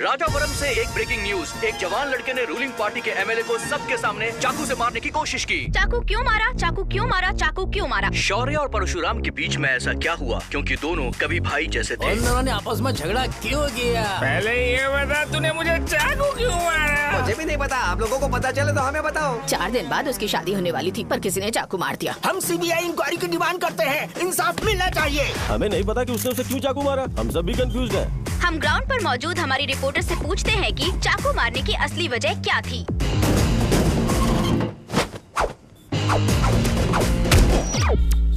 राजावरम से एक ब्रेकिंग न्यूज। एक जवान लड़के ने रूलिंग पार्टी के एमएलए को सबके सामने चाकू से मारने की कोशिश की। चाकू क्यों मारा? चाकू क्यों मारा? चाकू क्यों मारा? शौर्य और परशुराम के बीच में ऐसा क्या हुआ? क्योंकि दोनों कभी भाई जैसे थे। उन दोनों ने आपस में झगड़ा क्यों किया? पहले ये बता, तूने मुझे चाकू क्यों मारा? मुझे भी नहीं पता। आप लोगों को पता चले तो हमें बताओ। 4 दिन बाद उसकी शादी होने वाली थी, पर किसी ने चाकू मार दिया। हम सीबीआई इंक्वायरी की डिमांड करते हैं। इंसाफ मिलना चाहिए। हमें नहीं पता कि उसने उसे क्यों चाकू मारा। हम सब भी कंफ्यूज हैं। हम ग्राउंड पर मौजूद हमारी रिपोर्टर से पूछते हैं कि चाकू मारने की असली वजह क्या थी।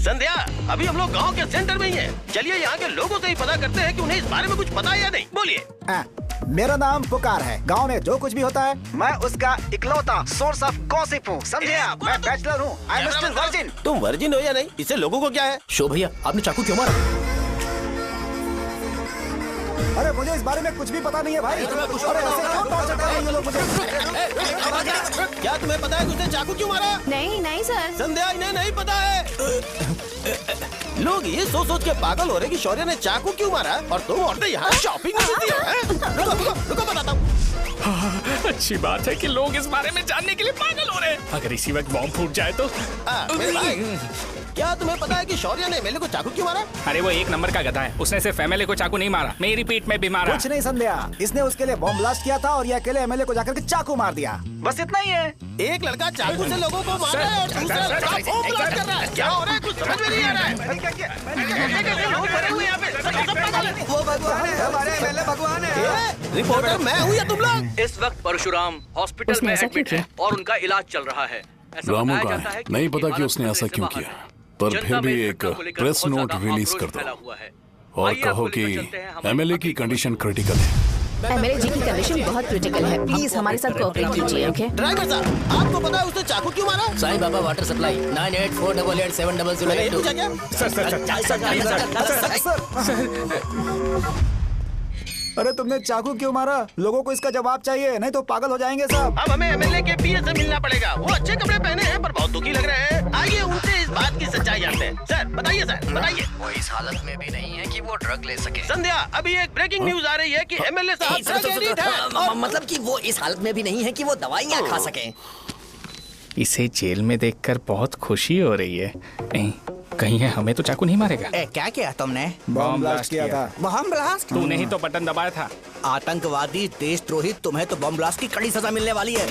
संध्या, अभी हम लोग गांव के सेंटर में ही हैं। चलिए यहाँ के लोगों से ही पता करते हैं कि उन्हें इस बारे में कुछ पता है या नहीं। बोलिए। मेरा नाम पुकार है। गांव में जो कुछ भी होता है, मैं उसका इकलौता सोर्स ऑफ गॉसिप हूँ। समझे आप? मैं बैचलर हूँ। I am still virgin. तुम वर्जिन हो या नहीं, इससे लोगों को क्या है? शो भैया, आपने चाकू क्यों मारा? अरे मुझे इस बारे में कुछ भी पता नहीं है भाई। अरे ऐसे क्यों टॉर्चर कर रहे हैं ये लोग मुझे? क्या तुम्हें पता है कि उसने चाकू क्यों मारा? नहीं नहीं सर। संध्या, इन्हें नहीं पता है। लोग ये सोच सोच के पागल हो रहे कि शौर्य ने चाकू क्यों मारा, और तुम औरतें यहाँ शॉपिंग में बिजी हो। रुको बताता हूँ। अच्छी बात है कि लोग इस बारे में जानने के लिए पागल हो रहे हैं। अगर इसी वक्त बॉम्ब फूट जाए तो। मेरे भाई, क्या तुम्हें पता है कि शौर्य ने एमएलए को चाकू क्यों मारा? अरे वो एक नंबर का गधा है। उसने सिर्फ एमएलए को चाकू नहीं मारा, मेरी पीठ में भी मारा। कुछ नहीं संध्या, इसने उसके लिए बॉम्ब ब्लास्ट किया था और ये अकेले एमएलए को जाकर के चाकू मार दिया। बस इतना ही है। एक लड़का चाकू से लोगों को मार रहा है और दूसरा लड़का बॉम्ब ब्लास्ट कर रहा है। क्या हो रहा है? कुछ समझ में नहीं आ रहा है। लोग भरे हुए यहाँ पे। वो भगवान है, हमारे एमएलए भगवान है। रिपोर्टर मैं हूँ या तुम लोग? इस वक्त परशुराम हॉस्पिटल में एडमिट है और उनका इलाज चल रहा है। रामू का है, नहीं पता कि उसने ऐसा क्यों किया, पर फिर भी एक प्रेस नोट रिलीज कर दो और कहो कि एमएलए की कंडीशन क्रिटिकल है। एमएलए जी की कंडीशन बहुत क्रिटिकल है। प्लीज हमारे साथ कोऑपरेट कीजिए। ओके ड्राइवर साहब, आपको पता है उसने चाकू क्यों मारा? Sai Baba water supply 9848870082। अरे तुमने चाकू क्यों मारा? लोगों को इसका जवाब चाहिए, नहीं तो पागल हो जाएंगे सब। अब हमें एमएलए के पीए से मिलना पड़ेगा। वो अच्छे कपड़े पहने हैं पर बहुत दुखी लग रहे हैं। आइए उनसे इस बात की सच्चाई जानते हैं। सर बताइए, सर बताइए। वो इस हालत में भी नहीं है कि वो ड्रग ले सके। संध्या, अभी एक ब्रेकिंग न्यूज आ रही है कि एमएलए साहब ड्रग एडिक्ट है। मतलब कि वो इस हालत में भी नहीं है कि वो दवाइयाँ खा सके। इसे जेल में देखकर बहुत खुशी हो रही है। कहीं है हमें तो चाकू नहीं मारेगा। क्या किया तुमने? बॉम्ब ब्लास्ट किया था। Bomb blast? तूने ही तो बटन दबाया था। आतंकवादी, देशद्रोही, तुम्हें तो बॉम्ब ब्लास्ट की कड़ी सजा मिलने वाली है।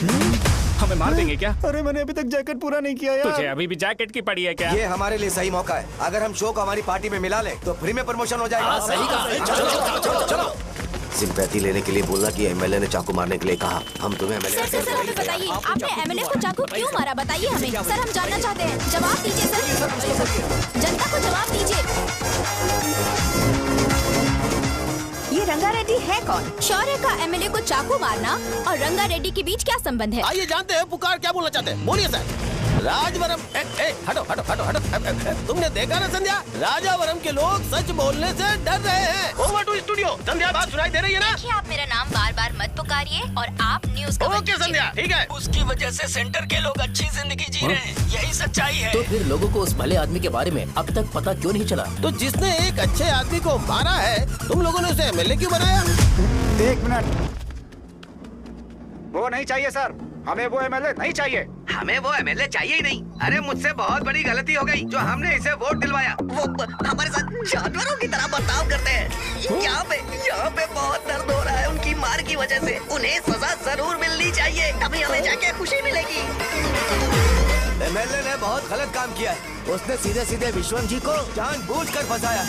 हमें मार देंगे क्या? अरे मैंने अभी तक जैकेट पूरा नहीं किया यार। तुझे अभी भी जैकेट की पड़ी है क्या? ये हमारे लिए सही मौका है। अगर हम शो को हमारी पार्टी में मिला ले तो फ्री में प्रमोशन हो जाएगा। सही कहा। चलो। सिंपैथी लेने के लिए बोला कि एमएलए ने चाकू मारने के लिए कहा। हम तुम्हें एमएलए सर हमें बताइए, आपने एमएलए को चाकू क्यों मारा? बताइए हमें। सर हम जानना चाहते हैं। जवाब दीजिए सर। जनता को जवाब दीजिए। ये रंगा रेड्डी है कौन? शौर्य का एमएलए को चाकू मारना और रंगा रेड्डी के बीच क्या संबंध है? आइए जानते हैं पुकार क्या बोलना चाहते हैं। बोलिए सर। राजवरम, हटो। तुमने देखा ना संध्या, राजावरम के लोग सच बोलने से डर रहे हैं। Over to studio. संध्या, बात सुनाई दे रही है ना? देखिए, आप मेरा नाम बार बार मत पुकारिए और आप न्यूज कवर ओके संध्या, ठीक है। उसकी वजह से सेंटर के लोग अच्छी जिंदगी जी रहे हैं, यही सच्चाई है। तो फिर लोगों को उस भले आदमी के बारे में अब तक पता क्यों नहीं चला? तो जिसने एक अच्छे आदमी को मारा है, तुम लोगों ने उसे एमएलए क्यों बनाया? 1 मिनट, वो नहीं चाहिए सर, हमें वो एमएलए नहीं चाहिए। हमें वो एमएलए चाहिए ही नहीं। अरे मुझसे बहुत बड़ी गलती हो गई जो हमने इसे वोट दिलवाया। वो हमारे साथ जानवरों की तरह बर्ताव करते हैं। यहाँ पे बहुत दर्द हो रहा है उनकी मार की वजह से। उन्हें सजा जरूर मिलनी चाहिए, तभी हमें जाके खुशी मिलेगी। एमएलए ने बहुत गलत काम किया है। उसने सीधे सीधे विश्वम जी को जानबूझकर फंसाया।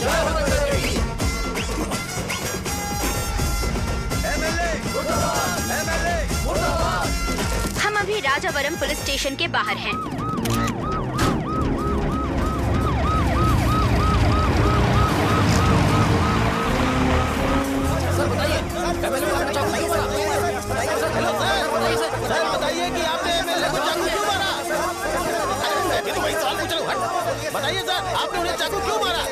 हम अभी राजावरम पुलिस स्टेशन के बाहर हैं। सर बताइए कि आपने एमएलए को चाकू क्यों मारा? तो वही सवाल पूछ रहा हूँ। बताइए सर, आपने उन्हें चाकू क्यों मारा?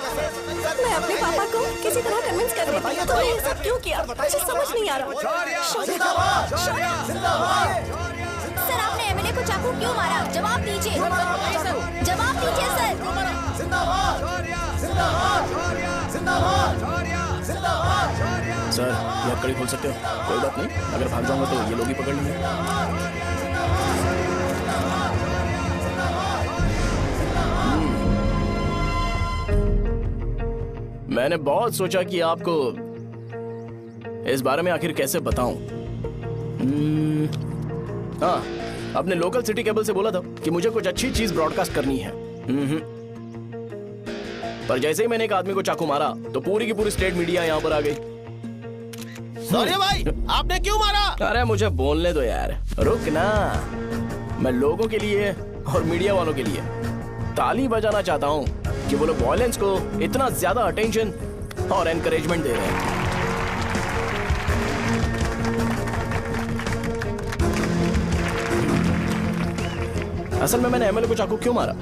मैं अपने पापा को किसी तरह कन्विंस कर रही थी, तो ये सब क्यों किया मुझे समझ नहीं आ रहा। सर आपने एमएलए को चाकू क्यों मारा? जवाब दीजिए, जवाब दीजिए सर। सर ये कड़ी खोल सकते हो? कोई बात नहीं, अगर भाग जाऊंगा तो ये लोग ही पकड़ लेंगे। मैंने बहुत सोचा कि आपको इस बारे में आखिर कैसे बताऊं। हाँ, अपने लोकल सिटी केबल से बोला था कि मुझे कुछ अच्छी चीज ब्रॉडकास्ट करनी है। पर जैसे ही मैंने एक आदमी को चाकू मारा तो पूरी की पूरी स्टेट मीडिया यहाँ पर आ गई। सॉरी भाई, आपने क्यों मारा? अरे मुझे बोलने दो यार, रुक ना। मैं लोगों के लिए और मीडिया वालों के लिए ताली बजाना चाहता हूँ कि वो लोग वायलेंस को इतना ज्यादा अटेंशन और एनकरेजमेंट दे रहे हैं। असल में मैंने एमएलए को चाकू क्यों मारा?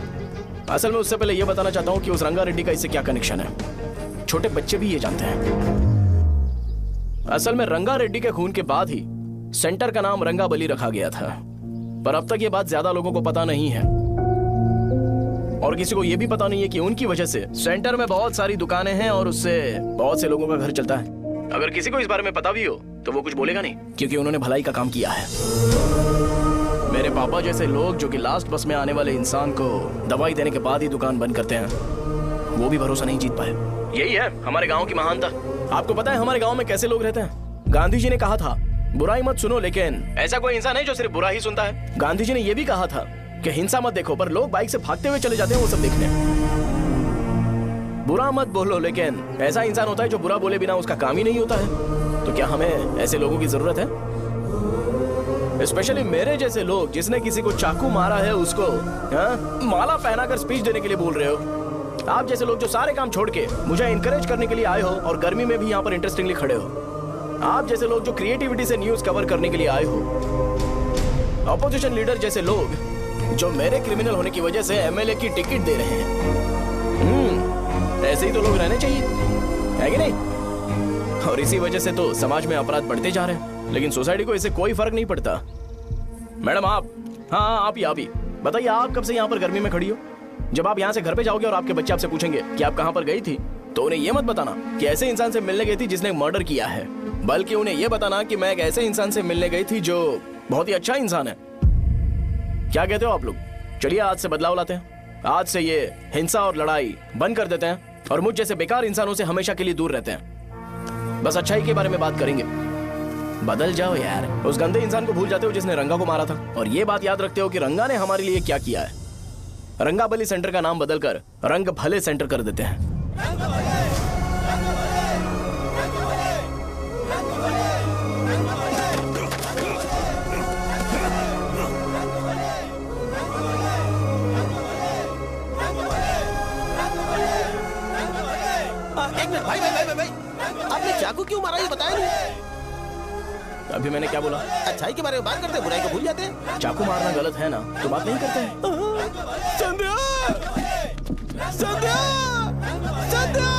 असल में उससे पहले यह बताना चाहता हूँ कि उस रंगा रेड्डी का इससे क्या कनेक्शन है। छोटे बच्चे भी ये जानते हैं। असल में रंगा रेड्डी के खून के बाद ही सेंटर का नाम रंगाबली रखा गया था, पर अब तक ये बात ज्यादा लोगों को पता नहीं है और किसी को ये भी पता नहीं है कि उनकी वजह से सेंटर में बहुत सारी दुकानें हैं और उससे बहुत से लोगों का घर चलता है। अगर किसी को इस बारे में पता भी हो तो वो कुछ बोलेगा नहीं, क्योंकि उन्होंने भलाई का काम किया है। मेरे पापा जैसे लोग जो कि लास्ट बस में आने वाले इंसान को दवाई देने के बाद ही दुकान बंद करते हैं, वो भी भरोसा नहीं जीत पाए। यही है हमारे गाँव की महानता। आपको पता है हमारे गाँव में कैसे लोग रहते हैं? गांधी जी ने कहा था बुराई मत सुनो, लेकिन ऐसा कोई इंसान है जो सिर्फ बुरा ही सुनता है। गांधी जी ने यह भी कहा था कि हिंसा मत देखो, पर लोग बाइक से भागते हुए चले जाते हैं वो सब देखने। बुरा मत बोलो, लेकिन ऐसा इंसान होता है जो बुरा बोले बिना उसका काम ही नहीं होता है। तो क्या हमें ऐसे लोगों की जरूरत है? स्पेशली मेरे जैसे लोग, जिसने किसी को चाकू मारा है उसको माला पहनाकर स्पीच देने के लिए बोल रहे हो। आप जैसे लोग जो सारे काम छोड़ के मुझे इंकरेज करने के लिए आए हो और गर्मी में भी यहाँ पर इंटरेस्टिंगली खड़े हो। आप जैसे लोग जो क्रिएटिविटी से न्यूज कवर करने के लिए आए हो। ऑपोजिशन लीडर जैसे लोग जो मेरे क्रिमिनल होने की वजह से एमएलए की टिकट दे रहे हैं। ऐसे ही तो लोग रहने चाहिए, है कि नहीं? और इसी वजह से तो समाज में अपराध बढ़ते जा रहे हैं, लेकिन सोसाइटी को इससे कोई फर्क नहीं पड़ता। मैडम आप, हाँ आप ही बताइए, आप कब से यहाँ पर गर्मी में खड़ी हो? जब आप यहाँ से घर पे जाओगे और आपके बच्चे आपसे पूछेंगे कि आप कहाँ पर गई थी, तो उन्हें यह मत बताना कि ऐसे इंसान से मिलने गई थी जिसने मर्डर किया है, बल्कि उन्हें यह बताना कि मैं एक ऐसे इंसान से मिलने गई थी जो बहुत ही अच्छा इंसान है। क्या कहते हो आप लोग? चलिए आज से बदलाव लाते हैं। आज से ये हिंसा और लड़ाई बंद कर देते हैं और मुझ जैसे बेकार इंसानों से हमेशा के लिए दूर रहते हैं। बस अच्छाई के बारे में बात करेंगे। बदल जाओ यार, उस गंदे इंसान को भूल जाते हो जिसने रंगा को मारा था, और ये बात याद रखते हो कि रंगा ने हमारे लिए क्या किया है। रंगाबली सेंटर का नाम बदलकर रंग भले सेंटर कर देते हैं। एक मिनट भाई, आपने चाकू क्यों मारा ये बताया नहीं? अभी मैंने क्या बोला? अच्छाई के बारे में बात करते हैं, बुराई को भूल जाते हैं। चाकू मारना गलत है ना, तो बात नहीं करते हैं। संध्या! संध्या! संध्या!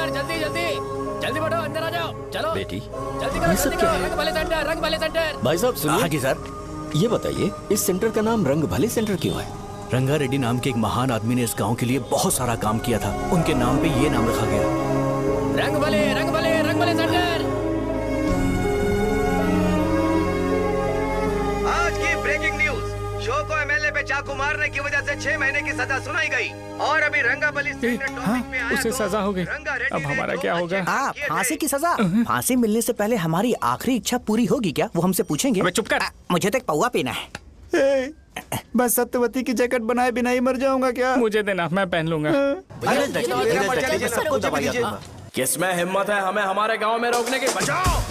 सेंटर, जल्दी जल्दी जल्दी बढ़ो, अंदर आ जाओ, चलो बेटी जल्दी करो, ये सब जल्दी क्या करो, है? रंग भले सेंटर, रंग भले सेंटर। भाई साहब सुनिए। हाँ जी सर। ये बताइए इस सेंटर का नाम रंग भले सेंटर क्यों है? रंगा रेड्डी नाम के एक महान आदमी ने इस गांव के लिए बहुत सारा काम किया था, उनके नाम पे ये नाम रखा गया। रंग भले, रंग भले, रंग भले सेंटर। आज की ब्रेकिंग न्यूज, शो को एमएलए पे चाकू मारने की वजह से 6 महीने की सजा सुनाई गई और अभी रंगाबली उसे सजा हो गई, अब हमारा क्या होगा? फांसी की सजा? फांसी मिलने से पहले हमारी आखिरी इच्छा पूरी होगी क्या, वो हमसे पूछेंगे? अबे चुप कर। मुझे तो एक पौवा पीना है। बस सत्यवती की जैकेट बनाए बिना ही मर जाऊंगा क्या? मुझे देना, मैं पहन लूंगा। किसमें हिम्मत है हमें हमारे गांव में रोकने की? बचाओ।